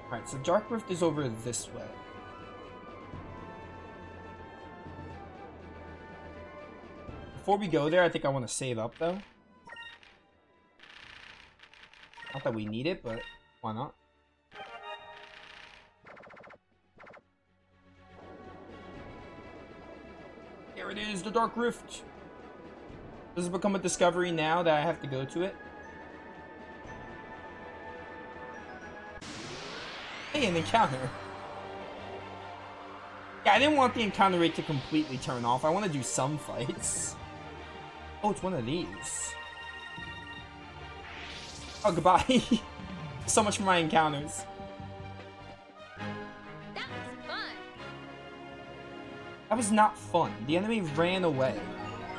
Speaker 1: Alright, so Dark Rift is over this way. Before we go there, I think I want to save up, though. Not that we need it, but why not? There it is, the Dark Rift. Does it become a discovery now that I have to go to it? Hey, an encounter. Yeah, I didn't want the encounter rate to completely turn off. I want to do some fights. Oh, it's one of these. Oh, goodbye. So much for my encounters. That was not fun. The enemy ran away.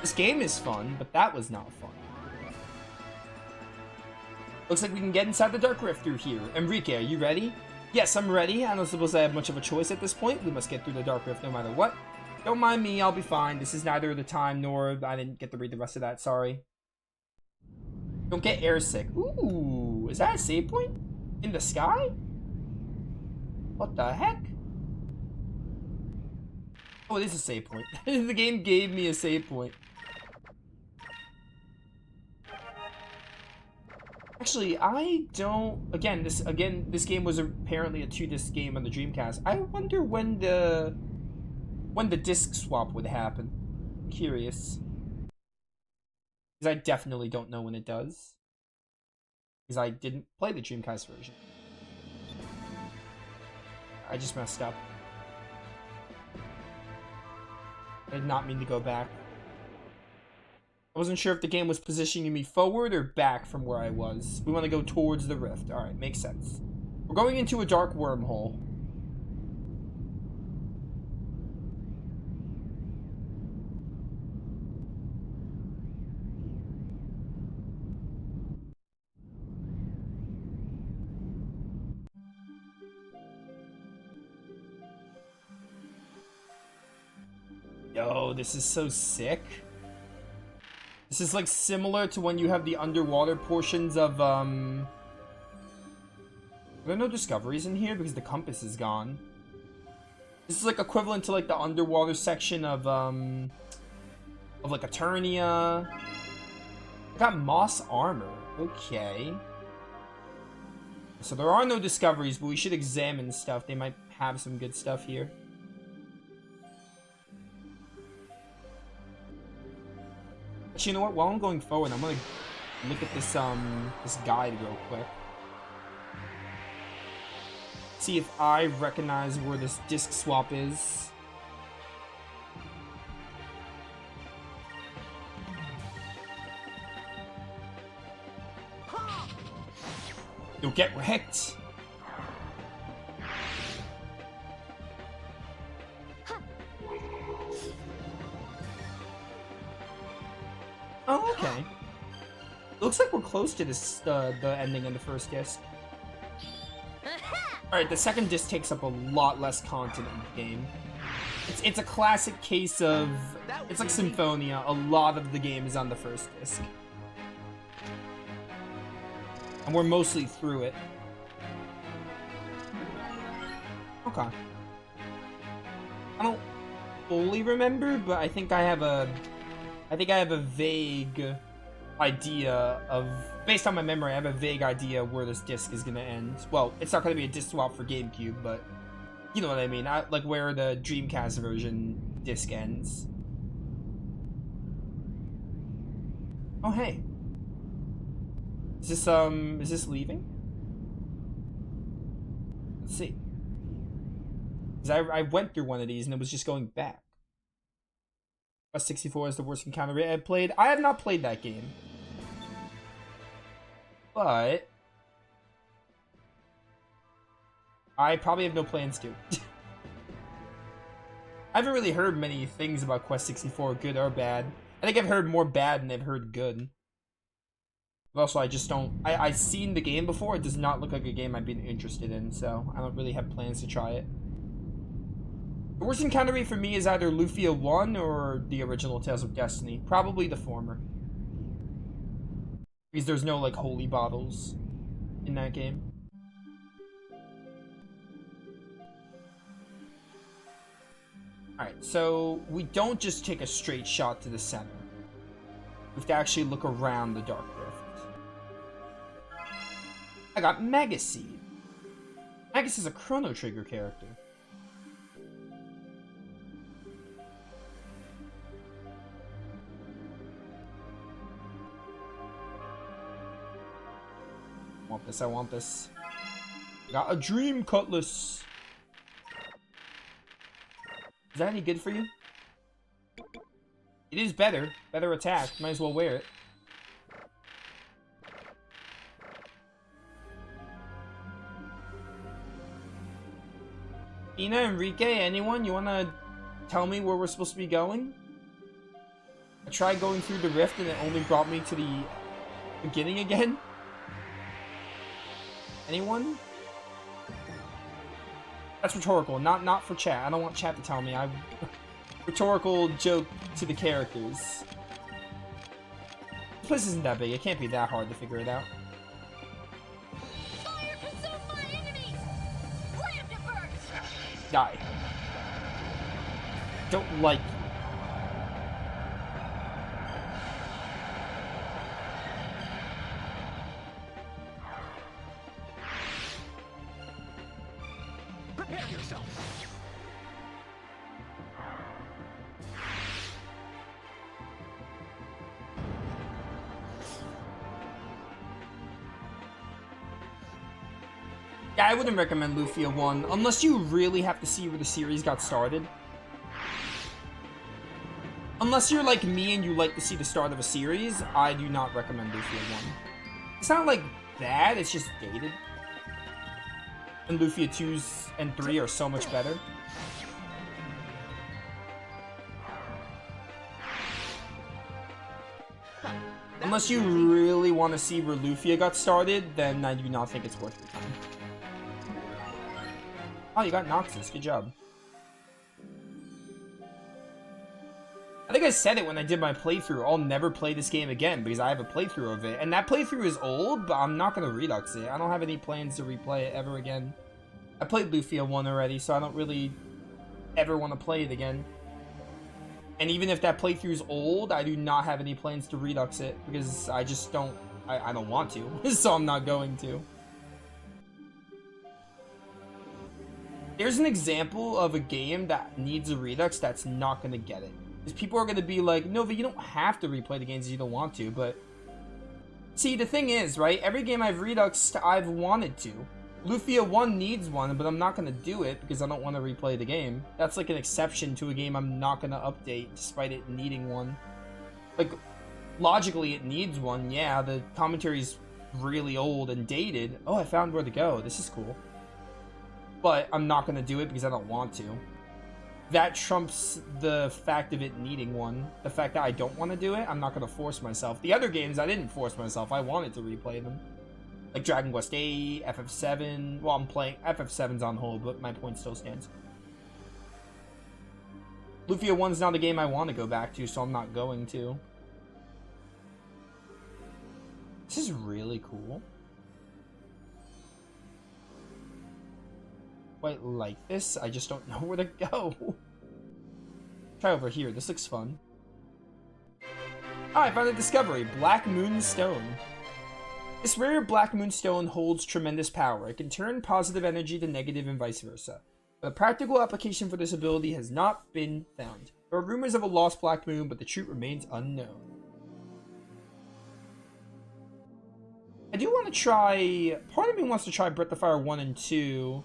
Speaker 1: This game is fun, but that was not fun. Looks like we can get inside the Dark Rift through here. Enrique, are you ready? Yes, I'm ready. I don't suppose I have much of a choice at this point. We must get through the Dark Rift no matter what. Don't mind me, I'll be fine. This is neither the time nor... I didn't get to read the rest of that, sorry. Don't get airsick. Ooh, is that a save point? In the sky? What the heck? Oh, it is a save point. The game gave me a save point. Actually, I don't... Again, this game was apparently a 2-disc game on the Dreamcast. I wonder when the disc swap would happen. I'm curious. Because I definitely don't know when it does. Because I didn't play the Dreamcast version. I just messed up. I did not mean to go back. I wasn't sure if the game was positioning me forward or back from where I was. We want to go towards the rift. Alright, makes sense. We're going into a dark wormhole. Yo, this is so sick. This is like similar to when you have the underwater portions of Are there no discoveries in here because the compass is gone? This is like equivalent to like the underwater section of of like Eternia. I got Moss armor. Okay. So there are no discoveries, but we should examine stuff. They might have some good stuff here. Actually, you know what? While I'm going forward, I'm gonna look at this this guide real quick. See if I recognize where this disc swap is. You'll get wrecked. Oh, okay. Looks like we're close to this, the ending in the first disc. Alright, the second disc takes up a lot less content in the game. It's a classic case of... It's like Symphonia. A lot of the game is on the first disc. And we're mostly through it. Okay. I don't fully remember, but I think I have a vague idea of, based on my memory, I have a vague idea where this disc is gonna end. Well, it's not gonna be a disc swap for GameCube, but you know what I mean. Like where the Dreamcast version disc ends. Oh hey. Is this leaving? Let's see. Because I went through one of these and it was just going back. Quest 64 is the worst encounter rate I've played. I have not played that game. But I probably have no plans to. I haven't really heard many things about Quest 64, good or bad. I think I've heard more bad than I've heard good. But also, I just don't... I've seen the game before. It does not look like a game I'd be interested in, so I don't really have plans to try it. The worst encounter rate for me is either Lufia 1 or the original Tales of Destiny. Probably the former. Because there's no, like, holy bottles in that game. Alright, so we don't just take a straight shot to the center. We have to actually look around the Dark Rift. I got Magus Seed. Magus is a Chrono Trigger character. I want this. Got a Dream Cutlass. Is that any good for you? It is better. Better attack. Might as well wear it. Ina, Enrique, anyone? You wanna tell me where we're supposed to be going? I tried going through the rift and it only brought me to the beginning again. Anyone? That's rhetorical, not for chat. I don't want chat to tell me. Rhetorical joke to the characters. This place isn't that big. It can't be that hard to figure it out.
Speaker 2: Fire consume my enemies! Slam to burst!
Speaker 1: Die. Don't like you.
Speaker 3: Prepare yourself.
Speaker 1: Yeah, I wouldn't recommend Lufia 1 unless you really have to see where the series got started. Unless you're like me and you like to see the start of a series, I do not recommend Lufia 1. It's not like bad, it's just dated. And Lufia 2s and 3 are so much better. Unless you really want to see where Lufia got started, then I do not think it's worth your time. Oh, you got Noxus. Good job. I think I said it when I did my playthrough. I'll never play this game again because I have a playthrough of it. And that playthrough is old, but I'm not going to redux it. I don't have any plans to replay it ever again. I played Lufia 1 already, so I don't really ever want to play it again. And even if that playthrough's old, I do not have any plans to redux it because I just don't, I don't want to, so I'm not going to. There's an example of a game that needs a redux that's not going to get it. Because people are going to be like, Nova, you don't have to replay the games if you don't want to, but... See, the thing is, right, every game I've reduxed, I've wanted to. Lufia 1 needs one, but I'm not going to do it because I don't want to replay the game. That's like an exception to a game I'm not going to update, despite it needing one. Like, logically it needs one, yeah, the commentary's really old and dated. Oh, I found where to go, this is cool. But I'm not going to do it because I don't want to. That trumps the fact of it needing one. The fact that I don't want to do it, I'm not going to force myself. The other games, I didn't force myself. I wanted to replay them. Like Dragon Quest 8, FF7. Well, I'm playing... FF7's on hold, but my point still stands. Lufia 1's not a game I want to go back to, so I'm not going to. This is really cool. Quite like this. I just don't know where to go. Try over here. This looks fun. Oh, I found a discovery. Black Moon Stone. This rare Black Moon Stone holds tremendous power. It can turn positive energy to negative and vice versa. But a practical application for this ability has not been found. There are rumors of a lost Black Moon, but the truth remains unknown. I do want to try... Part of me wants to try Breath of Fire 1 and 2.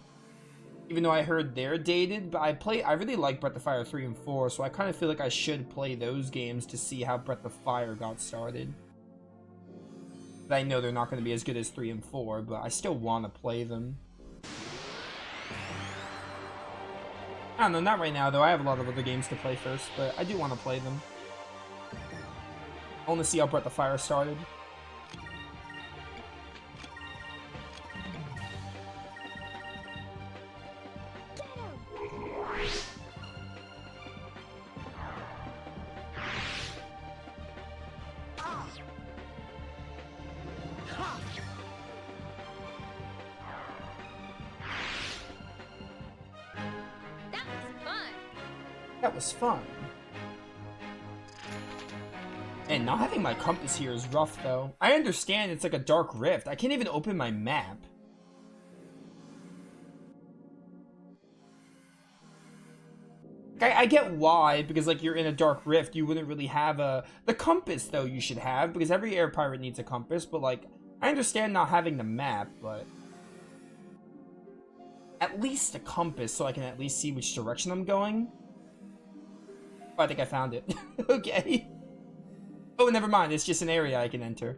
Speaker 1: Even though I heard they're dated, but I really like Breath of Fire 3 and 4, so I kind of feel like I should play those games to see how Breath of Fire got started. But I know they're not going to be as good as 3 and 4, but I still want to play them. I don't know, not right now though. I have a lot of other games to play first, but I do want to play them. I want to see how Breath of Fire started. That was fun. And not having my compass here is rough, though. I understand it's like a dark rift. I can't even open my map. I get why, because like you're in a dark rift, you wouldn't really have a... The compass, though, you should have, because every air pirate needs a compass, but like, I understand not having the map, but... At least a compass, so I can at least see which direction I'm going. Oh, I think I found it. Okay. Oh, never mind. It's just an area I can enter.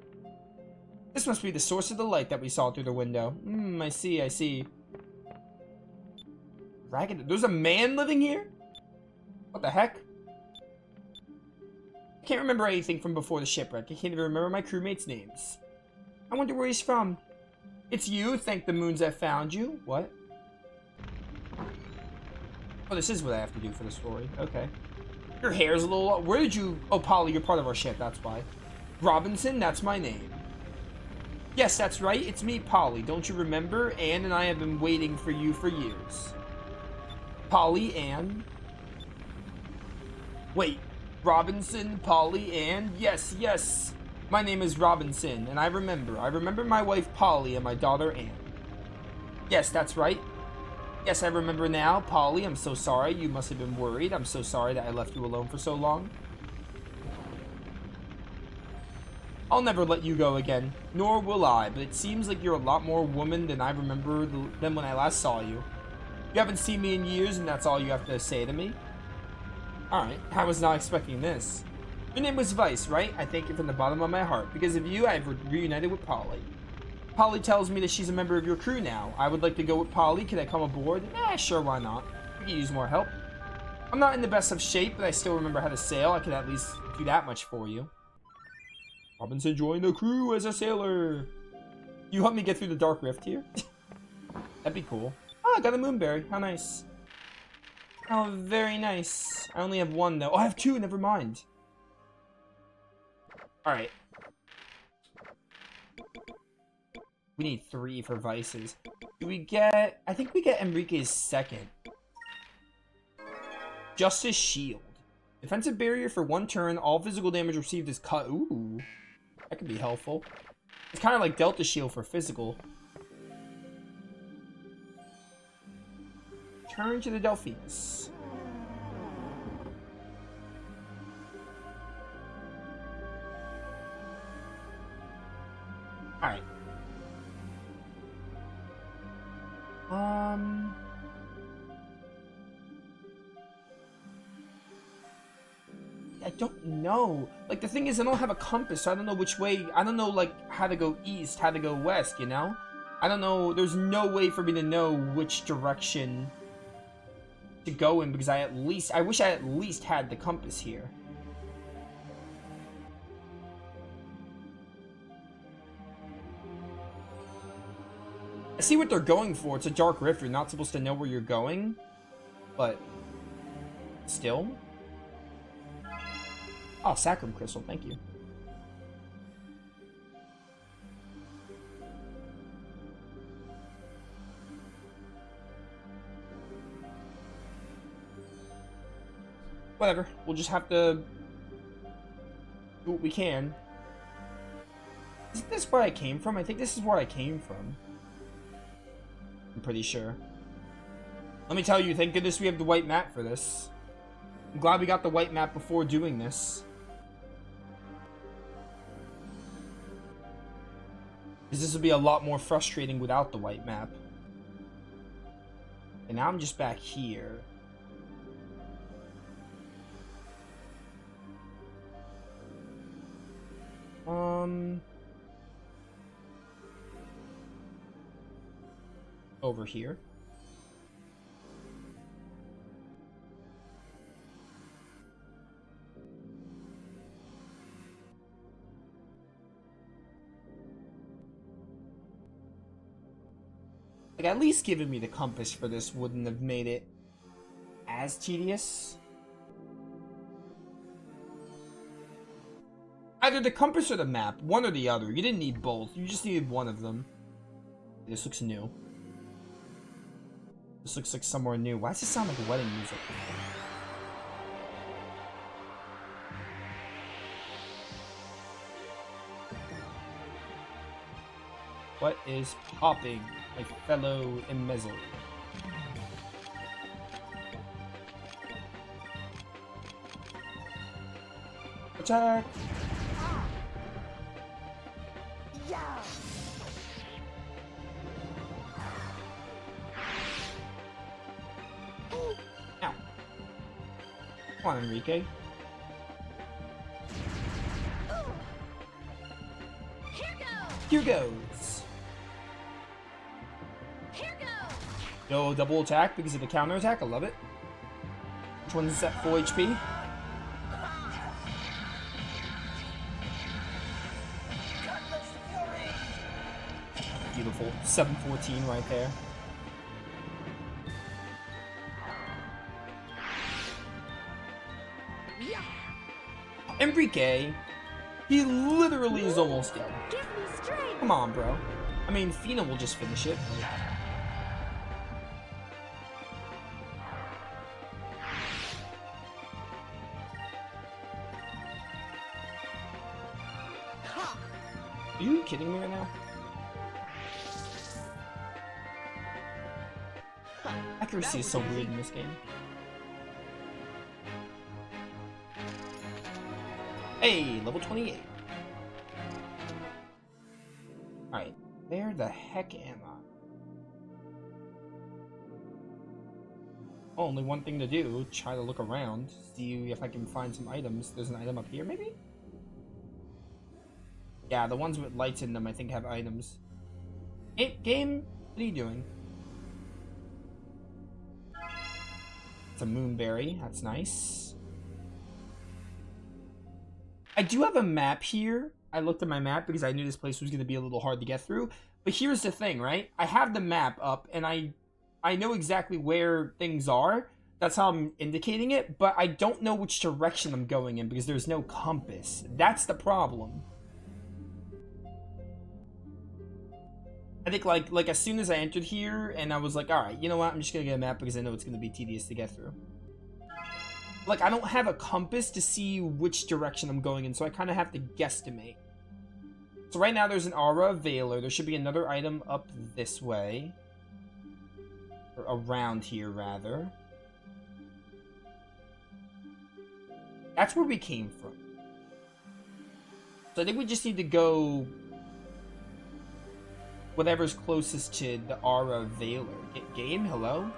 Speaker 1: This must be the source of the light that we saw through the window. I see, I see. Ragged. There's a man living here? What the heck? I can't remember anything from before the shipwreck. I can't even remember my crewmates' names. I wonder where he's from. It's you? Thank the moons I found you. What? Oh, this is what I have to do for the story. Okay. Your hair's a little... Where did you... Oh, Polly, you're part of our ship, that's why. Robinson, that's my name. Yes, that's right, it's me, Polly. Don't you remember? Anne and I have been waiting for you for years. Polly, Anne. Wait, Robinson, Polly, Anne? Yes, yes. My name is Robinson, and I remember. I remember my wife, Polly, and my daughter, Anne. Yes, that's right. Yes, I remember now. Polly, I'm so sorry. You must have been worried. I'm so sorry that I left you alone for so long. I'll never let you go again. Nor will I, but it seems like you're a lot more woman than I remember than when I last saw you. You haven't seen me in years, and that's all you have to say to me? Alright, I was not expecting this. Your name was Vice, right? I thank you from the bottom of my heart. Because of you, I've reunited with Polly. Polly tells me that she's a member of your crew now. I would like to go with Polly. Can I come aboard? Sure, why not? We can use more help. I'm not in the best of shape, but I still remember how to sail. I can at least do that much for you. Robinson joined the crew as a sailor. You help me get through the dark rift here? That'd be cool. Oh, I got a moonberry. How nice. Oh, very nice. I only have one, though. Oh, I have two. Never mind. Alright. We need 3 for vices. Do we get... I think we get Enrique's second. Justice Shield. Defensive barrier for 1 turn. All physical damage received is cut. Ooh. That could be helpful. It's kind of like Delta Shield for physical. Turn to the Delphinus. Alright. I don't know. Like, the thing is, I don't have a compass, so I don't know which way. I don't know, like, how to go east, how to go west, you know? I don't know. There's no way for me to know which direction to go in, because I wish I at least had the compass here. I see what they're going for. It's a dark rift. You're not supposed to know where you're going, but still. Oh, Sacrum Crystal, thank you. Whatever, we'll just have to do what we can. Isn't this where I came from? I think this is where I came from. I'm pretty sure. Let me tell you, thank goodness we have the white map for this. I'm glad we got the white map before doing this. Because this would be a lot more frustrating without the white map. And now I'm just back here. Over here. Like, at least giving me the compass for this wouldn't have made it as tedious. Either the compass or the map, one or the other. You didn't need both, you just needed one of them. This looks new. This looks like somewhere new. Why does it sound like wedding music? What is popping, my fellow embezzle? Attack! Ow. Come on, Enrique. Here goes. Yo, double attack because of the counter attack. I love it. Which one is at full HP? Beautiful. 714 right there. Enrique, he literally is almost dead. Come on, bro. I mean, Fina will just finish it. Are you kidding me right now? Accuracy is so weird in this game. Hey, level 28. Alright, where the heck am I? Only one thing to do, try to look around, see if I can find some items. There's an item up here, maybe? Yeah, the ones with lights in them, I think, have items. Hey, game, what are you doing? It's a moonberry, that's nice. I do have a map here. I looked at my map because I knew this place was going to be a little hard to get through. But here's the thing, right? I have the map up, and I know exactly where things are. That's how I'm indicating it, but I don't know which direction I'm going in because there's no compass. That's the problem. I think, like as soon as I entered here, and I was like, alright, you know what? I'm just going to get a map because I know it's going to be tedious to get through. Like, I don't have a compass to see which direction I'm going in, so I kind of have to guesstimate. So right now there's an aura veiler. There should be another item up this way. Or around here, rather. That's where we came from. So I think we just need to go whatever's closest to the aura veiler. Game, hello?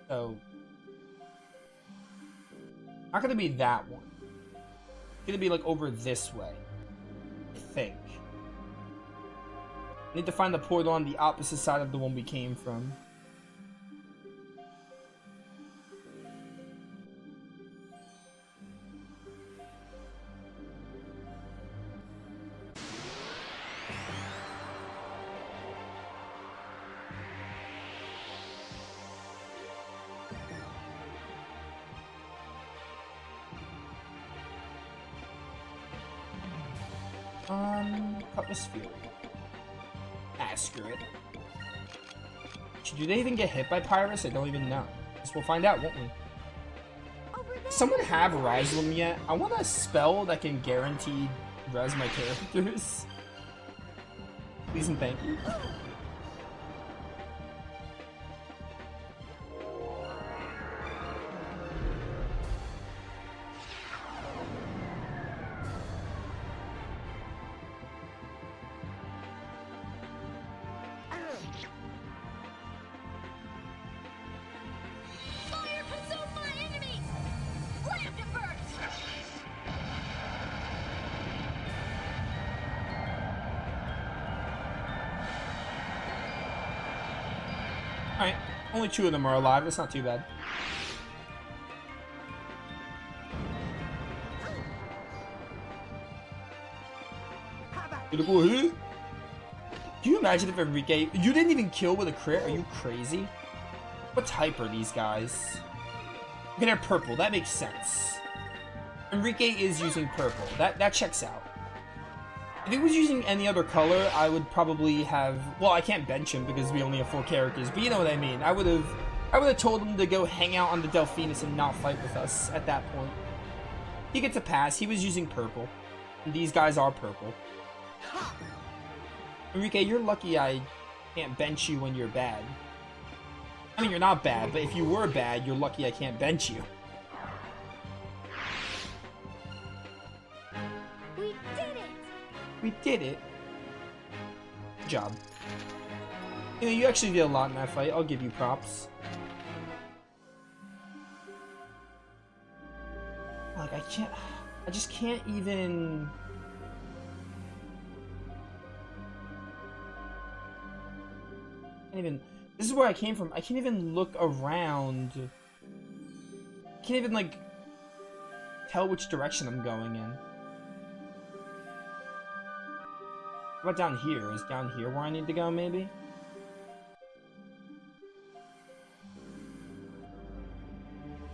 Speaker 1: So, not gonna be that one. It's gonna be like over this way, I think. Need to find the portal on the opposite side of the one we came from. Cutlass Fury. Ah, screw it. Do they even get hit by Pyrus? I don't even know. Guess we'll find out, won't we? Someone have res them yet? I want a spell that can guarantee res my characters. Please and thank you.
Speaker 2: Fire consume my enemies! Slam to burst!
Speaker 1: Alright, only 2 of them are alive. That's not too bad. Critical hit? Do you imagine if Enrique... You didn't even kill with a crit? Are you crazy? What type are these guys? Okay, they're purple. That makes sense. Enrique is using purple. That checks out. If he was using any other color, I would probably have... Well, I can't bench him because we only have 4 characters, but you know what I mean. I would have told him to go hang out on the Delphinus and not fight with us at that point. He gets a pass. He was using purple. And these guys are purple. Enrique, you're lucky I can't bench you when you're bad. I mean, you're not bad, but if you were bad, you're lucky I can't bench you.
Speaker 2: We did it!
Speaker 1: We did it. Good job. You know, you actually did a lot in that fight. I'll give you props. Like, I just can't even... This is where I came from. I can't even look around. I can't even, like, tell which direction I'm going in. What about down here? Is down here where I need to go, maybe?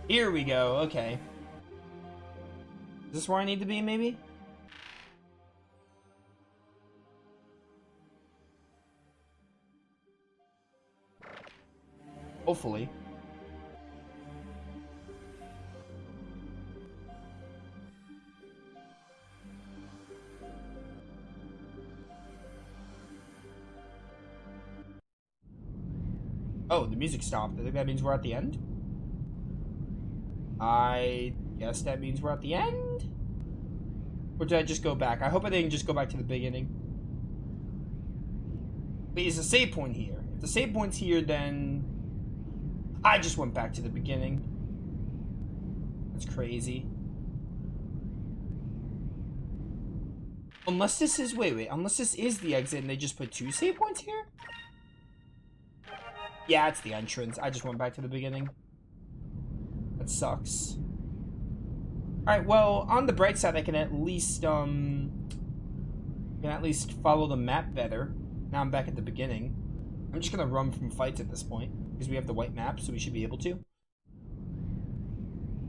Speaker 1: Here we go. Okay. Is this where I need to be, maybe? Hopefully. Oh, the music stopped. I think that means we're at the end. I guess that means we're at the end? Or did I just go back? I hope I didn't just go back to the beginning. Wait, is the save point here? If the save point's here, then... I just went back to the beginning. That's crazy. Unless this is... Wait. Unless this is the exit and they just put 2 save points here? Yeah, it's the entrance. I just went back to the beginning. That sucks. Alright, well, on the bright side, I can at least, follow the map better. Now I'm back at the beginning. I'm just gonna run from fights at this point, because we have the white map, so we should be able to.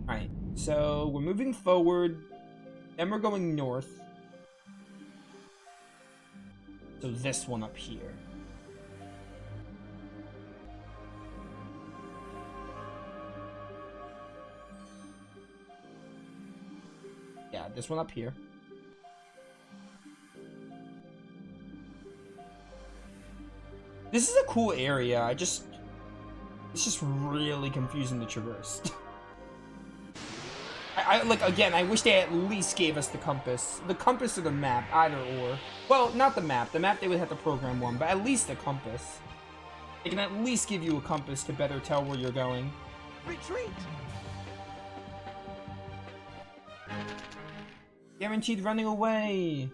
Speaker 1: Alright, so we're moving forward, then we're going north. So this one up here. Yeah, this one up here. This is a cool area. It's just really confusing to traverse. Like, again, I wish they at least gave us the compass. The compass or the map, either or. Well, not the map. The map, they would have to program one, but at least a compass. They can at least give you a compass to better tell where you're going.
Speaker 3: Retreat!
Speaker 1: Guaranteed running away.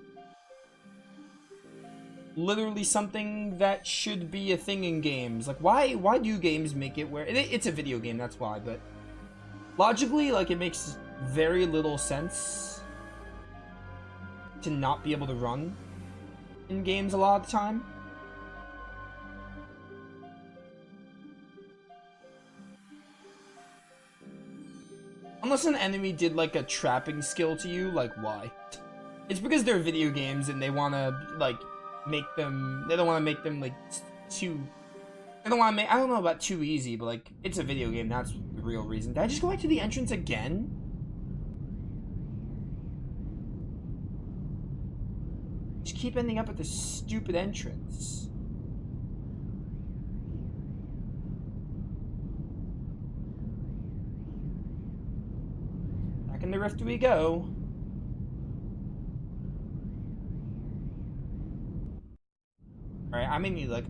Speaker 1: Literally something that should be a thing in games. Like, why do games make it where... It's a video game, that's why, but... Logically, like, it makes very little sense to not be able to run in games a lot of the time. Unless an enemy did, like, a trapping skill to you, like, why? It's because they're video games and they want to, like, make them... They don't want to make them, like, too... They don't want to make... I don't know about too easy, but, like, it's a video game. That's the real reason. Did I just go back to the entrance again? Just keep ending up at this stupid entrance. Back in the rift we go. Alright, I may need like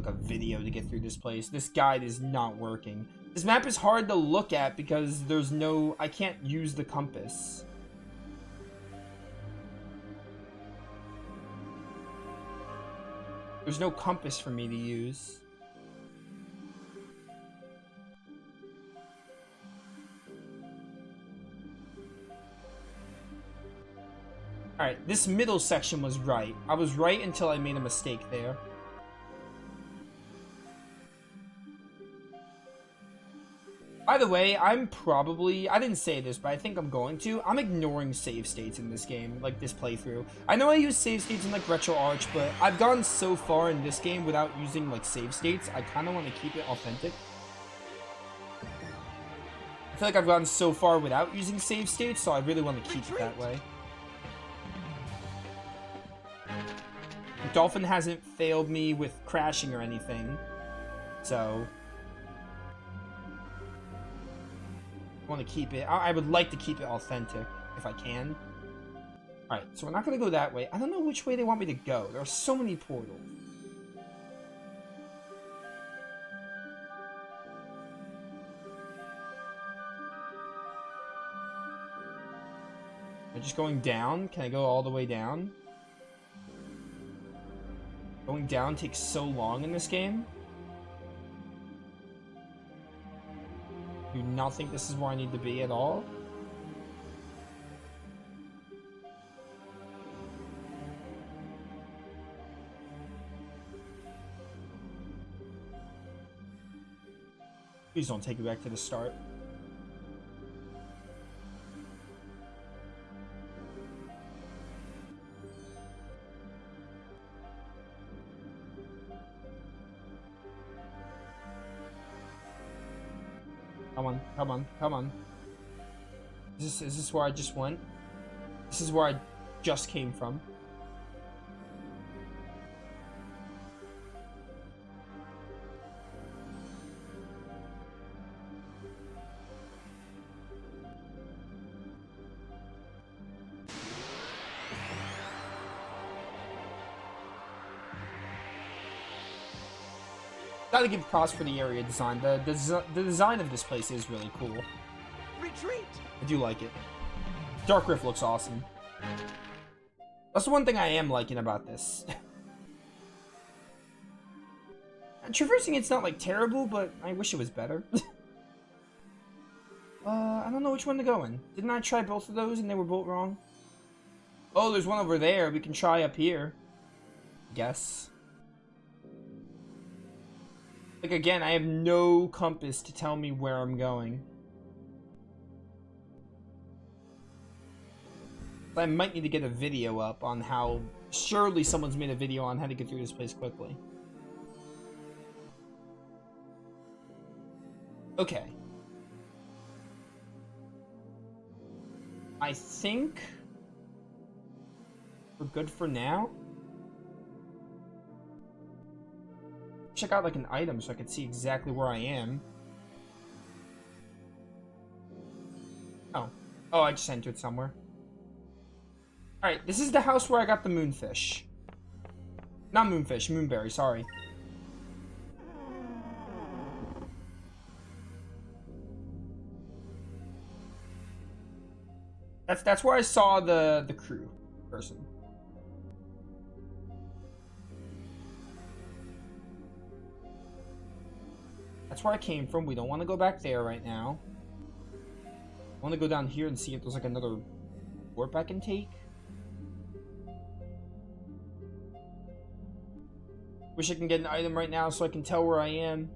Speaker 1: a video to get through this place. This guide is not working. This map is hard to look at because there's no... I can't use the compass. There's no compass for me to use. Alright, this middle section was right. I was right until I made a mistake there. By the way, I'm probably... I didn't say this, but I think I'm going to. I'm ignoring save states in this game, like this playthrough. I know I use save states in like Retro Arch, but I've gone so far in this game without using like save states, I kind of want to keep it authentic. I feel like I've gone so far without using save states, so I really want to keep it that way. Dolphin hasn't failed me with crashing or anything, so... I want to keep it. I would like to keep it authentic if I can. Alright, so we're not going to go that way. I don't know which way they want me to go. There are so many portals. Am I just going down? Can I go all the way down? Going down takes so long in this game. Do not think this is where I need to be at all. Please don't take me back to the start. Come on, come on, come on. Is this where I just went? This is where I just came from. Gotta give props for the area design. The design of this place is really cool.
Speaker 3: Retreat!
Speaker 1: I do like it. Dark Rift looks awesome. That's the one thing I am liking about this. Traversing it's not like terrible, but I wish it was better. I don't know which one to go in. Didn't I try both of those and they were both wrong? Oh, there's one over there. We can try up here. Guess. Like, again, I have no compass to tell me where I'm going. I might need to get a video up on how... Surely someone's made a video on how to get through this place quickly. Okay. I think we're good for now. Check out like an item so I can see exactly where I am. Oh, I just entered somewhere. Alright, this is the house where I got the moonfish. Not moonfish, moonberry, sorry. That's where I saw the crew person. That's where I came from. We don't want to go back there right now. I want to go down here and see if there's like another warp I can take. Wish I can get an item right now so I can tell where I am.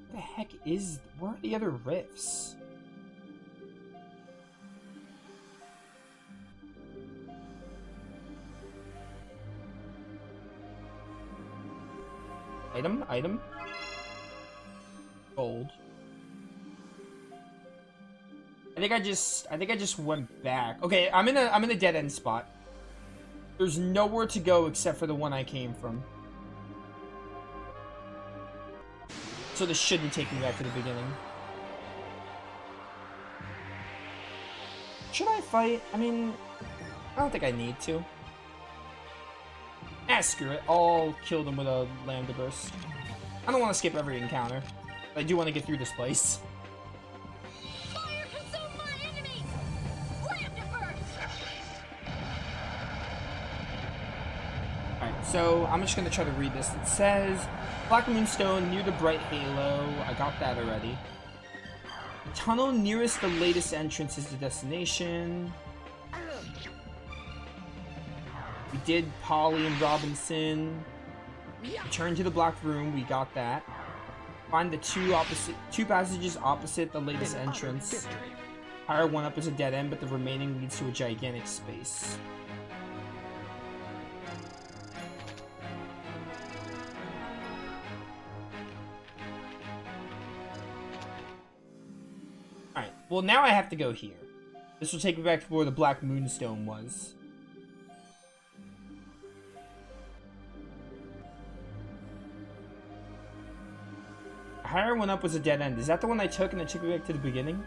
Speaker 1: What the heck is... Where are the other rifts? Item. Gold. I think I just went back. Okay, I'm in a dead end spot. There's nowhere to go except for the one I came from. So this shouldn't take me back to the beginning. Should I fight? I mean, I don't think I need to. Ah, screw it. I'll kill them with a lambda burst. I don't want to skip every encounter. But I do want to get through this place.
Speaker 2: Fire consume my enemies! Lambda burst!
Speaker 1: Alright, so I'm just going to try to read this. It says, Black Moonstone near the bright halo. I got that already. The tunnel nearest the latest entrance is the destination. We did Polly and Robinson. Return to the Black Room. We got that. Find the two passages opposite the latest entrance. Higher one up is a dead end, but the remaining leads to a gigantic space. Alright, well now I have to go here. This will take me back to where the Black Moonstone was. Higher one up was a dead end. Is that the one I took and it took me back to the beginning?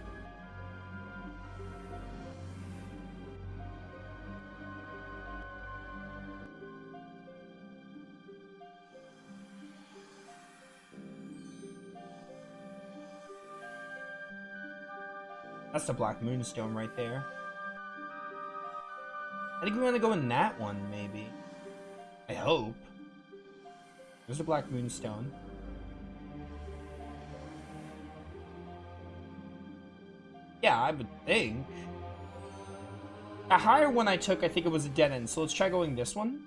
Speaker 1: That's the Black Moonstone right there. I think we want to go in that one, maybe. I hope. There's the Black Moonstone. Yeah, I would think. A higher one I took, I think it was a dead end, so let's try going this one.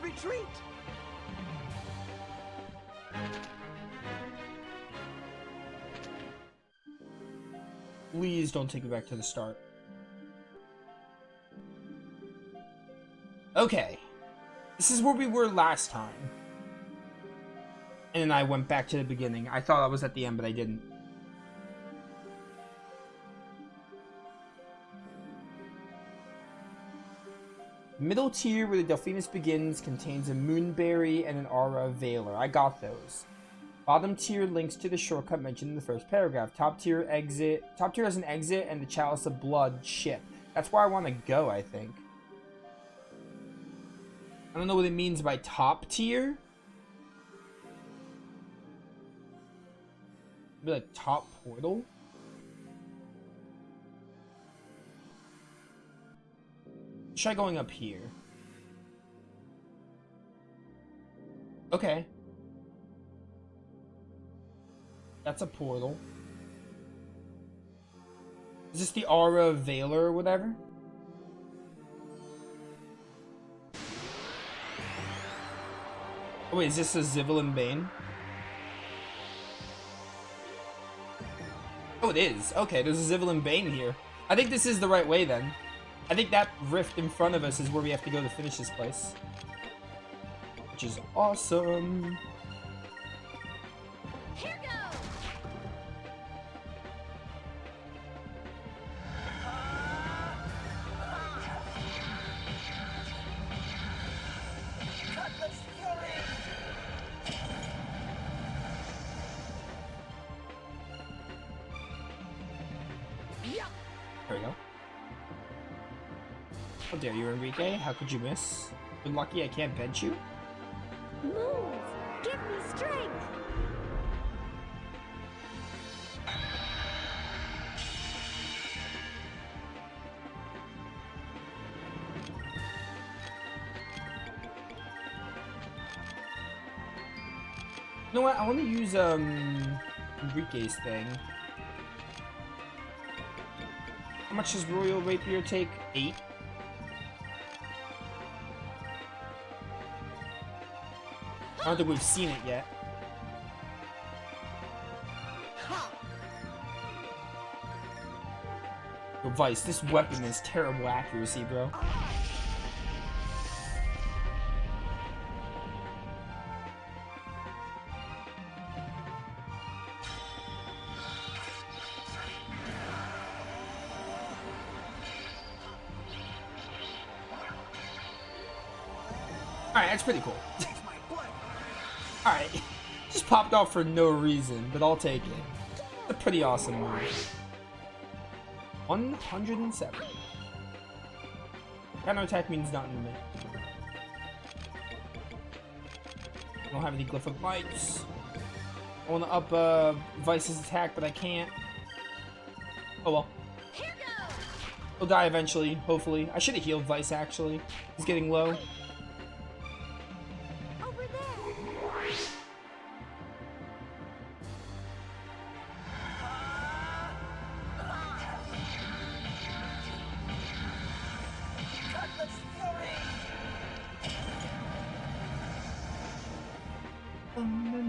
Speaker 3: Retreat!
Speaker 1: Please don't take me back to the start. Okay. This is where we were last time. And then I went back to the beginning. I thought I was at the end, but I didn't. Middle tier where the Delphinus begins contains a Moonberry and an Aura of Valor. I got those. Bottom tier links to the shortcut mentioned in the first paragraph. Top tier has an exit and the Chalice of Blood ship. That's where I want to go, I think. I don't know what it means by top tier. Maybe like top portal? Try going up here. Okay. That's a portal. Is this the Aura Veiler or whatever? Oh wait, is this a Zivelin Bane? Oh, it is. Okay, there's a Zivelin Bane here. I think this is the right way then. I think that rift in front of us is where we have to go to finish this place. Which is awesome.
Speaker 2: Here goes.
Speaker 1: There we go. How dare you, Enrique? How could you miss? You're lucky I can't bench you.
Speaker 2: Move. Give me strength.
Speaker 1: You know what? I want to use Enrique's thing. How much does Royal Rapier take? 8? I don't think we've seen it yet. Yo, Vice, this weapon is terrible accuracy, bro. Alright, that's pretty cool. Alright. Just popped off for no reason, but I'll take it. A pretty awesome move. 107. Counter attack means nothing to me. I don't have any Glyph of Mites. I want to up Vice's attack, but I can't. Oh well.
Speaker 2: Here goes.
Speaker 1: He'll die eventually, hopefully. I should have healed Vice, actually. He's getting low.
Speaker 2: Over there.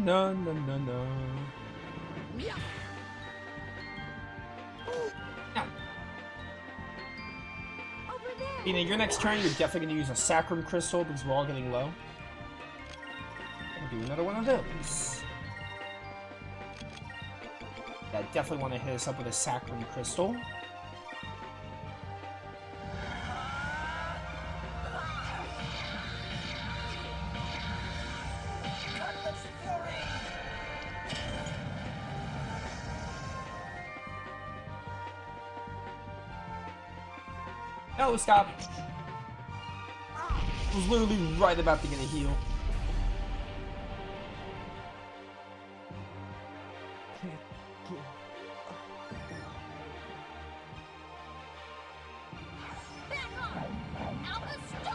Speaker 1: No, no, no, no. Now,
Speaker 2: Over there.
Speaker 1: Tina, your next turn, you're definitely going to use a Sacrum Crystal because we're all getting low. I'll do another one of those. Yeah, I definitely want to hit us up with a Sacrum Crystal. No, stop. I was literally right about to get a heal.
Speaker 2: Back on. Alpha Star.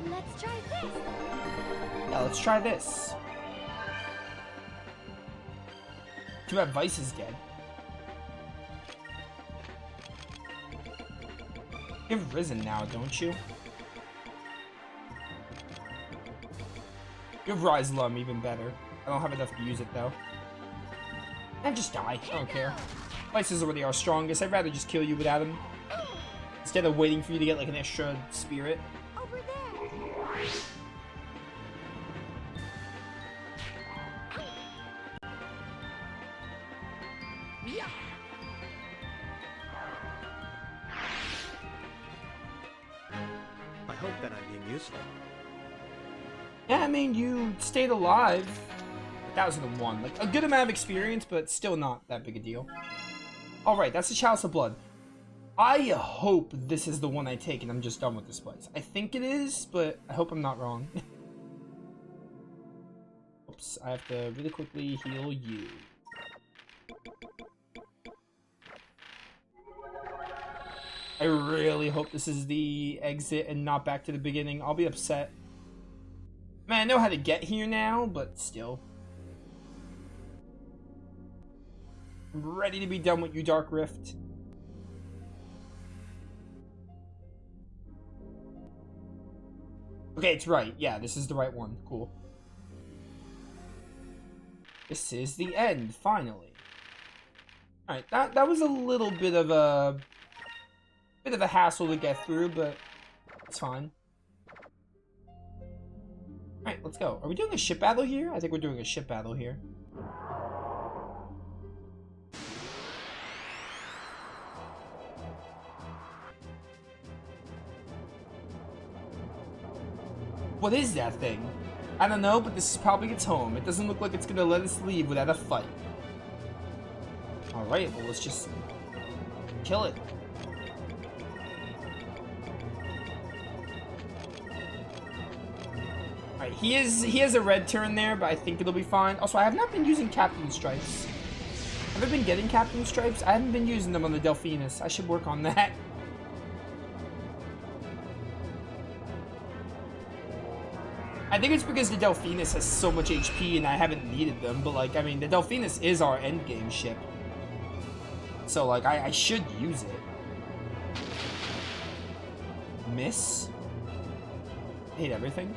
Speaker 2: Let's try this.
Speaker 1: Yeah, let's try this. Too bad Vice is dead. You have Risen now, don't you? You have Rise Lum, even better. I don't have enough to use it, though. And just die. I don't care. Vice is already our strongest. I'd rather just kill you without him. Instead of waiting for you to get, like, an extra spirit.
Speaker 2: Over there.
Speaker 3: I hope that I'm being useful.
Speaker 1: Yeah, I mean, you stayed alive. 1001. Like, a good amount of experience, but still not that big a deal. Alright, that's the Chalice of Blood. I hope this is the one I take and I'm just done with this place. I think it is, but I hope I'm not wrong. Whoops, I have to really quickly heal you. I really hope this is the exit and not back to the beginning. I'll be upset. Man, I know how to get here now, but still. I'm ready to be done with you, Dark Rift. Okay, it's right. Yeah, this is the right one. Cool. This is the end, finally. Alright, that was a little bit of a hassle to get through, but it's fine. Alright, let's go. Are we doing a ship battle here? I think we're doing a ship battle here. What is that thing? I don't know, but this is probably its home. It doesn't look like it's gonna let us leave without a fight. Alright, well, let's just kill it. Alright, he has a red turn there, but I think it'll be fine. Also, I have not been using Captain Stripes. Have I been getting Captain Stripes? I haven't been using them on the Delphinus. I should work on that. I think it's because the Delphinus has so much HP and I haven't needed them, but like, I mean, the Delphinus is our endgame ship. So like, I should use it. Miss? I hate everything.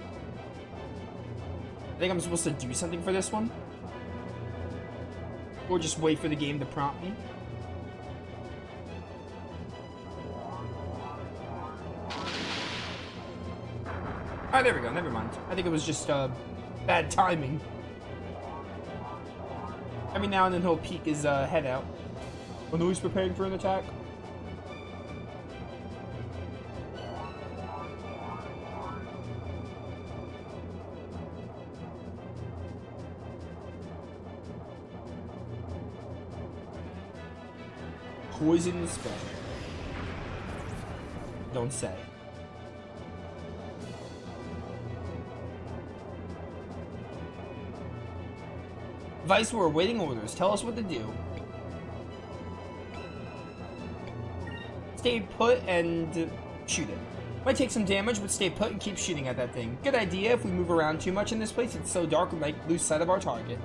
Speaker 1: I think I'm supposed to do something for this one. Or just wait for the game to prompt me. Oh, there we go. Never mind. I think it was just bad timing. Every now and then he'll peek his head out. Oh no, he's preparing for an attack. Poison the spell. Don't say. Vice, we're awaiting orders. Tell us what to do. Stay put and shoot it. Might take some damage, but stay put and keep shooting at that thing. Good idea. If we move around too much in this place, it's so dark we might lose sight of our target.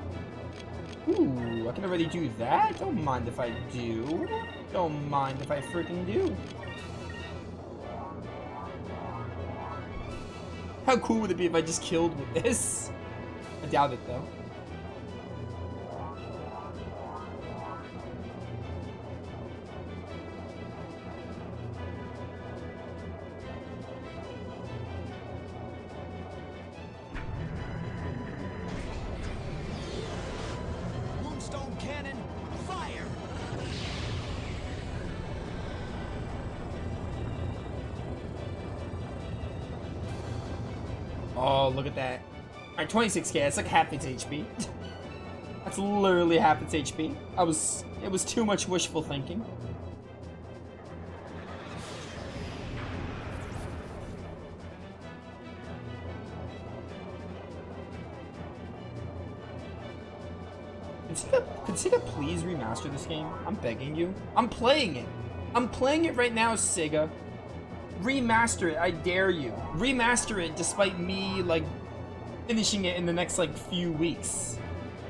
Speaker 1: Ooh, I can already do that? Don't mind if I do. Don't mind if I freaking do. How cool would it be if I just killed with this? I doubt it, though. Oh, look at that. Alright, 26k, that's like half its HP. That's literally half its HP. It was too much wishful thinking. Could Sega please remaster this game? I'm begging you. I'm playing it. I'm playing it right now, Sega. Remaster it, I dare you. Remaster it despite me, like, finishing it in the next, like, few weeks.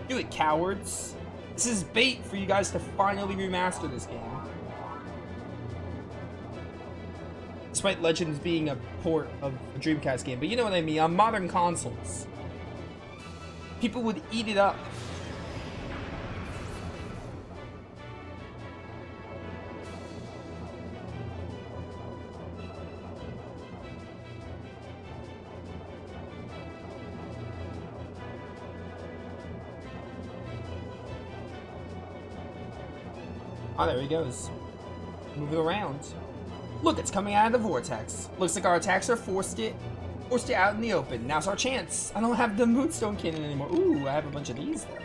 Speaker 1: Do it, cowards. This is bait for you guys to finally remaster this game. Despite Legends being a port of a Dreamcast game, but you know what I mean, on modern consoles. People would eat it up. Oh, there he goes. Moving around. Look, it's coming out of the vortex. Looks like our attacks are forced it out in the open. Now's our chance. I don't have the Moonstone Cannon anymore. Ooh, I have a bunch of these though.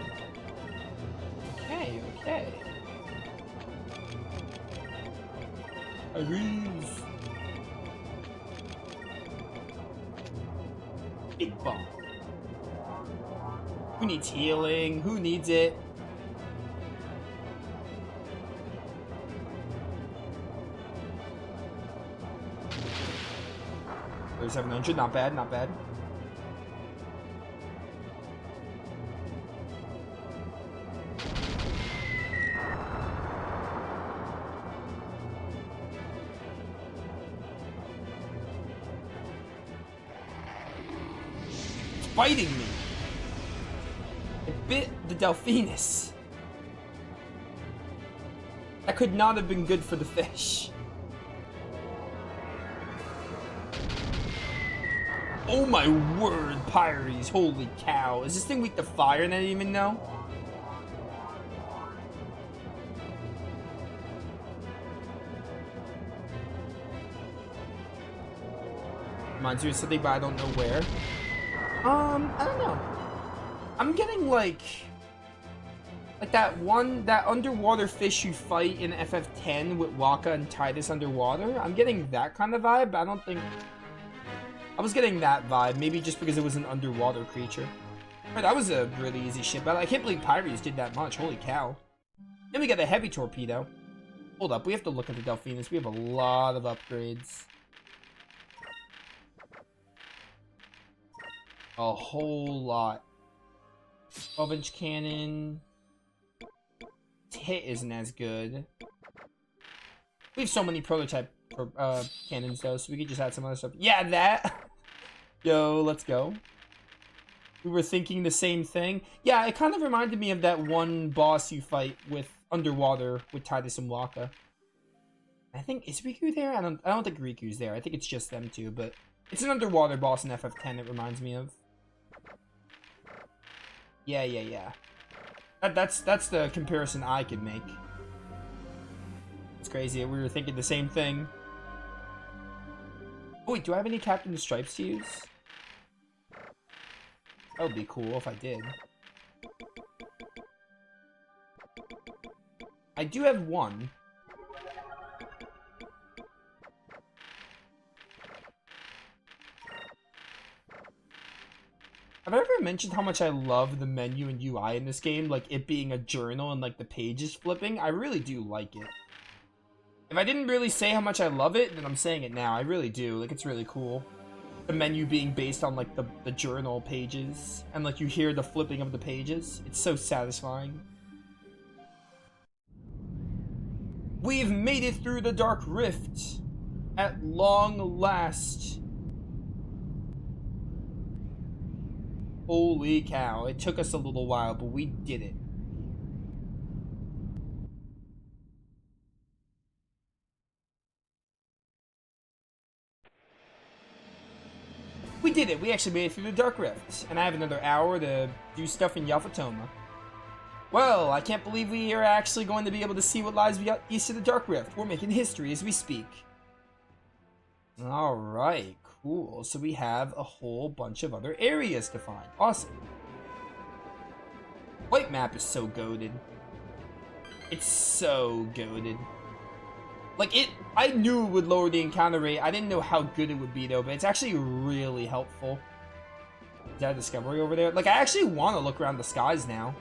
Speaker 1: Okay, okay. Iris. Big bomb. Who needs healing? Who needs it? There's 700. Not bad, not bad. It's biting me. It bit the Delphinus. That could not have been good for the fish. Oh my word, Pyres, holy cow. Is this thing weak to fire and I didn't even know? Reminds me of something, but I don't know where. I don't know. I'm getting like that underwater fish you fight in FF10 with Waka and Titus underwater. I'm getting that kind of vibe, but I don't think... I was getting that vibe, maybe just because it was an underwater creature. Alright, that was a really easy ship battle. I can't believe Pyres did that much, holy cow. Then we got a heavy torpedo. Hold up, we have to look at the Delphinus. We have a lot of upgrades. A whole lot. 12-inch cannon. Hit isn't as good. We have so many prototype cannons though, so we could just add some other stuff. Yeah, that! Yo, let's go. We were thinking the same thing. Yeah, it kind of reminded me of that one boss you fight with underwater with Titus and Waka. I think, is Riku there? I don't think Riku's there. I think it's just them two, but it's an underwater boss in FF10 it reminds me of. Yeah. That's the comparison I could make. It's crazy. We were thinking the same thing. Oh, wait, do I have any Captain Stripes to use? That would be cool if I did. I do have one. Have I ever mentioned how much I love the menu and UI in this game? Like, it being a journal and, like, the pages flipping? I really do like it. If I didn't really say how much I love it, then I'm saying it now. I really do. Like, it's really cool. The menu being based on, like, the journal pages. And, like, you hear the flipping of the pages. It's so satisfying. We've made it through the Dark Rift. At long last. Holy cow. It took us a little while, but we did it. We did it. We actually made it through the Dark Rift. And I have another hour to do stuff in Yafatoma. Well, I can't believe we are actually going to be able to see what lies east of the Dark Rift. We're making history as we speak. Alright, cool. So we have a whole bunch of other areas to find. Awesome. White map is so goated. It's so goated. Like, I knew it would lower the encounter rate. I didn't know how good it would be, though, but it's actually really helpful. Is that a discovery over there? Like, I actually want to look around the skies now.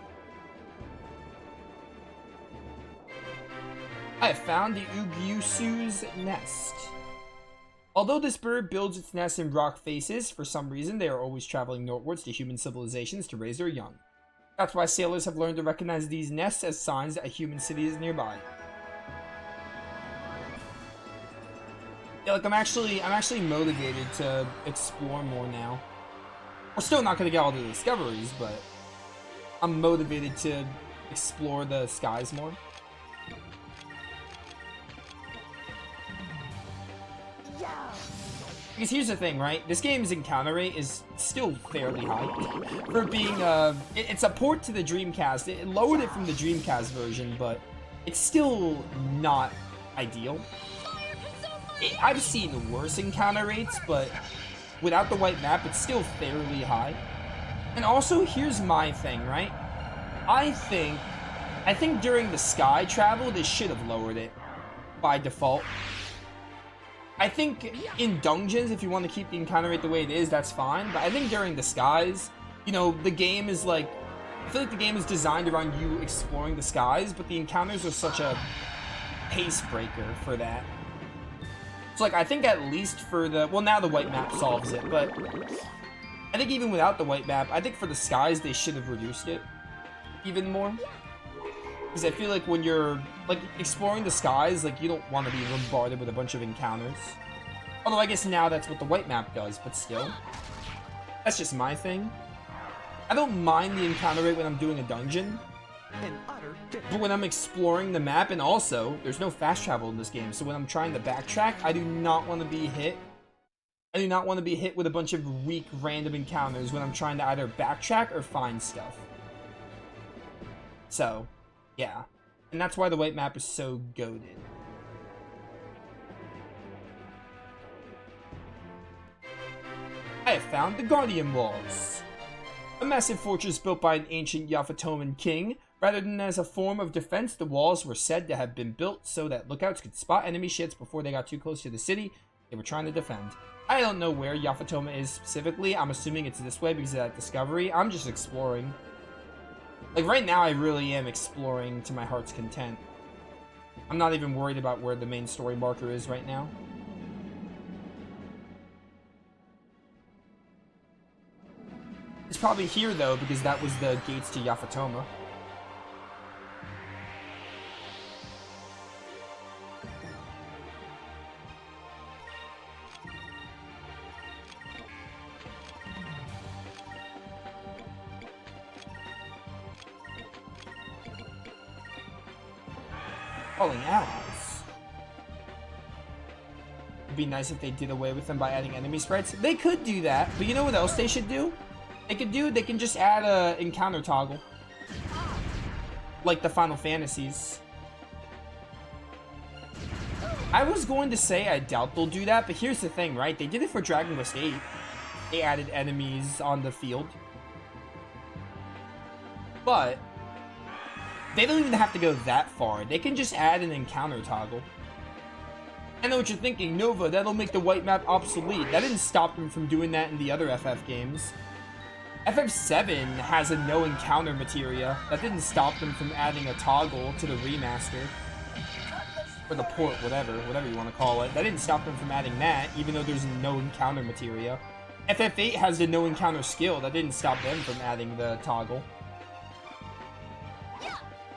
Speaker 1: I have found the Ugyusu's nest. Although this bird builds its nest in rock faces, for some reason they are always traveling northwards to human civilizations to raise their young. That's why sailors have learned to recognize these nests as signs that a human city is nearby. Yeah, like I'm actually motivated to explore more now. We're still not gonna get all the discoveries, but I'm motivated to explore the skies more. Because here's the thing, right? This game's encounter rate is still fairly high. For being, it's a port to the Dreamcast. It lowered it from the Dreamcast version, but it's still not ideal. I've seen worse encounter rates, but without the white map, it's still fairly high. And also, here's my thing, right? I think during the sky travel, they should have lowered it by default. I think in dungeons, if you want to keep the encounter rate the way it is, that's fine. But I think during the skies, you know, the game is like I feel like the game is designed around you exploring the skies, but the encounters are such a pace breaker for that. So, like, I think at least for the... Well, now the white map solves it, but... I think even without the white map, I think for the skies, they should have reduced it even more. Because I feel like when you're, like, exploring the skies, like, you don't want to be bombarded with a bunch of encounters. Although, I guess now that's what the white map does, but still. That's just my thing. I don't mind the encounter rate when I'm doing a dungeon. But when I'm exploring the map, and also, there's no fast travel in this game, so when I'm trying to backtrack, I do not want to be hit. I do not want to be hit with a bunch of weak random encounters when I'm trying to either backtrack or find stuff. So, yeah. And that's why the white map is so goated. I have found the Guardian Walls. A massive fortress built by an ancient Yafatoman king. Rather than as a form of defense, the walls were said to have been built so that lookouts could spot enemy ships before they got too close to the city they were trying to defend. I don't know where Yafatoma is specifically. I'm assuming it's this way because of that discovery. I'm just exploring. Like, right now, I really am exploring to my heart's content. I'm not even worried about where the main story marker is right now. It's probably here, though, because that was the gates to Yafatoma. Calling allies. It'd be nice if they did away with them by adding enemy sprites. They could do that, but you know what else they should do? They can just add a encounter toggle. Like the Final Fantasies. I was going to say I doubt they'll do that, but here's the thing, right? They did it for Dragon Quest VIII. They added enemies on the field. But they don't even have to go that far. They can just add an encounter toggle. I know what you're thinking, Nova, that'll make the white map obsolete. That didn't stop them from doing that in the other FF games. FF7 has a no encounter materia. That didn't stop them from adding a toggle to the remaster. Or the port, whatever you want to call it. That didn't stop them from adding that, even though there's no encounter materia. FF8 has the no encounter skill. That didn't stop them from adding the toggle.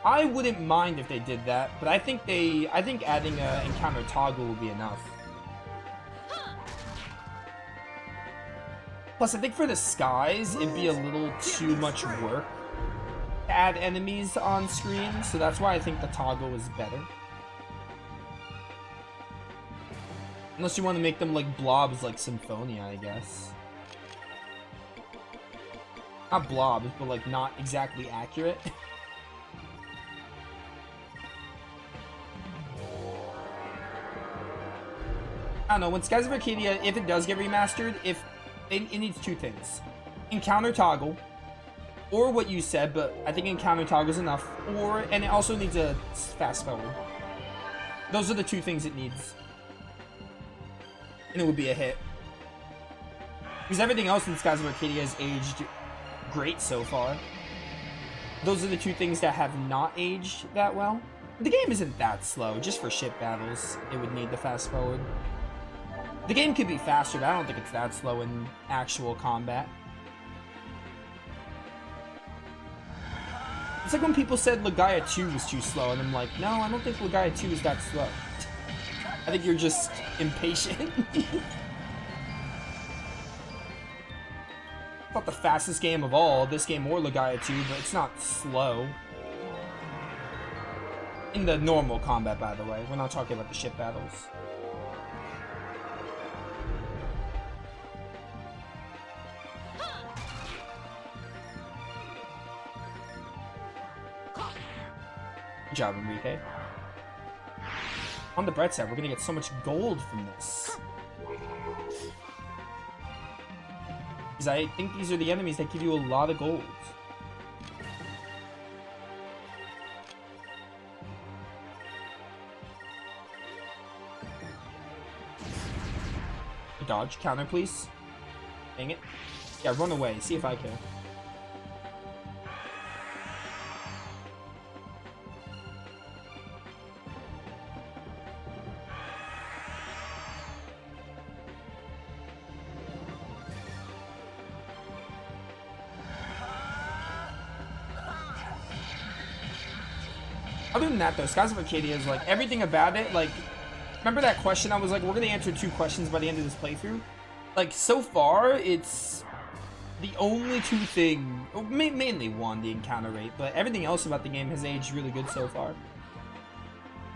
Speaker 1: I wouldn't mind if they did that, but I think adding an encounter toggle would be enough. Plus, I think for the skies, it'd be a little too much work to add enemies on screen, so that's why I think the toggle is better. Unless you want to make them like blobs like Symphonia, I guess. Not blobs, but like not exactly accurate. I don't know, when Skies of Arcadia, if it does get remastered, it needs two things. Encounter toggle, or what you said, but I think encounter toggle is enough, and it also needs a fast forward. Those are the two things it needs. And it would be a hit. Because everything else in Skies of Arcadia has aged great so far. Those are the two things that have not aged that well. The game isn't that slow, just for ship battles, it would need the fast forward. The game could be faster, but I don't think it's that slow in actual combat. It's like when people said Legaia 2 was too slow, and I'm like, no, I don't think Legaia 2 is that slow. I think you're just impatient. Not the fastest game of all, this game or Legaia 2, but it's not slow. In the normal combat, by the way. We're not talking about the ship battles. Good job, Enrique. On the bright side, we're gonna get so much gold from this. Because I think these are the enemies that give you a lot of gold. Dodge, counter, please. Dang it. Yeah, run away. See if I can. Other than that, though, Skies of Arcadia is like everything about it. Like, remember that question? I was like, we're gonna answer 2 questions by the end of this playthrough. Like, so far, it's the only 2 thing, mainly 1, the encounter rate, but everything else about the game has aged really good so far.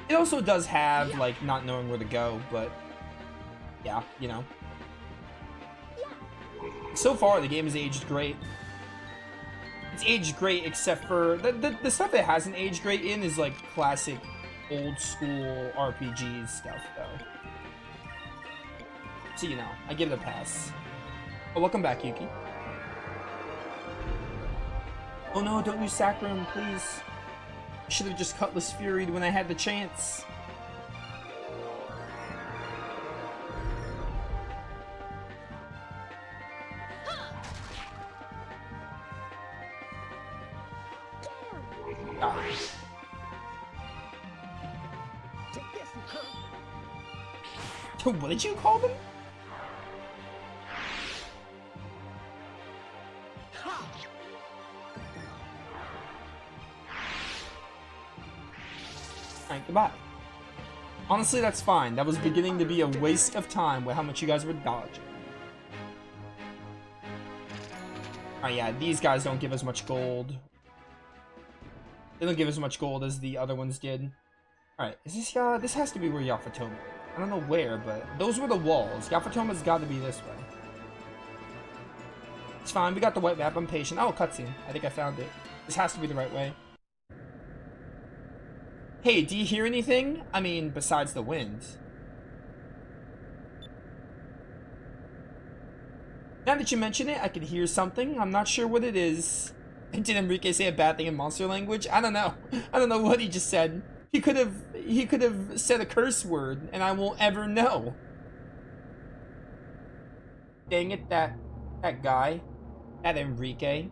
Speaker 1: It also does have like not knowing where to go, but yeah, you know. So far, the game has aged great. It's aged great, except for the stuff it hasn't aged great in is like classic old school RPG stuff, though. So, you know, I give it a pass. Oh, welcome back, Yuki. Oh no, don't use Sacrum, please. I should have just Cutlass Furied when I had the chance. What did you call them? Alright, goodbye. Honestly, that's fine. That was beginning to be a waste of time with how much you guys were dodging. Alright, yeah, these guys don't give as much gold. They don't give as much gold as the other ones did. Alright, is this, this has to be where Yafatomo. I don't know where, but those were the walls. Yafatoma's got to be this way. It's fine, we got the white map, I'm patient. Oh, cutscene. I think I found it. This has to be the right way. Hey, do you hear anything? I mean, besides the wind. Now that you mention it, I can hear something. I'm not sure what it is. Did Enrique say a bad thing in monster language? I don't know. I don't know what he just said. He could have said a curse word, and I won't ever know. Dang it, that guy. That Enrique.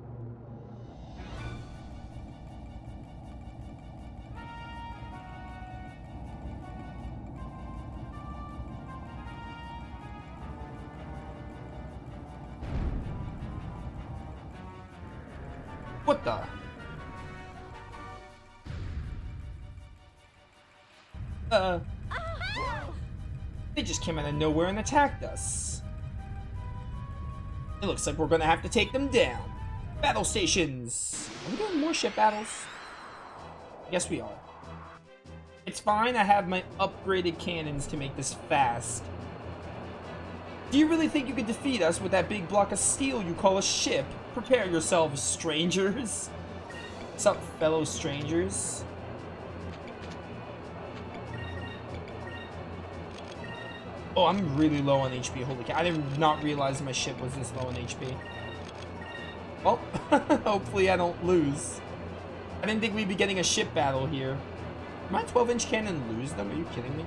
Speaker 1: What the? They just came out of nowhere and attacked us. It looks like we're gonna have to take them down. Battle stations! Are we doing more ship battles? Yes, we are. It's fine, I have my upgraded cannons to make this fast. Do you really think you could defeat us with that big block of steel you call a ship? Prepare yourselves, strangers. What's up, fellow strangers? Oh, I'm really low on HP. Holy cow. I did not realize my ship was this low on HP. Well, hopefully I don't lose. I didn't think we'd be getting a ship battle here. My 12-inch cannon lose them? Are you kidding me?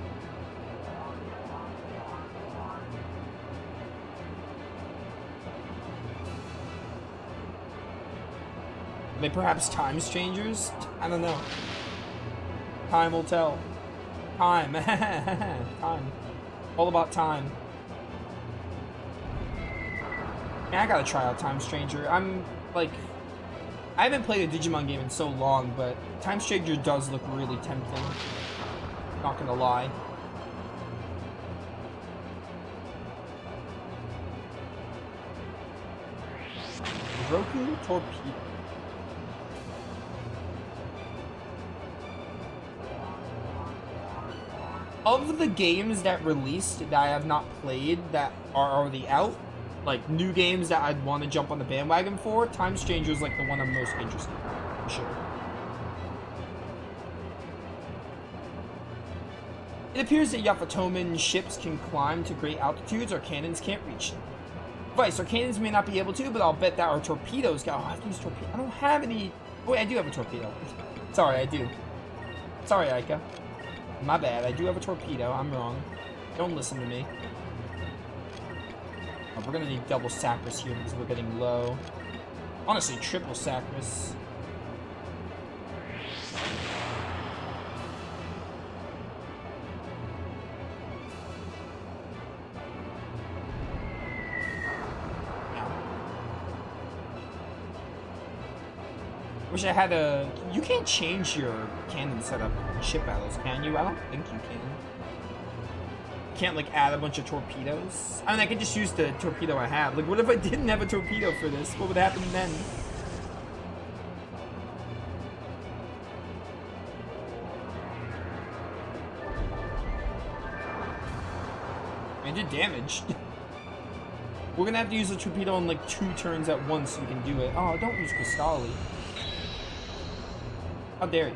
Speaker 1: Are they perhaps time strangers? I don't know. Time will tell. Time. Time. All about time. Man, I gotta try out Time Stranger. I'm, like... I haven't played a Digimon game in so long, but Time Stranger does look really tempting. Not gonna lie. Roku Torpedo. Of the games that released that I have not played that are already out, like new games that I'd want to jump on the bandwagon for, Time Stranger is like the one I'm most interested in, for sure. It appears that Yafatoman ships can climb to great altitudes our cannons can't reach them. Vice, our cannons may not be able to, but I'll bet that our torpedoes can. Oh, I have to use torpedo. I don't have any. Oh, wait, I do have a torpedo. Sorry, I do. Sorry, Aika. My bad, I do have a torpedo, I'm wrong. Don't listen to me. Oh, we're gonna need double Sacris here because we're getting low. Honestly, triple Sacris. Wish I had a... You can't change your cannon setup in ship battles, can you? I don't think you can. Can't, like, add a bunch of torpedoes? I mean, I could just use the torpedo I have. Like, what if I didn't have a torpedo for this? What would happen then? I did damage. We're gonna have to use the torpedo in, like, 2 turns at once so we can do it. Oh, don't use Cristalli. How dare you?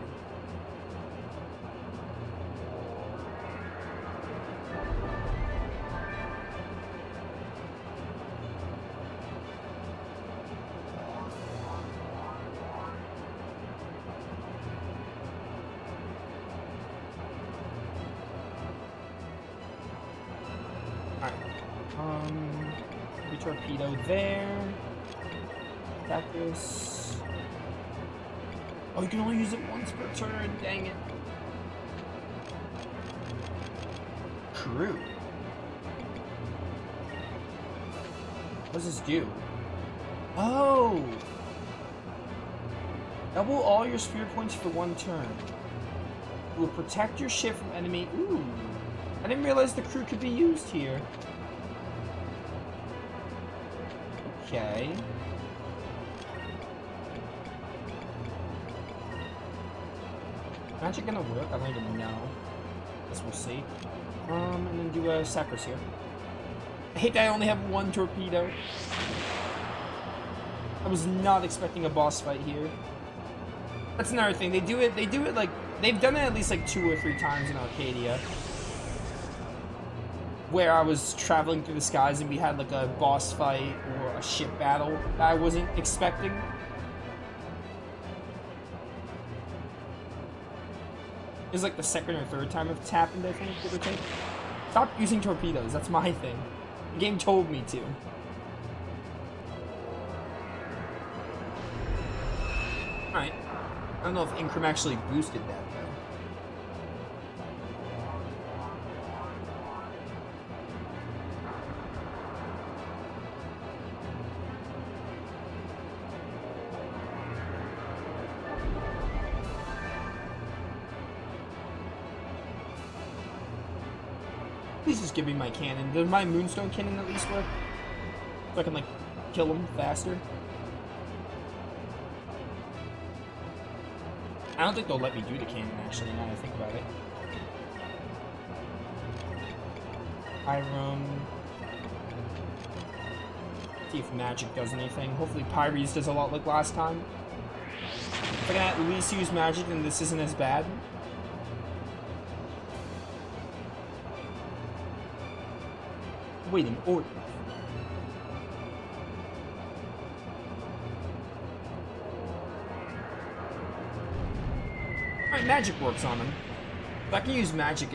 Speaker 1: Torpedo there. Attack this. Oh, you can only use it once per turn. Dang it. True. What does this do? Oh! Double all your spirit points for 1 turn. It will protect your ship from enemy. Ooh. I didn't realize the crew could be used here. Okay. Magic gonna work? I don't even know. Guess we'll see. And then do a Sappers here. I hate that I only have 1 torpedo. I was not expecting a boss fight here. That's another thing. They do it like, they've done it at least like 2 or 3 times in Arcadia. Where I was traveling through the skies and we had like a boss fight or a ship battle that I wasn't expecting. It was like the 2nd or 3rd time it's happened, I think, give or take. Stop using torpedoes, that's my thing. The game told me to. Alright. I don't know if Increm actually boosted that though. Please just give me my cannon. Does my Moonstone cannon at least work? So I can, like, kill them faster? I don't think they'll let me do the cannon, actually, now that I think about it. Pyrum. See if magic does anything. Hopefully Pyres does a lot like last time. If I can at least use magic, then this isn't as bad. Waiting order. Alright, magic works on him. But I can use magic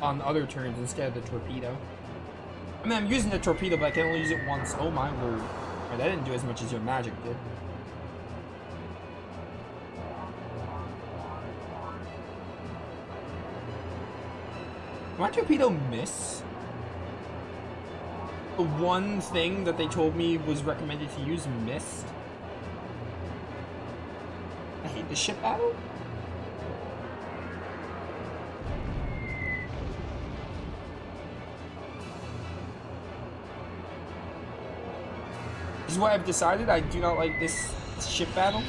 Speaker 1: on other turns instead of the torpedo. I mean, I'm using the torpedo, but I can only use it once. Oh my word. Alright, that didn't do as much as your magic did. Did my torpedo miss? The one thing that they told me was recommended to use missed. I hate the ship battle. This is why I've decided I do not like this ship battle.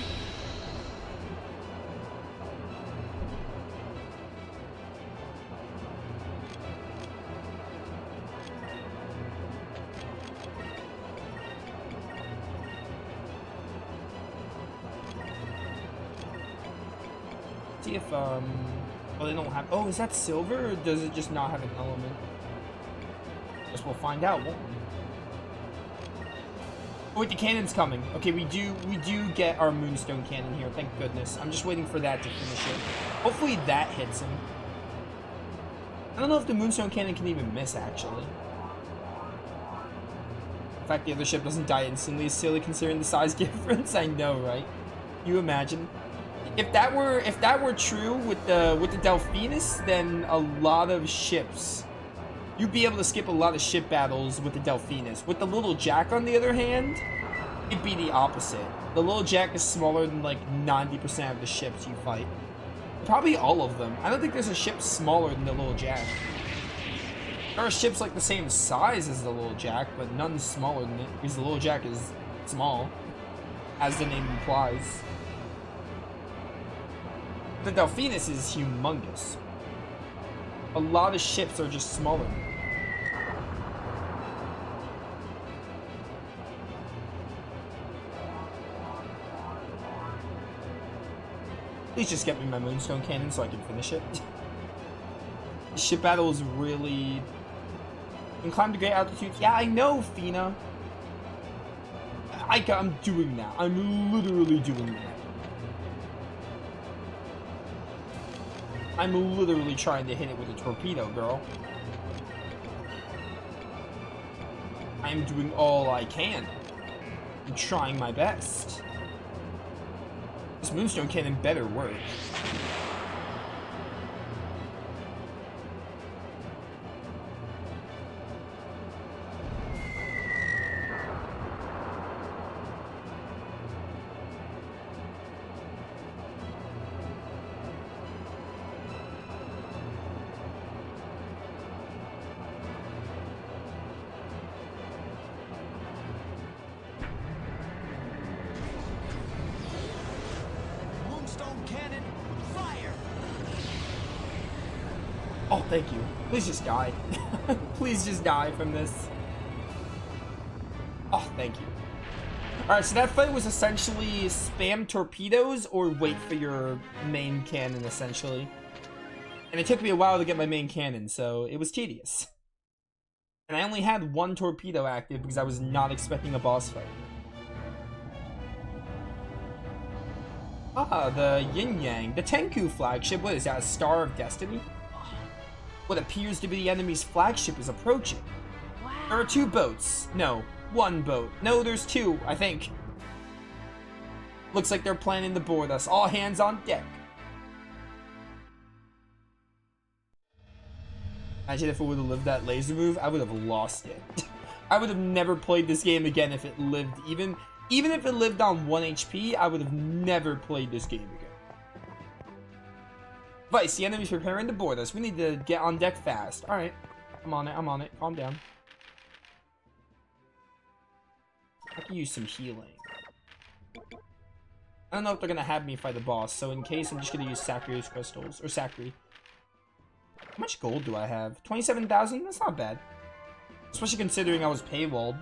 Speaker 1: See if oh, they don't have, oh, is that silver or does it just not have an element? Guess we'll find out, won't we? Oh wait, the cannon's coming. Okay, we do get our Moonstone cannon here, thank goodness. I'm just waiting for that to finish it. Hopefully that hits him. I don't know if the Moonstone cannon can even miss, actually. The fact the other ship doesn't die instantly is silly considering the size difference. I know, right? You imagine. If that were true with the Delphinus, then a lot of ships, you'd be able to skip a lot of ship battles with the Delphinus. With the little Jack, on the other hand, It'd be the opposite. The Little Jack is smaller than like 90% of the ships you fight. Probably all of them. I don't think there's a ship smaller than the Little Jack. There are ships like the same size as the Little Jack, but none smaller than it, because the Little Jack is small, as the name implies. The Delphinus is humongous. A lot of ships are just smaller. Please just get me my Moonstone Cannon so I can finish it. The ship battle is really... And climb to great altitudes. Yeah, I know, Fina. I'm doing that. I'm literally doing that. I'm literally trying to hit it with a torpedo, girl. I'm doing all I can. I'm trying my best. This Moonstone Cannon better work. Oh, thank you. Please just die. Please just die from this. Oh, thank you. Alright, so that fight was essentially spam torpedoes or wait for your main cannon, essentially. And it took me a while to get my main cannon, so it was tedious. And I only had one torpedo active because I was not expecting a boss fight. Ah, the Yin Yang. The Tenku flagship. What is that, a Star of Destiny? What appears to be the enemy's flagship is approaching.
Speaker 2: Wow.
Speaker 1: There are two boats. No, one boat. No, there's two, I think. Looks like they're planning to board us. All hands on deck. Imagine if it would have lived that laser move, I would have lost it. I would have never played this game again if it lived, even if it lived on 1 HP, I would have never played this game again. Vice, the enemy's preparing to board us. We need to get on deck fast. Alright. I'm on it. Calm down. I can use some healing. I don't know if they're gonna have me fight the boss, so in case, I'm just gonna use Sakure's crystals. Or Sakuri. How much gold do I have? 27,000? That's not bad. Especially considering I was paywalled.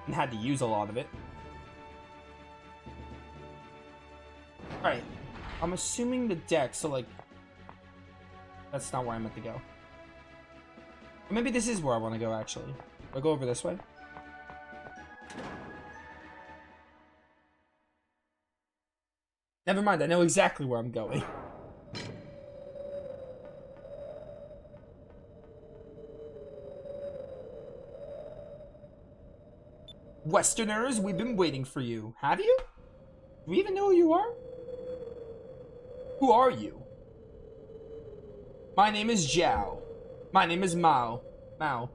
Speaker 1: And had to use a lot of it. Alright. I'm assuming the deck, so like... That's not where I meant to go. Or maybe this is where I want to go, actually. I'll go over this way. Never mind, I know exactly where I'm going. Westerners, we've been waiting for you. Have you? Do we even know who you are? Who are you? My name is Zhao. My name is Mao. Mao.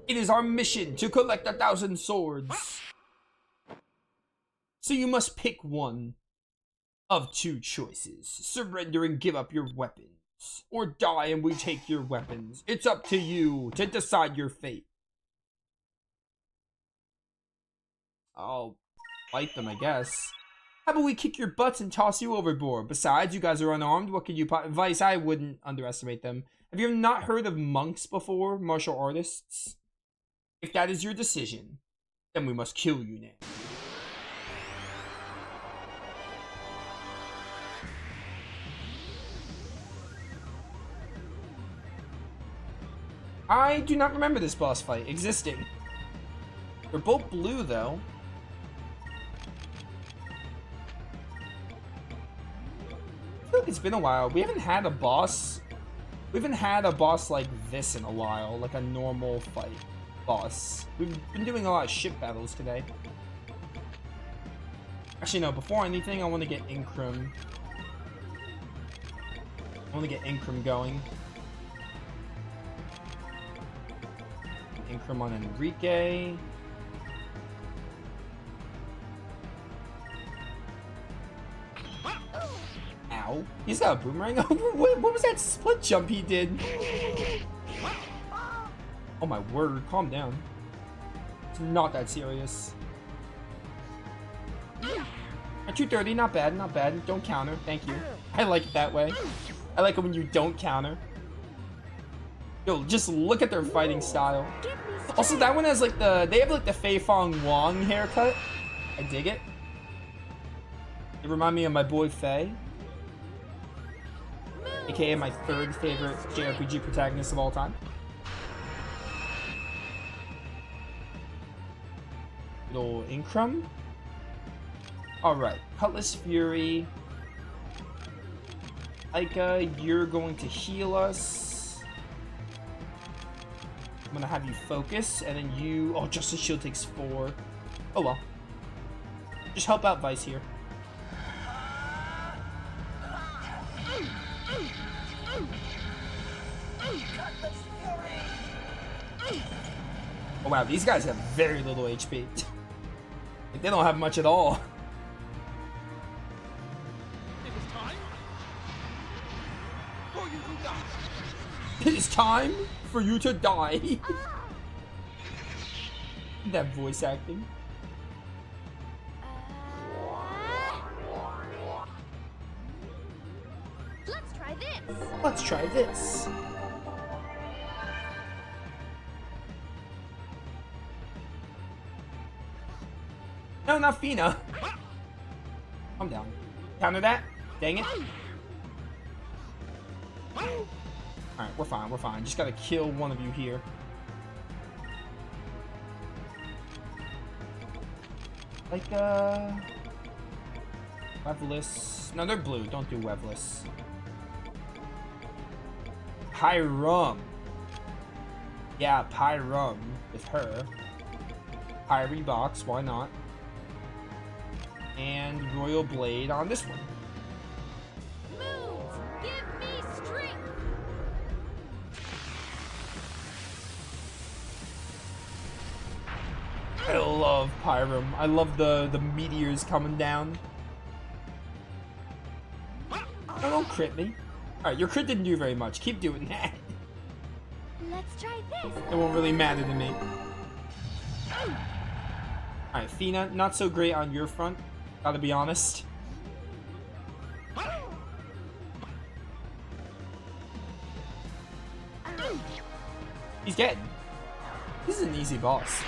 Speaker 1: It is our mission to collect 1,000 swords. So you must pick one of two choices. Surrender and give up your weapons. Or die and we take your weapons. It's up to you to decide your fate. I'll fight them, I guess. How about we kick your butts and toss you overboard? Besides, you guys are unarmed. What can you... Vice, I wouldn't underestimate them. Have you not heard of monks before? Martial artists? If that is your decision, then we must kill you now. I do not remember this boss fight existing. They're both blue, though. I feel like it's been a while. We haven't had a boss. We haven't had a boss like this in a while, like a normal fight boss. We've been doing a lot of ship battles today. Actually, no, before anything, I want to get Incrum. I want to get Incrum going. Incrum on Enrique. Ow. He's got a boomerang. What was that split jump he did? Oh my word. Calm down. It's not that serious. At 230, not bad, not bad. Don't counter. Thank you. I like it that way. I like it when you don't counter. Yo, just look at their fighting style. Also, that one has like they have like the Fei Fong Wong haircut. I dig it. They remind me of my boy Fei. AKA my third favorite JRPG protagonist of all time. Little Incrum. Alright, Cutlass Fury. Aika, you're going to heal us. I'm gonna have you focus, and then you... Oh, Justice Shield takes 4. Oh well. Just help out Vice here. Oh wow, these guys have very little HP. Like, they don't have much at all. It is time for you to die. That voice acting.
Speaker 2: Let's try this.
Speaker 1: Let's try this. No, not Fina. Calm down. Counter that. Dang it. Alright, we're fine, we're fine. Just gotta kill one of you here. Like, Wevless. No, they're blue. Don't do Wevless. Pyrum. Yeah, Pyrum with her. Pyre Box, why not? And Royal Blade on this one.
Speaker 2: Moves, give me strength.
Speaker 1: I love Pyrum. I love the meteors coming down. No, don't crit me. Alright, your crit didn't do very much. Keep doing that.
Speaker 2: Let's try this.
Speaker 1: It won't really matter to me. Alright, Fina, not so great on your front. Gotta be honest. He's dead. This is an easy boss.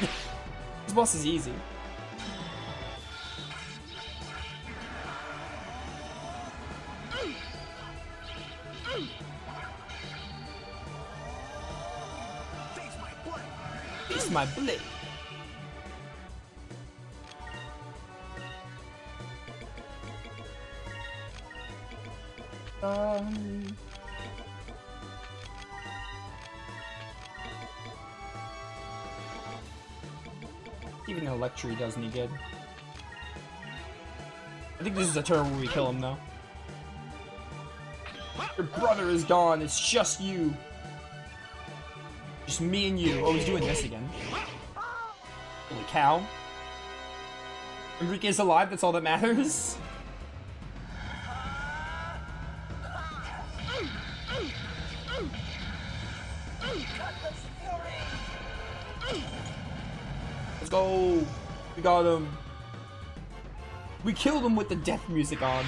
Speaker 1: This boss is easy. Face my blade. Even Electri does any good. I think this is a turn where we kill him, though. Your brother is gone. It's just you. Just me and you. Oh, he's doing this again. Holy cow. Enrique's alive. That's all that matters. Let's go. We got him. We killed him with the death music on.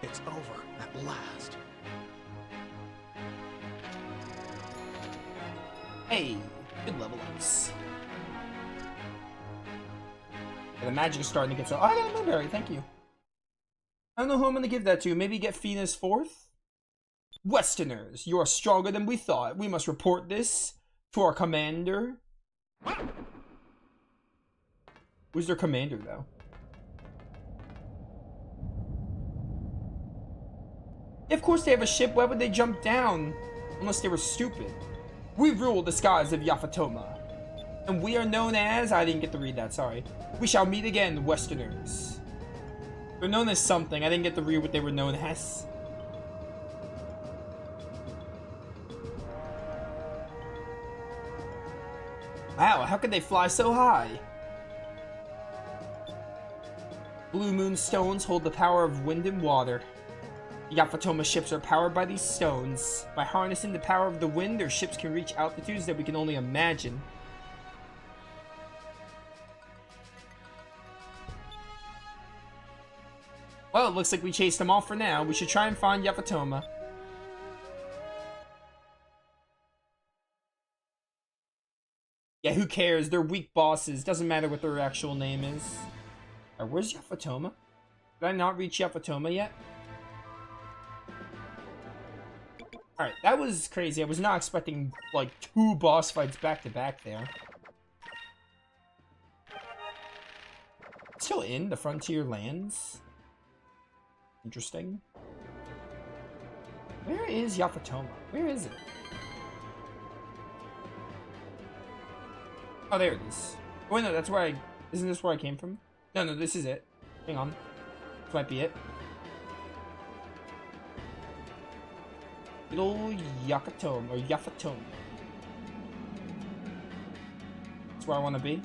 Speaker 3: It's over at last.
Speaker 1: Hey, good level ups. The magic is starting to get so. Oh, I got a Moonberry. Thank you. I don't know who I'm gonna give that to. Maybe get Fina's 4th? Westerners, you are stronger than we thought. We must report this to our commander. Who's their commander, though? Of course they have a ship. Why would they jump down? Unless they were stupid. We rule the skies of Yafatoma. And we are known as... I didn't get to read that, sorry. We shall meet again, Westerners. They're known as something. I didn't get to read what they were known as. Wow, how could they fly so high? Blue moon stones hold the power of wind and water. Yafatoma ships are powered by these stones. By harnessing the power of the wind, their ships can reach altitudes that we can only imagine. Well, it looks like we chased them off for now. We should try and find Yafatoma. Yeah, who cares? They're weak bosses. Doesn't matter what their actual name is. Alright, where's Yafatoma? Did I not reach Yafatoma yet? Alright, that was crazy. I was not expecting, like, 2 boss fights back to back there. Still in the Frontier Lands? Interesting. Where is Yafatoma? Where is it? Oh, there it is. Oh, wait, no, that's where I... Isn't this where I came from? No, this is it. Hang on. This might be it. Little Yafatoma, or Yafatoma. That's where I want to be.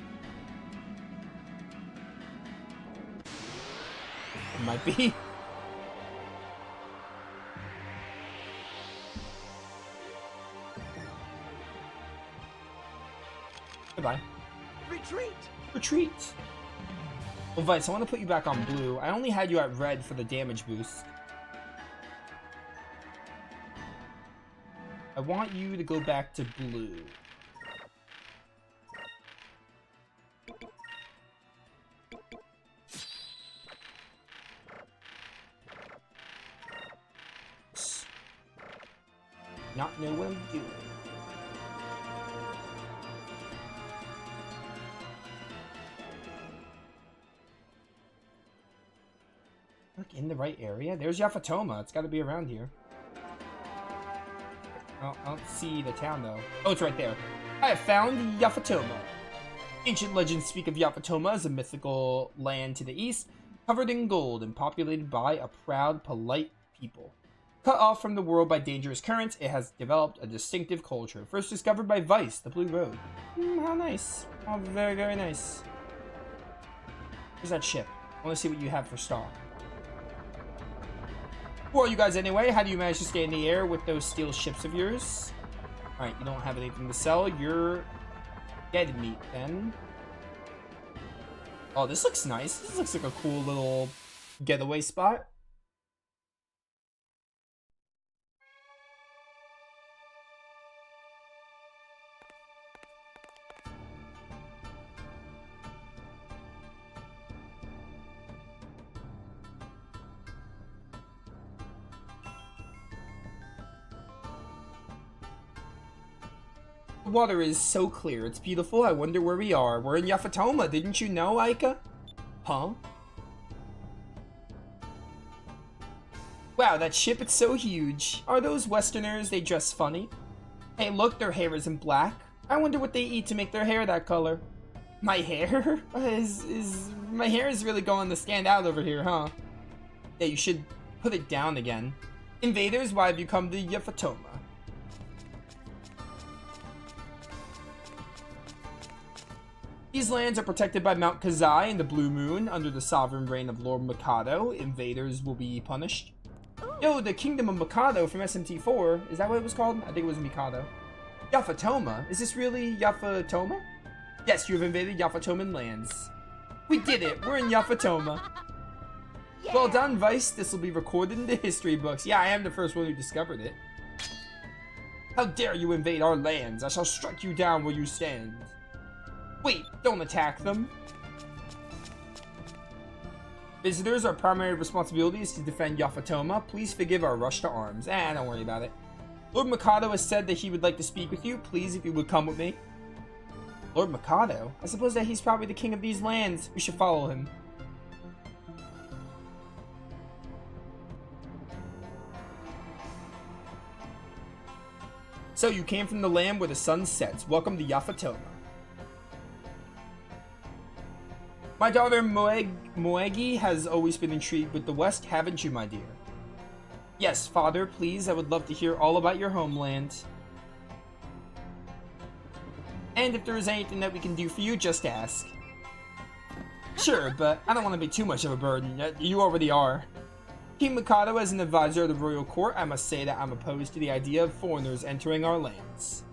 Speaker 1: It might be. Goodbye.
Speaker 3: Retreat!
Speaker 1: Retreat! Well, Vice, I want to put you back on blue. I only had you at red for the damage boost. I want you to go back to blue. Not know what I'm doing. Look, in the right area? There's Yafatoma. It's got to be around here. Oh, I don't see the town, though. Oh, it's right there. I have found Yafatoma. Ancient legends speak of Yafatoma as a mythical land to the east, covered in gold and populated by a proud, polite people. Cut off from the world by dangerous currents, it has developed a distinctive culture. First discovered by Vice, the Blue Road. How nice. How very, very nice. Where's that ship? I want to see what you have for stock. Who are you guys anyway? How do you manage to stay in the air with those steel ships of yours? Alright, you don't have anything to sell. You're dead meat then. Oh, this looks nice. This looks like a cool little getaway spot. The water is so clear, it's beautiful. I wonder where we are. We're in Yafatoma, didn't you know, Aika? Huh? Wow, that ship, it's so huge. Are those Westerners? They dress funny. Hey, look, their hair isn't black. I wonder what they eat to make their hair that color. My hair? My hair is really going to stand out over here, huh? Yeah, you should put it down again. Invaders, why have you come to Yafatoma? These lands are protected by Mount Kazai and the Blue Moon. Under the sovereign reign of Lord Mikado, invaders will be punished. Yo, the Kingdom of Mikado from SMT4. Is that what it was called? I think it was Mikado. Yafatoma? Is this really Yafatoma? Yes, you have invaded Yafatoman lands. We did it! We're in Yafatoma.
Speaker 2: Yeah.
Speaker 1: Well done, Vice. This will be recorded in the history books. Yeah, I am the first one who discovered it. How dare you invade our lands? I shall strike you down where you stand. Wait, don't attack them. Visitors, our primary responsibility is to defend Yafatoma. Please forgive our rush to arms. Don't worry about it. Lord Mikado has said that he would like to speak with you. Please, if you would come with me. Lord Mikado? I suppose that he's probably the king of these lands. We should follow him. So, you came from the land where the sun sets. Welcome to Yafatoma. My daughter Moegi has always been intrigued with the West, haven't you, my dear? Yes, father, please, I would love to hear all about your homeland. And if there is anything that we can do for you, just ask. Sure, but I don't want to be too much of a burden. You already are. King Mikado, as an advisor of the royal court, I must say that I'm opposed to the idea of foreigners entering our lands.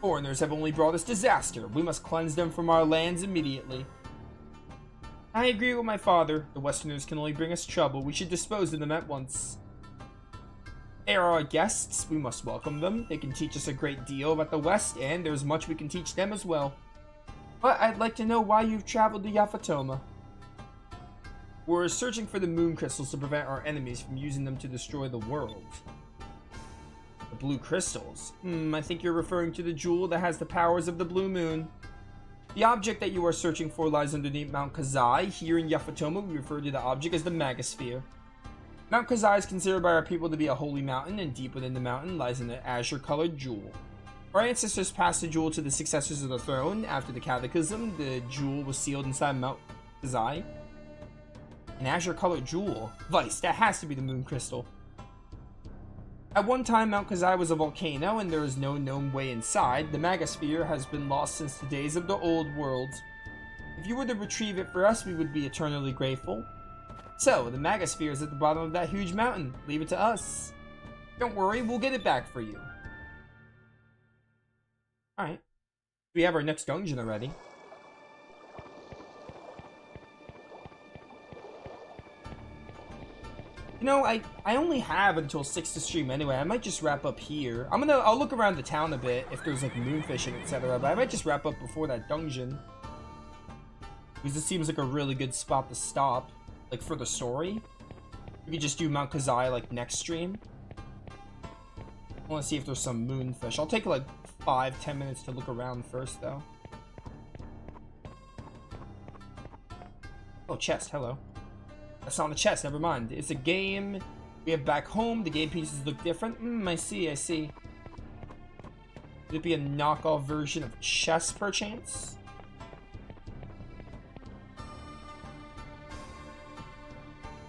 Speaker 1: Foreigners have only brought us disaster. We must cleanse them from our lands immediately. I agree with my father. The Westerners can only bring us trouble. We should dispose of them at once. They are our guests. We must welcome them. They can teach us a great deal about the West, and there's much we can teach them as well. But I'd like to know why you've traveled to Yafatoma. We're searching for the moon crystals to prevent our enemies from using them to destroy the world. The blue crystals? I think you're referring to the jewel that has the powers of the blue moon. The object that you are searching for lies underneath Mount Kazai. Here in Yafatoma, we refer to the object as the Magosphere. Mount Kazai is considered by our people to be a holy mountain, and deep within the mountain lies an azure-colored jewel. Our ancestors passed the jewel to the successors of the throne. After the Cataclysm, the jewel was sealed inside Mount Kazai. An azure-colored jewel? Vice, that has to be the moon crystal. At one time, Mount Kazai was a volcano, and there is no known way inside. The Magosphere has been lost since the days of the old world. If you were to retrieve it for us, we would be eternally grateful. So, the Magosphere is at the bottom of that huge mountain. Leave it to us. Don't worry, we'll get it back for you. Alright. We have our next dungeon already. You know, I only have until 6 to stream anyway. I might just wrap up here. I'll look around the town a bit if there's like moonfishing, etc. But I might just wrap up before that dungeon. Because it seems like a really good spot to stop. Like for the story. We could just do Mount Kazai like next stream. I want to see if there's some moonfish. I'll take like 5-10 minutes to look around first though. Oh, chest, hello. That's not a chest, never mind. It's a game. We have back home. The game pieces look different. I see. Could it be a knockoff version of chess, perchance?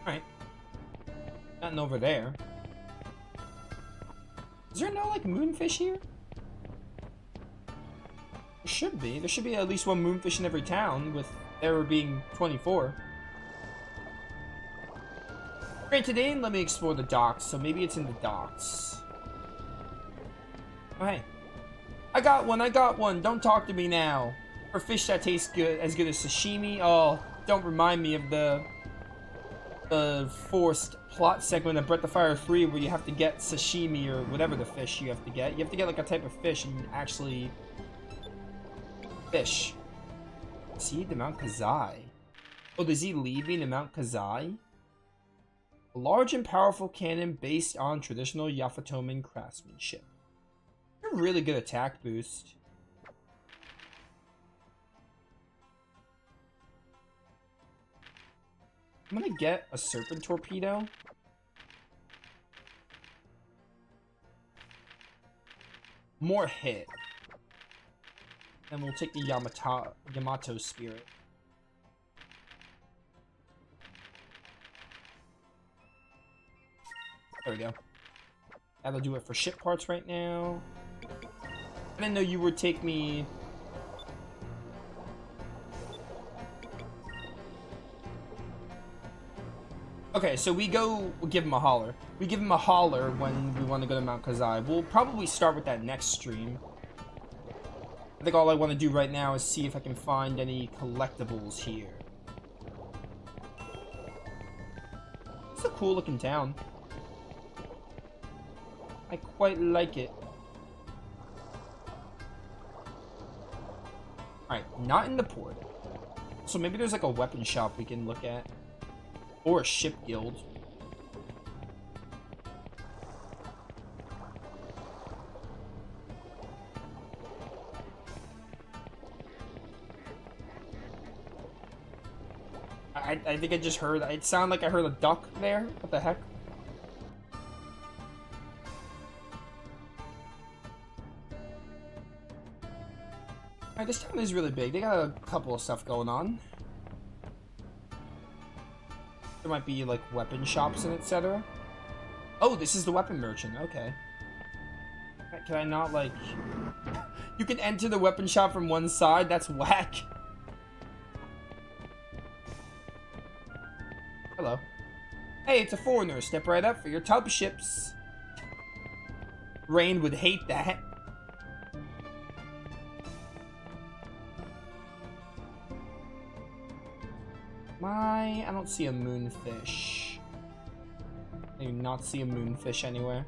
Speaker 1: Alright. Nothing over there. Is there no, like, moonfish here? There should be. There should be at least one moonfish in every town, with there being 24. Great, today let me explore the docks, so maybe it's in the docks. Oh, hey. I got one, don't talk to me now. For fish that tastes good, as good as sashimi, oh, don't remind me of the forced plot segment of Breath of Fire 3 where you have to get sashimi or whatever the fish you have to get. You have to get like a type of fish and actually fish. See, the Mount Kazai. Oh, is he leaving the Mount Kazai? A large and powerful cannon based on traditional Yafatoman craftsmanship. A really good attack boost. I'm gonna get a serpent torpedo. More hit. And we'll take the Yamato spirit. There we go. That'll do it for ship parts right now. I didn't know you would take me... Okay, so we give him a holler. We give him a holler when we want to go to Mount Kazai. We'll probably start with that next stream. I think all I want to do right now is see if I can find any collectibles here. It's a cool looking town. I quite like it. Alright, not in the port. So maybe there's like a weapon shop we can look at. Or a ship guild. I think I just heard... It sounded like I heard a duck there. What the heck? Alright, this town is really big. They got a couple of stuff going on. There might be, like, weapon shops and etc. Oh, this is the weapon merchant. Okay. Can I not, like... You can enter the weapon shop from one side. That's whack. Hello. Hey, it's a foreigner. Step right up for your tub ships. Rain would hate that. I don't see a moonfish. I do not see a moonfish anywhere.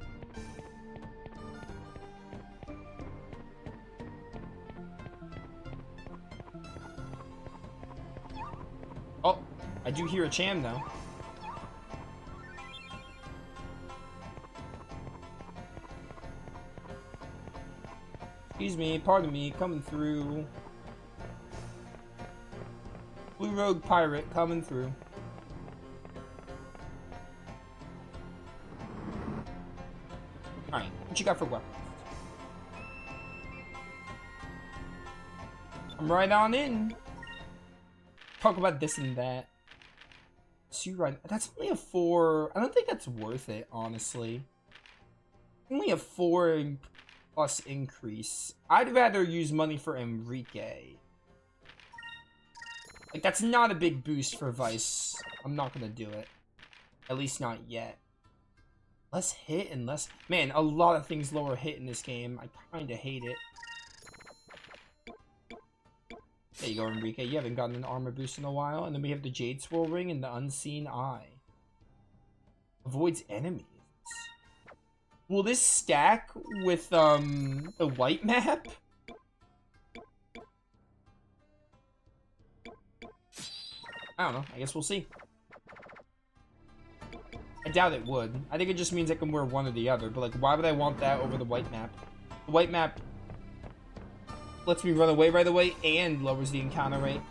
Speaker 1: Oh, I do hear a cham though. Excuse me, pardon me, coming through. Blue Rogue Pirate coming through. Alright, what you got for weapons? I'm right on in. Talk about this and that. So you right. That's only a 4. I don't think that's worth it, honestly. Only a 4 plus increase. I'd rather use money for Enrique. Like, that's not a big boost for Vice. I'm not gonna do it. At least not yet. Less hit and less... Man, a lot of things lower hit in this game. I kinda hate it. There you go, Enrique. You haven't gotten an armor boost in a while. And then we have the Jade Swirl Ring and the Unseen Eye. Avoids enemies. Will this stack with, the white map? I don't know. I guess we'll see. I doubt it would. I think it just means I can wear one or the other. But, like, why would I want that over the white map? The white map lets me run away right away and lowers the encounter rate.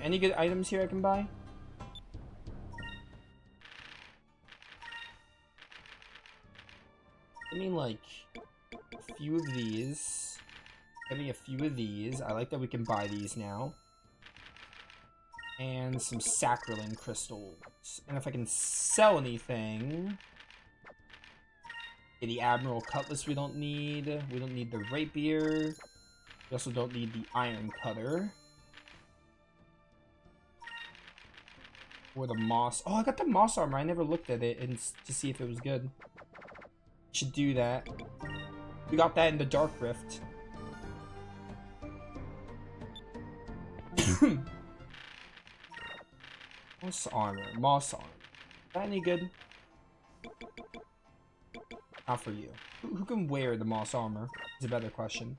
Speaker 1: Any good items here I can buy? I mean, like, a few of these. Give me a few of these. I like that we can buy these now. And some Sacralin crystals. And if I can sell anything... Okay, the Admiral Cutlass we don't need. We don't need the Rapier. We also don't need the Iron Cutter. Or the Moss. Oh, I got the Moss armor. I never looked at it and to see if it was good. Should do that. We got that in the Dark Rift. Moss armor. Moss armor. Is that any good? Not for you. Who can wear the Moss armor? Is a better question.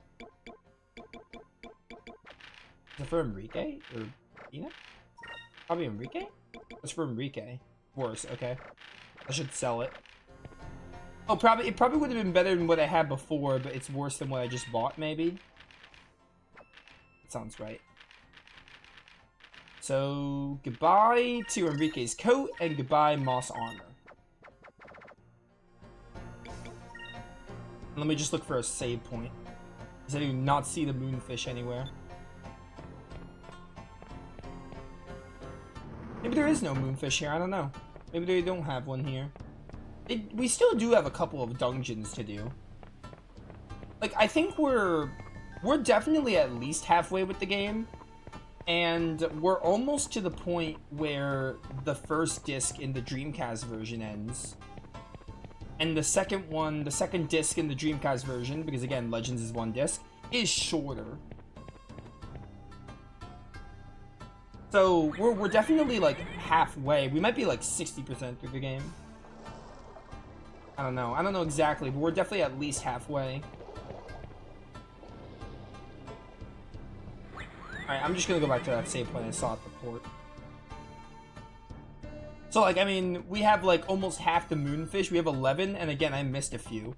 Speaker 1: Is it for Enrique? Or Ina? Probably Enrique? It's for Enrique. Worse, okay. I should sell it. Oh, it probably would have been better than what I had before, but it's worse than what I just bought, maybe? That sounds right. So, goodbye to Enrique's coat, and goodbye Moss armor. Let me just look for a save point. Because I do not see the moonfish anywhere. Maybe there is no moonfish here, I don't know. Maybe they don't have one here. We still do have a couple of dungeons to do. Like, I think we're definitely at least halfway with the game. And we're almost to the point where the first disc in the Dreamcast version ends. And the second disc in the Dreamcast version, because again, Legends is one disc, is shorter. So, we're definitely, like, halfway. We might be, like, 60% through the game. I don't know. I don't know exactly, but we're definitely at least halfway. Alright, I'm just gonna go back to that save point I saw at the port. So, like, I mean, we have, like, almost half the moonfish. We have 11, and again, I missed a few.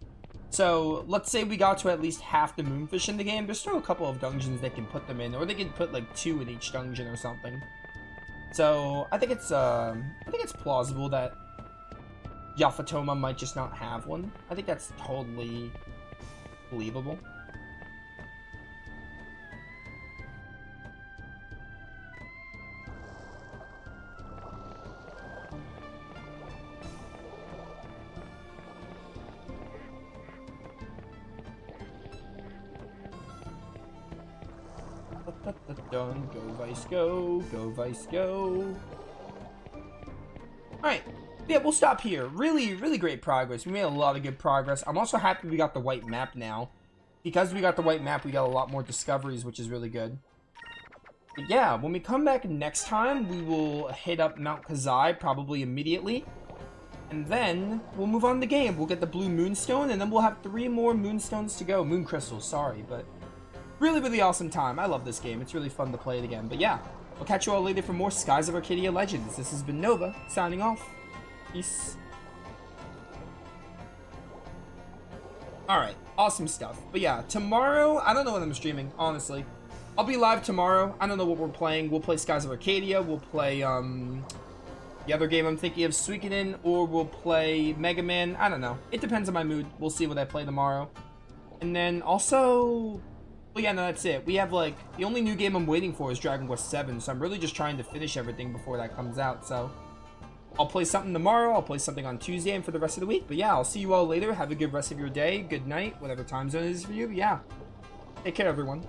Speaker 1: So, let's say we got to at least half the moonfish in the game. There's still a couple of dungeons they can put them in, or they can put, like, 2 in each dungeon or something. So, I think it's plausible that Yafatoma might just not have one. I think that's totally believable. Dun. Go Vice, go. Go Vice, go. Alright. Yeah, we'll stop here. Really, really great progress. We made a lot of good progress. I'm also happy we got the white map now. Because we got the white map, we got a lot more discoveries, which is really good. But yeah, when we come back next time, we will hit up Mount Kazai probably immediately. And then we'll move on to the game. We'll get the blue moonstone, and then we'll have 3 more moonstones to go. Moon crystals, sorry, but really, really awesome time. I love this game. It's really fun to play it again. But yeah, we'll catch you all later for more Skies of Arcadia Legends. This has been Nova, signing off. Peace. Alright, awesome stuff. But yeah, tomorrow, I don't know when I'm streaming, honestly. I'll be live tomorrow. I don't know what we're playing. We'll play Skies of Arcadia. We'll play, the other game I'm thinking of, Suikoden, or we'll play Mega Man. I don't know. It depends on my mood. We'll see what I play tomorrow. And then also... Well, yeah, no, that's it. We have, like... The only new game I'm waiting for is Dragon Quest 7, so I'm really just trying to finish everything before that comes out, so... I'll play something tomorrow. I'll play something on Tuesday and for the rest of the week. But yeah, I'll see you all later. Have a good rest of your day, good night, whatever time zone it is for you. Yeah. Take care, everyone.